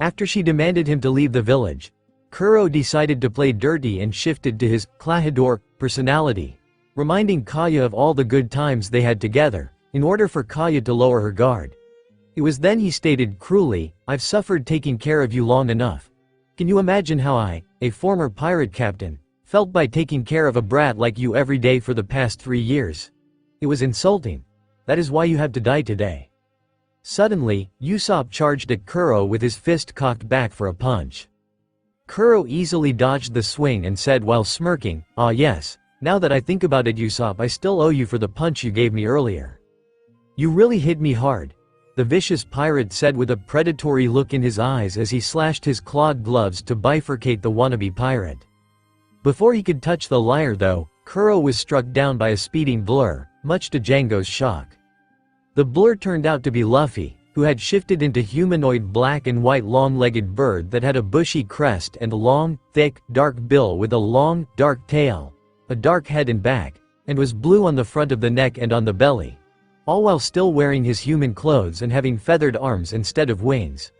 After she demanded him to leave the village, Kuro decided to play dirty and shifted to his Klahadore personality, reminding Kaya of all the good times they had together, in order for Kaya to lower her guard. It was then he stated cruelly, I've suffered taking care of you long enough. Can you imagine how I, a former pirate captain, felt by taking care of a brat like you every day for the past 3 years? It was insulting. That is why you have to die today. Suddenly, Usopp charged at Kuro with his fist cocked back for a punch. Kuro easily dodged the swing and said while smirking, ah yes, now that I think about it Usopp, I still owe you for the punch you gave me earlier. You really hit me hard. the vicious pirate said with a predatory look in his eyes as he slashed his clawed gloves to bifurcate the wannabe pirate. Before he could touch the liar though, Kuro was struck down by a speeding blur, much to Django's shock. The blur turned out to be Luffy, who had shifted into humanoid black and white long-legged bird that had a bushy crest and a long, thick, dark bill with a long, dark tail, a dark head and back, and was blue on the front of the neck and on the belly, all while still wearing his human clothes and having feathered arms instead of wings.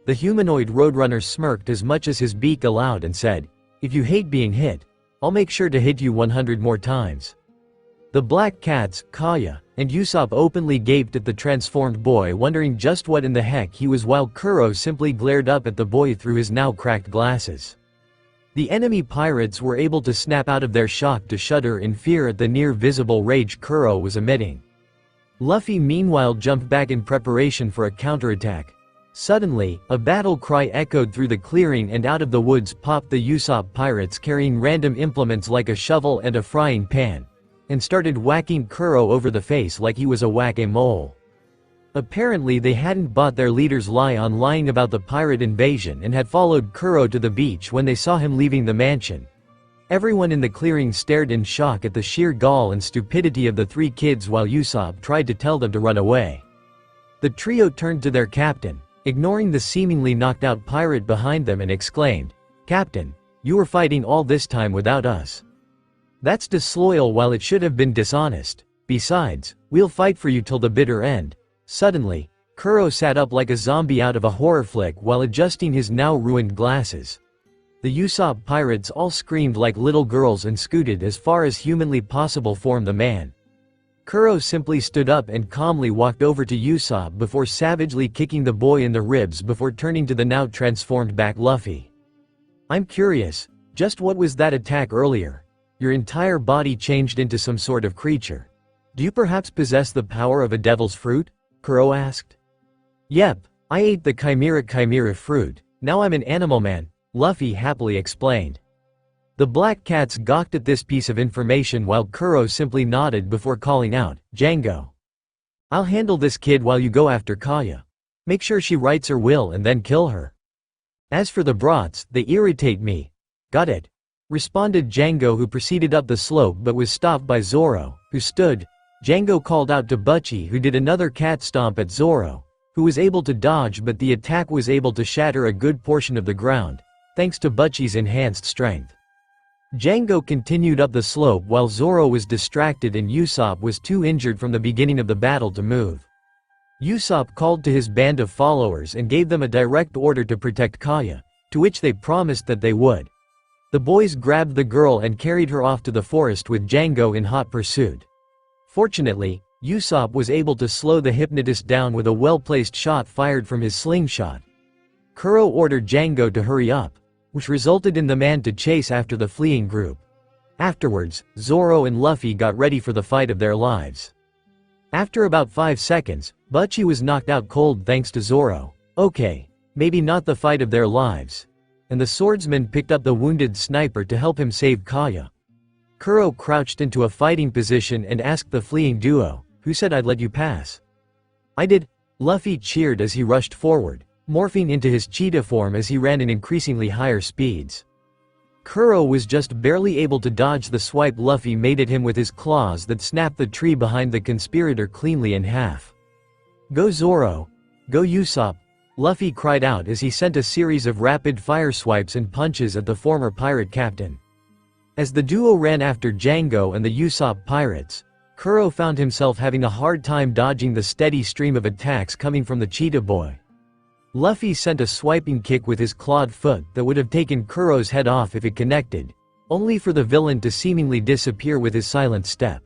The humanoid roadrunner smirked as much as his beak allowed and said, "If you hate being hit, I'll make sure to hit you 100 more times." The black cats, Kaya, and Usopp openly gaped at the transformed boy, wondering just what in the heck he was, while Kuro simply glared up at the boy through his now cracked glasses. The enemy pirates were able to snap out of their shock to shudder in fear at the near-visible rage Kuro was emitting. Luffy meanwhile jumped back in preparation for a counterattack. Suddenly, a battle cry echoed through the clearing and out of the woods popped the Usopp pirates carrying random implements like a shovel and a frying pan, and started whacking Kuro over the face like he was a whack-a-mole. Apparently they hadn't bought their leader's lie on lying about the pirate invasion and had followed Kuro to the beach when they saw him leaving the mansion. Everyone in the clearing stared in shock at the sheer gall and stupidity of the three kids while Usopp tried to tell them to run away. The trio turned to their captain, ignoring the seemingly knocked-out pirate behind them, and exclaimed, "Captain, you were fighting all this time without us. That's disloyal while it should have been dishonest. Besides, we'll fight for you till the bitter end." Suddenly, Kuro sat up like a zombie out of a horror flick while adjusting his now ruined glasses. The Usopp pirates all screamed like little girls and scooted as far as humanly possible from the man. Kuro simply stood up and calmly walked over to Usopp before savagely kicking the boy in the ribs before turning to the now transformed back Luffy. "I'm curious, just what was that attack earlier? Your entire body changed into some sort of creature. Do you perhaps possess the power of a devil's fruit?" Kuro asked. "Yep, I ate the chimera fruit, now I'm an animal man," Luffy happily explained. The black cats gawked at this piece of information while Kuro simply nodded before calling out, "Django, I'll handle this kid while you go after Kaya. Make sure she writes her will and then kill her. As for the brats, they irritate me." "Got it," responded Django, who proceeded up the slope but was stopped by Zoro, who stood. Django called out to Butchie, who did another cat stomp at Zoro, who was able to dodge, but the attack was able to shatter a good portion of the ground, thanks to Butchie's enhanced strength. Django continued up the slope while Zoro was distracted and Usopp was too injured from the beginning of the battle to move. Usopp called to his band of followers and gave them a direct order to protect Kaya, to which they promised that they would. The boys grabbed the girl and carried her off to the forest with Django in hot pursuit. Fortunately, Usopp was able to slow the hypnotist down with a well-placed shot fired from his slingshot. Kuro ordered Django to hurry up, which resulted in the man to chase after the fleeing group. Afterwards, Zoro and Luffy got ready for the fight of their lives. After about 5 seconds, Butchie was knocked out cold thanks to Zoro. Okay, maybe not the fight of their lives. And the swordsman picked up the wounded sniper to help him save Kaya. Kuro crouched into a fighting position and asked the fleeing duo, "Who said I'd let you pass?" "I did," Luffy cheered as he rushed forward, morphing into his cheetah form as he ran in increasingly higher speeds. Kuro was just barely able to dodge the swipe Luffy made at him with his claws that snapped the tree behind the conspirator cleanly in half. "Go Zoro! Go Usopp!" Luffy cried out as he sent a series of rapid-fire swipes and punches at the former pirate captain. As the duo ran after Django and the Usopp pirates, Kuro found himself having a hard time dodging the steady stream of attacks coming from the cheetah boy. Luffy sent a swiping kick with his clawed foot that would have taken Kuro's head off if it connected, only for the villain to seemingly disappear with his silent step.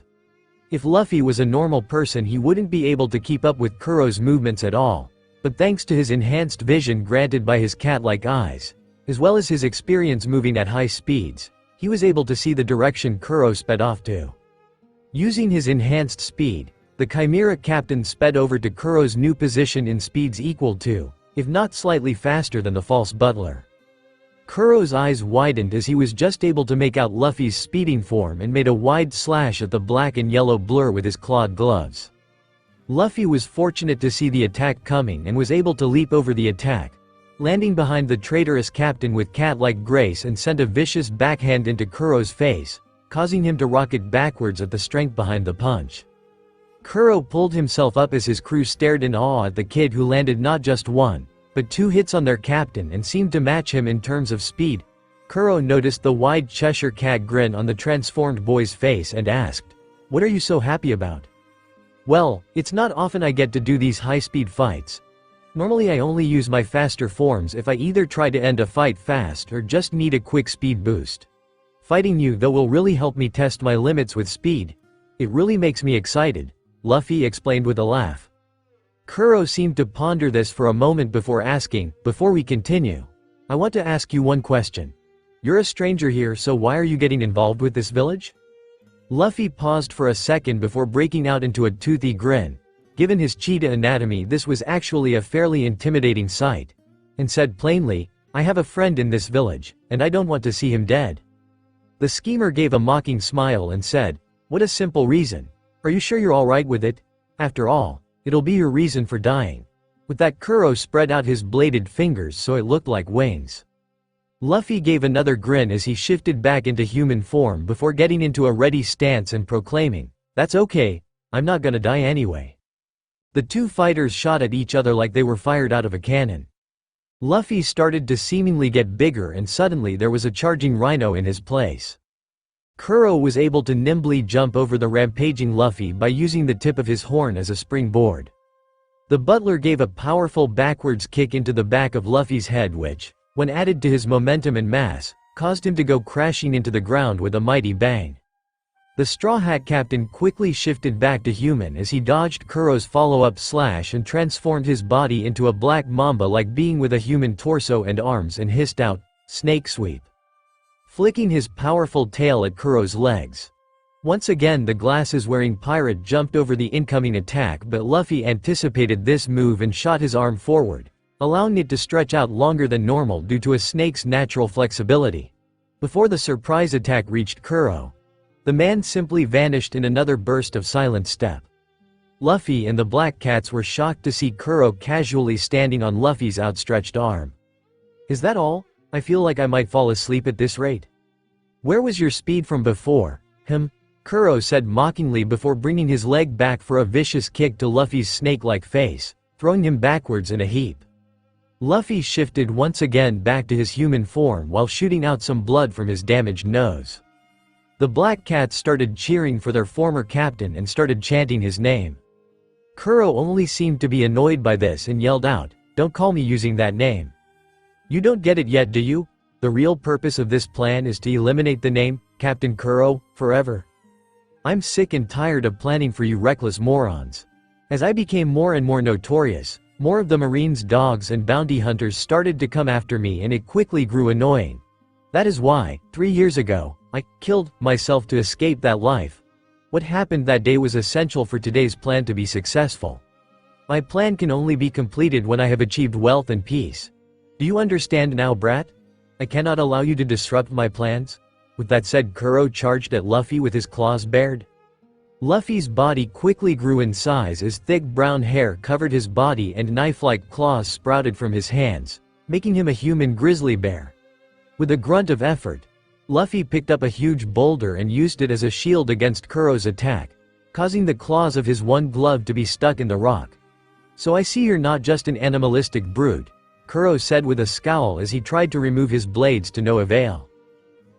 If Luffy was a normal person, he wouldn't be able to keep up with Kuro's movements at all, but thanks to his enhanced vision granted by his cat-like eyes, as well as his experience moving at high speeds, he was able to see the direction Kuro sped off to. Using his enhanced speed, the Chimera captain sped over to Kuro's new position in speeds equal to, if not slightly faster than the false butler. Kuro's eyes widened as he was just able to make out Luffy's speeding form and made a wide slash at the black and yellow blur with his clawed gloves. Luffy was fortunate to see the attack coming and was able to leap over the attack, landing behind the traitorous captain with cat-like grace and sent a vicious backhand into Kuro's face, causing him to rocket backwards at the strength behind the punch. Kuro pulled himself up as his crew stared in awe at the kid who landed not just one, but two hits on their captain and seemed to match him in terms of speed. Kuro noticed the wide Cheshire Cat grin on the transformed boy's face and asked, "What are you so happy about?" "Well, it's not often I get to do these high-speed fights. Normally I only use my faster forms if I either try to end a fight fast or just need a quick speed boost. Fighting you though will really help me test my limits with speed. It really makes me excited," Luffy explained with a laugh. Kuro seemed to ponder this for a moment before asking, "Before we continue, I want to ask you one question. You're a stranger here, so why are you getting involved with this village?" Luffy paused for a second before breaking out into a toothy grin. Given his cheetah anatomy, this was actually a fairly intimidating sight, and said plainly, "I have a friend in this village, and I don't want to see him dead." The schemer gave a mocking smile and said, "What a simple reason. Are you sure you're alright with it? After all, it'll be your reason for dying." With that, Kuro spread out his bladed fingers so it looked like wings. Luffy gave another grin as he shifted back into human form before getting into a ready stance and proclaiming, "That's okay, I'm not gonna die anyway." The two fighters shot at each other like they were fired out of a cannon. Luffy started to seemingly get bigger and suddenly there was a charging rhino in his place. Kuro was able to nimbly jump over the rampaging Luffy by using the tip of his horn as a springboard. The butler gave a powerful backwards kick into the back of Luffy's head which, when added to his momentum and mass, caused him to go crashing into the ground with a mighty bang. The Straw Hat Captain quickly shifted back to human as he dodged Kuro's follow-up slash and transformed his body into a black mamba-like being with a human torso and arms and hissed out, "Snake Sweep," flicking his powerful tail at Kuro's legs. Once again the glasses-wearing pirate jumped over the incoming attack, but Luffy anticipated this move and shot his arm forward, allowing it to stretch out longer than normal due to a snake's natural flexibility. Before the surprise attack reached Kuro, the man simply vanished in another burst of silent step. Luffy and the Black Cats were shocked to see Kuro casually standing on Luffy's outstretched arm. "Is that all? I feel like I might fall asleep at this rate." "Where was your speed from before?" Kuro said mockingly before bringing his leg back for a vicious kick to Luffy's snake-like face, throwing him backwards in a heap. Luffy shifted once again back to his human form while shooting out some blood from his damaged nose. The Black Cats started cheering for their former captain and started chanting his name. Kuro only seemed to be annoyed by this and yelled out, "Don't call me using that name." "You don't get it yet, do you? The real purpose of this plan is to eliminate the name, Captain Kuro, forever. I'm sick and tired of planning for you reckless morons." As I became more and more notorious, more of the Marines' dogs and bounty hunters started to come after me and it quickly grew annoying. That is why, 3 years ago, I killed myself to escape that life. What happened that day was essential for today's plan to be successful. My plan can only be completed when I have achieved wealth and peace. Do you understand now, brat? I cannot allow you to disrupt my plans. With that said, Kuro charged at Luffy with his claws bared. Luffy's body quickly grew in size as thick brown hair covered his body and knife-like claws sprouted from his hands, making him a human grizzly bear. With a grunt of effort, Luffy picked up a huge boulder and used it as a shield against Kuro's attack, causing the claws of his one glove to be stuck in the rock. "So I see you're not just an animalistic brute," Kuro said with a scowl as he tried to remove his blades to no avail.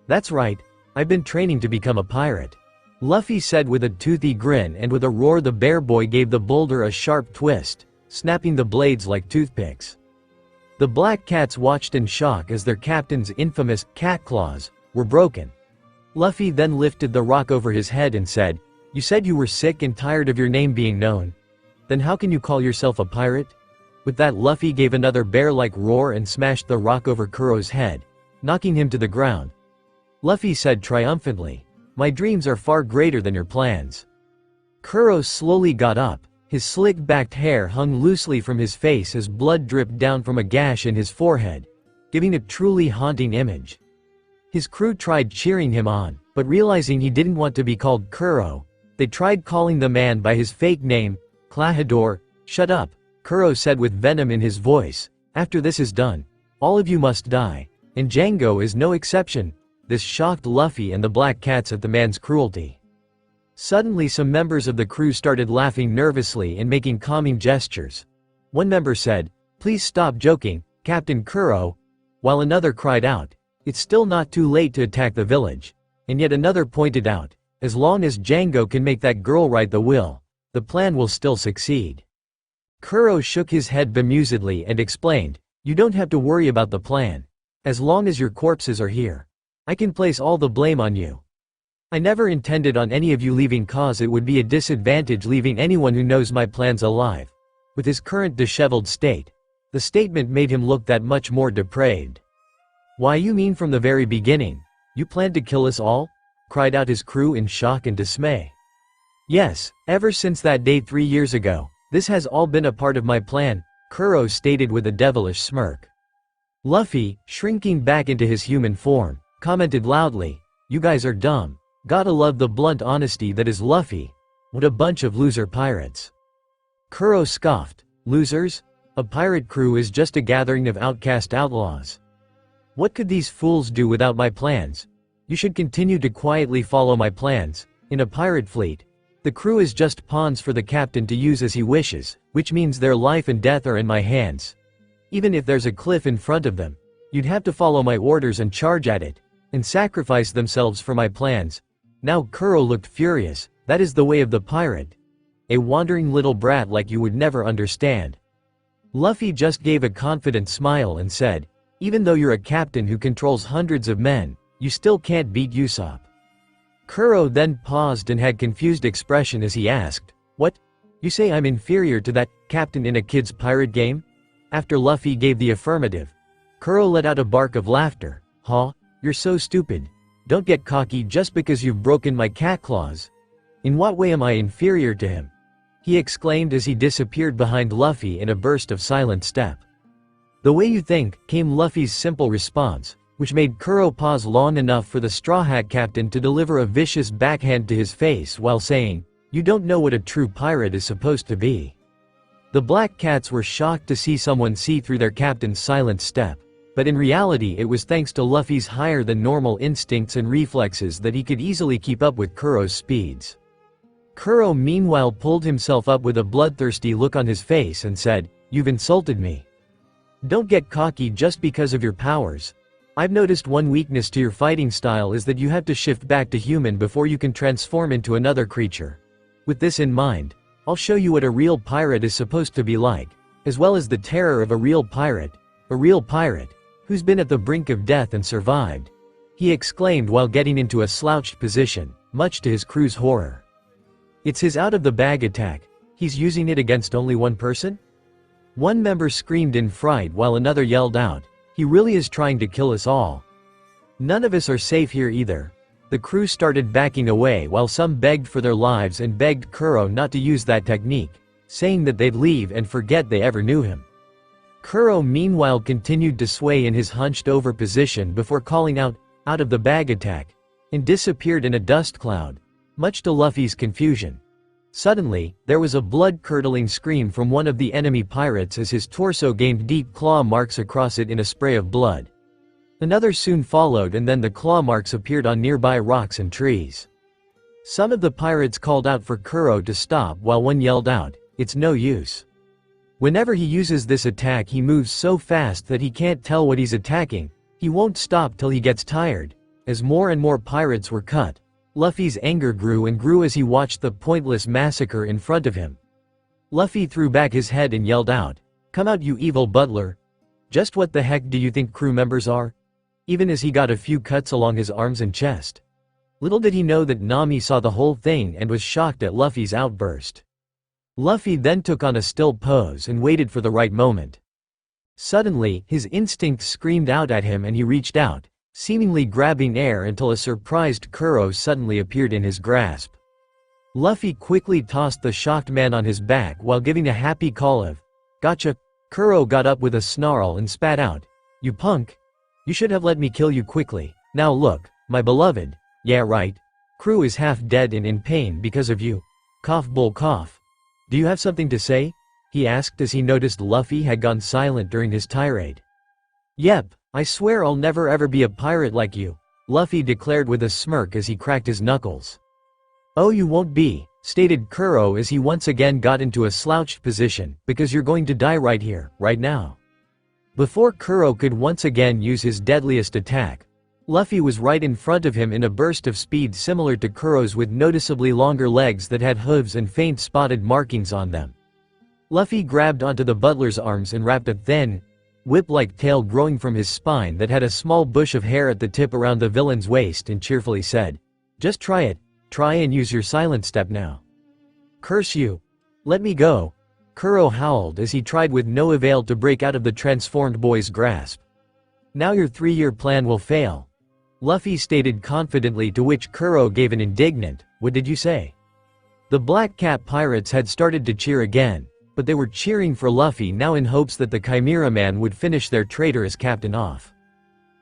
"That's right, I've been training to become a pirate," Luffy said with a toothy grin, and with a roar the bear boy gave the boulder a sharp twist, snapping the blades like toothpicks. The Black Cats watched in shock as their captain's infamous cat claws were broken. Luffy then lifted the rock over his head and said, "You said you were sick and tired of your name being known. Then how can you call yourself a pirate?" With that, Luffy gave another bear-like roar and smashed the rock over Kuro's head, knocking him to the ground. Luffy said triumphantly, "My dreams are far greater than your plans." Kuro slowly got up. His slick-backed hair hung loosely from his face as blood dripped down from a gash in his forehead, giving a truly haunting image. His crew tried cheering him on, but realizing he didn't want to be called Kuro, they tried calling the man by his fake name, Clahador, shut up, Kuro said with venom in his voice. After this is done, all of you must die. And Django is no exception. This shocked Luffy and the black cats at the man's cruelty. Suddenly some members of the crew started laughing nervously and making calming gestures. One member said, "Please stop joking, Captain Kuro," while another cried out, "It's still not too late to attack the village." And yet another pointed out, "As long as Django can make that girl write the will, the plan will still succeed." Kuro shook his head bemusedly and explained, "You don't have to worry about the plan. As long as your corpses are here, I can place all the blame on you. I never intended on any of you leaving, cause it would be a disadvantage leaving anyone who knows my plans alive." With his current disheveled state, the statement made him look that much more depraved. "Why, you mean from the very beginning, you planned to kill us all?" cried out his crew in shock and dismay. "Yes, ever since that day 3 years ago, this has all been a part of my plan," Kuro stated with a devilish smirk. Luffy, shrinking back into his human form, commented loudly, "You guys are dumb. Gotta love the blunt honesty that is Luffy. What a bunch of loser pirates." Kuro scoffed, "Losers? A pirate crew is just a gathering of outcast outlaws. What could these fools do without my plans? You should continue to quietly follow my plans. In a pirate fleet, the crew is just pawns for the captain to use as he wishes, which means their life and death are in my hands. Even if there's a cliff in front of them, you'd have to follow my orders and charge at it, and sacrifice themselves for my plans." Now Kuro looked furious. "That is the way of the pirate. A wandering little brat like you would never understand." Luffy just gave a confident smile and said, "Even though you're a captain who controls hundreds of men, you still can't beat Usopp." Kuro then paused and had confused expression as he asked, "What? You say I'm inferior to that captain in a kid's pirate game?" After Luffy gave the affirmative, Kuro let out a bark of laughter. "Huh? You're so stupid. Don't get cocky just because you've broken my cat claws. In what way am I inferior to him?" he exclaimed as he disappeared behind Luffy in a burst of silent step. "The way you think," came Luffy's simple response, which made Kuro pause long enough for the Straw Hat Captain to deliver a vicious backhand to his face while saying, "You don't know what a true pirate is supposed to be." The Black Cats were shocked to see someone see through their captain's silent step, but in reality it was thanks to Luffy's higher-than-normal instincts and reflexes that he could easily keep up with Kuro's speeds. Kuro meanwhile pulled himself up with a bloodthirsty look on his face and said, "You've insulted me. Don't get cocky just because of your powers. I've noticed one weakness to your fighting style is that you have to shift back to human before you can transform into another creature. With this in mind, I'll show you what a real pirate is supposed to be like, as well as the terror of a real pirate who's been at the brink of death and survived," he exclaimed while getting into a slouched position, much to his crew's horror. "It's his out-of-the-bag attack. He's using it against only one person?" One member screamed in fright while another yelled out, "He really is trying to kill us all. None of us are safe here either." The crew started backing away while some begged for their lives and begged Kuro not to use that technique, saying that they'd leave and forget they ever knew him. Kuro meanwhile continued to sway in his hunched-over position before calling out of the bag attack, and disappeared in a dust cloud, much to Luffy's confusion. Suddenly, there was a blood-curdling scream from one of the enemy pirates as his torso gained deep claw marks across it in a spray of blood. Another soon followed, and then the claw marks appeared on nearby rocks and trees. Some of the pirates called out for Kuro to stop while one yelled out, "It's no use. Whenever he uses this attack he moves so fast that he can't tell what he's attacking. He won't stop till he gets tired." As more and more pirates were cut, Luffy's anger grew and grew as he watched the pointless massacre in front of him. Luffy threw back his head and yelled out, "Come out, you evil butler. Just what the heck do you think crew members are?" Even as he got a few cuts along his arms and chest. Little did he know that Nami saw the whole thing and was shocked at Luffy's outburst. Luffy then took on a still pose and waited for the right moment. Suddenly, his instincts screamed out at him and he reached out, seemingly grabbing air until a surprised Kuro suddenly appeared in his grasp. Luffy quickly tossed the shocked man on his back while giving a happy call of, "Gotcha." Kuro got up with a snarl and spat out, "You punk. You should have let me kill you quickly. Now look, my beloved. Yeah right. Crew is half dead and in pain because of you. Cough bull cough." Do you have something to say? He asked as he noticed Luffy had gone silent during his tirade. Yep, I swear I'll never ever be a pirate like you, Luffy declared with a smirk as he cracked his knuckles. Oh, you won't be, stated Kuro as he once again got into a slouched position, because you're going to die right here, right now. Before Kuro could once again use his deadliest attack, Luffy was right in front of him in a burst of speed similar to Kuro's with noticeably longer legs that had hooves and faint spotted markings on them. Luffy grabbed onto the butler's arms and wrapped a thin, whip-like tail growing from his spine that had a small bush of hair at the tip around the villain's waist and cheerfully said, "Just try it, try and use your silent step now." "Curse you! Let me go!" Kuro howled as he tried with no avail to break out of the transformed boy's grasp. "Now your 3-year plan will fail," Luffy stated confidently, to which Kuro gave an indignant, "What did you say?" The Black Cat pirates had started to cheer again, but they were cheering for Luffy now in hopes that the Chimera Man would finish their traitorous captain off.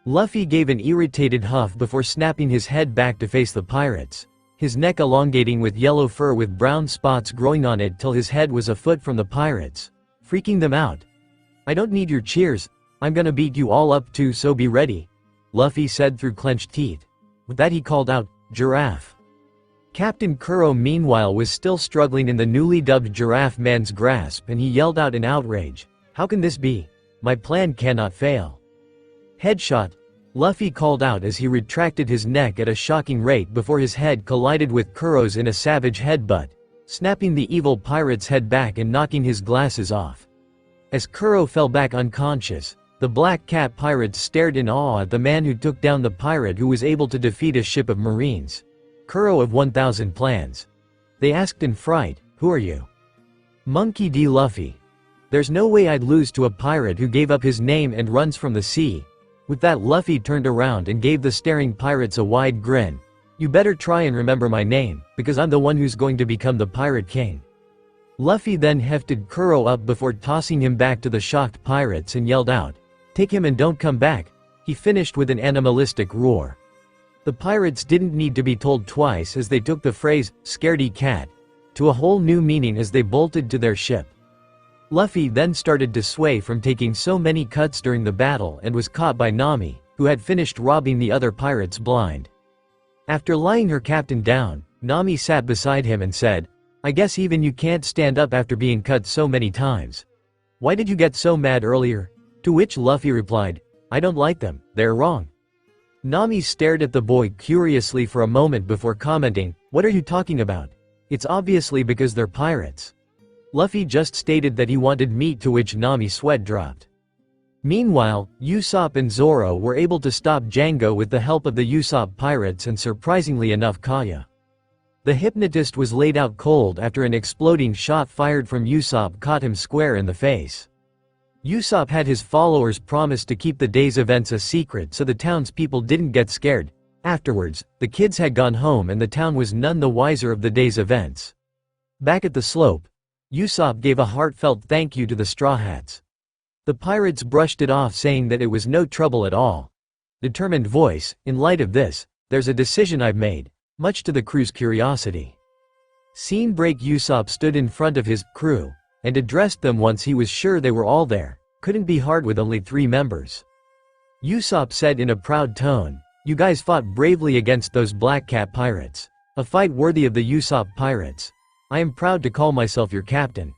Luffy gave an irritated huff before snapping his head back to face the pirates, his neck elongating with yellow fur with brown spots growing on it till his head was a foot from the pirates, freaking them out. "I don't need your cheers, I'm gonna beat you all up too, so be ready," Luffy said through clenched teeth. With that he called out, "Giraffe." Captain Kuro meanwhile was still struggling in the newly dubbed Giraffe Man's grasp and he yelled out in outrage, "How can this be? My plan cannot fail." "Headshot," Luffy called out as he retracted his neck at a shocking rate before his head collided with Kuro's in a savage headbutt, snapping the evil pirate's head back and knocking his glasses off. As Kuro fell back unconscious, the Black Cat pirates stared in awe at the man who took down the pirate who was able to defeat a ship of marines. Kuro of 1,000 plans. They asked in fright, "Who are you?" "Monkey D. Luffy. There's no way I'd lose to a pirate who gave up his name and runs from the sea." With that, Luffy turned around and gave the staring pirates a wide grin. "You better try and remember my name, because I'm the one who's going to become the Pirate King." Luffy then hefted Kuro up before tossing him back to the shocked pirates and yelled out, "Take him and don't come back," he finished with an animalistic roar. The pirates didn't need to be told twice as they took the phrase, "scaredy cat," to a whole new meaning as they bolted to their ship. Luffy then started to sway from taking so many cuts during the battle and was caught by Nami, who had finished robbing the other pirates blind. After lying her captain down, Nami sat beside him and said, "I guess even you can't stand up after being cut so many times. Why did you get so mad earlier?" To which Luffy replied, "I don't like them, they're wrong." Nami stared at the boy curiously for a moment before commenting, "What are you talking about? It's obviously because they're pirates." Luffy just stated that he wanted meat, to which Nami sweat dropped. Meanwhile, Usopp and Zoro were able to stop Django with the help of the Usopp pirates and surprisingly enough Kaya. The hypnotist was laid out cold after an exploding shot fired from Usopp caught him square in the face. Usopp had his followers promise to keep the day's events a secret so the townspeople didn't get scared. Afterwards, the kids had gone home and the town was none the wiser of the day's events. Back at the slope, Usopp gave a heartfelt thank you to the Straw Hats. The pirates brushed it off, saying that it was no trouble at all. Determined voice, "In light of this, there's a decision I've made," much to the crew's curiosity. Scene break. Usopp stood in front of his crew and addressed them once he was sure they were all there. Couldn't be hard with only 3 members. Usopp said in a proud tone, "You guys fought bravely against those Black Cat pirates. A fight worthy of the Usopp pirates. I am proud to call myself your captain.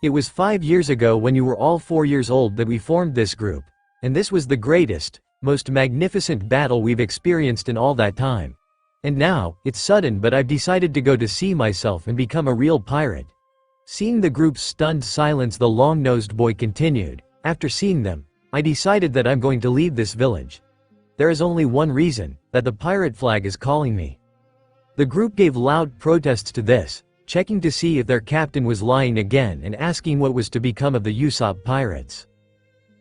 It was 5 years ago when you were all 4 years old that we formed this group, and this was the greatest, most magnificent battle we've experienced in all that time. And now, it's sudden, but I've decided to go to sea myself and become a real pirate." Seeing the group's stunned silence, the long-nosed boy continued, "After seeing them, I decided that I'm going to leave this village. There is only one reason, that the pirate flag is calling me." The group gave loud protests to this, checking to see if their captain was lying again and asking what was to become of the Usopp pirates.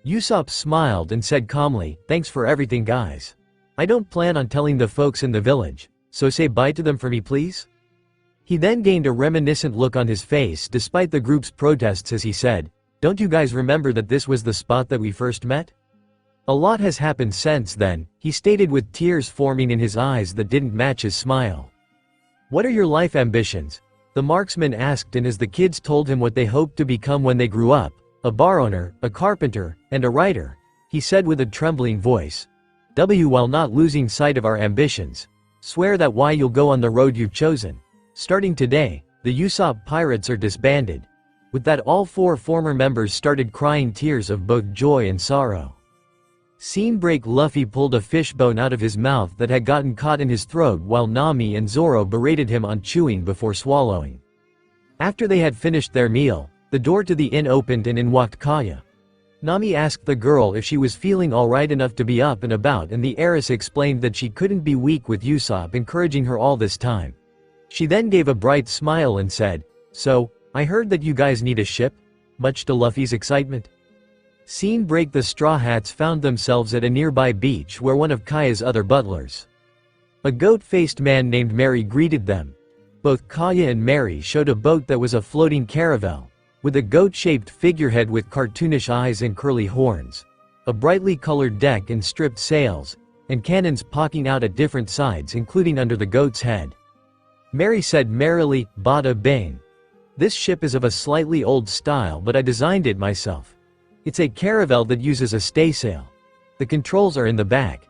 Usopp smiled and said calmly, "Thanks for everything, guys. I don't plan on telling the folks in the village, so say bye to them for me, please." He then gained a reminiscent look on his face despite the group's protests as he said, "Don't you guys remember that this was the spot that we first met? A lot has happened since then," he stated with tears forming in his eyes that didn't match his smile. "What are your life ambitions?" The marksman asked, and as the kids told him what they hoped to become when they grew up, a bar owner, a carpenter, and a writer, he said with a trembling voice, while not losing sight of our ambitions, swear that why you'll go on the road you've chosen. Starting today, the Usopp pirates are disbanded. With that, all 4 former members started crying tears of both joy and sorrow. Scene break. Luffy pulled a fishbone out of his mouth that had gotten caught in his throat while Nami and Zoro berated him on chewing before swallowing. After they had finished their meal, the door to the inn opened and in walked Kaya. Nami asked the girl if she was feeling alright enough to be up and about, and the heiress explained that she couldn't be weak with Usopp encouraging her all this time. She then gave a bright smile and said, "So, I heard that you guys need a ship?" Much to Luffy's excitement. Scene break. The Straw Hats found themselves at a nearby beach where one of Kaya's other butlers, a goat-faced man named Mary, greeted them. Both Kaya and Mary showed a boat that was a floating caravel, with a goat-shaped figurehead with cartoonish eyes and curly horns, a brightly colored deck and stripped sails, and cannons poking out at different sides including under the goat's head. Mary said merrily, "Bada bing. This ship is of a slightly old style, but I designed it myself. It's a caravel that uses a staysail. The controls are in the back.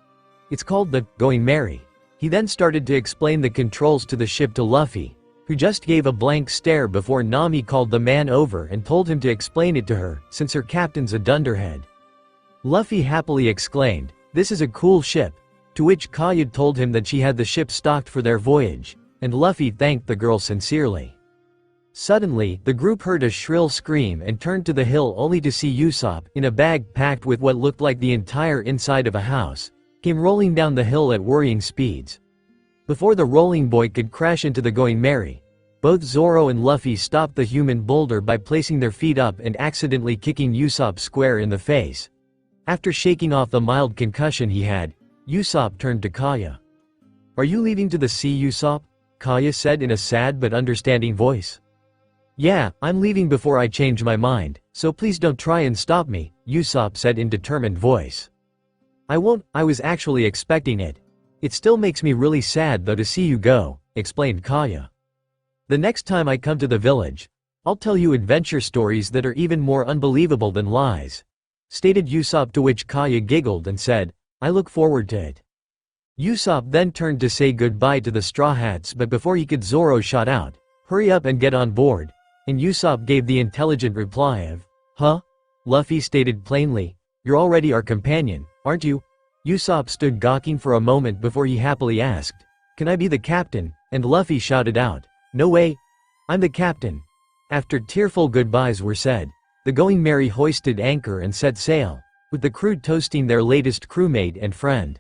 It's called the Going Merry." He then started to explain the controls to the ship to Luffy, who just gave a blank stare before Nami called the man over and told him to explain it to her, since her captain's a dunderhead. Luffy happily exclaimed, "This is a cool ship," to which Kaya told him that she had the ship stocked for their voyage, and Luffy thanked the girl sincerely. Suddenly, the group heard a shrill scream and turned to the hill only to see Usopp, in a bag packed with what looked like the entire inside of a house, came rolling down the hill at worrying speeds. Before the rolling boy could crash into the Going Merry, both Zoro and Luffy stopped the human boulder by placing their feet up and accidentally kicking Usopp square in the face. After shaking off the mild concussion he had, Usopp turned to Kaya. "Are you leaving to the sea, Usopp?" Kaya said in a sad but understanding voice. "Yeah, I'm leaving before I change my mind, so please don't try and stop me," Usopp said in determined voice. "I won't, I was actually expecting it. It still makes me really sad though to see you go," explained Kaya. "The next time I come to the village, I'll tell you adventure stories that are even more unbelievable than lies," stated Usopp, to which Kaya giggled and said, "I look forward to it." Usopp then turned to say goodbye to the Straw Hats, but before he could, Zoro shot out, "Hurry up and get on board," and Usopp gave the intelligent reply of, "Huh?" Luffy stated plainly, "You're already our companion, aren't you?" Usopp stood gawking for a moment before he happily asked, "Can I be the captain?" And Luffy shouted out, "No way! I'm the captain." After tearful goodbyes were said, the Going Merry hoisted anchor and set sail, with the crew toasting their latest crewmate and friend.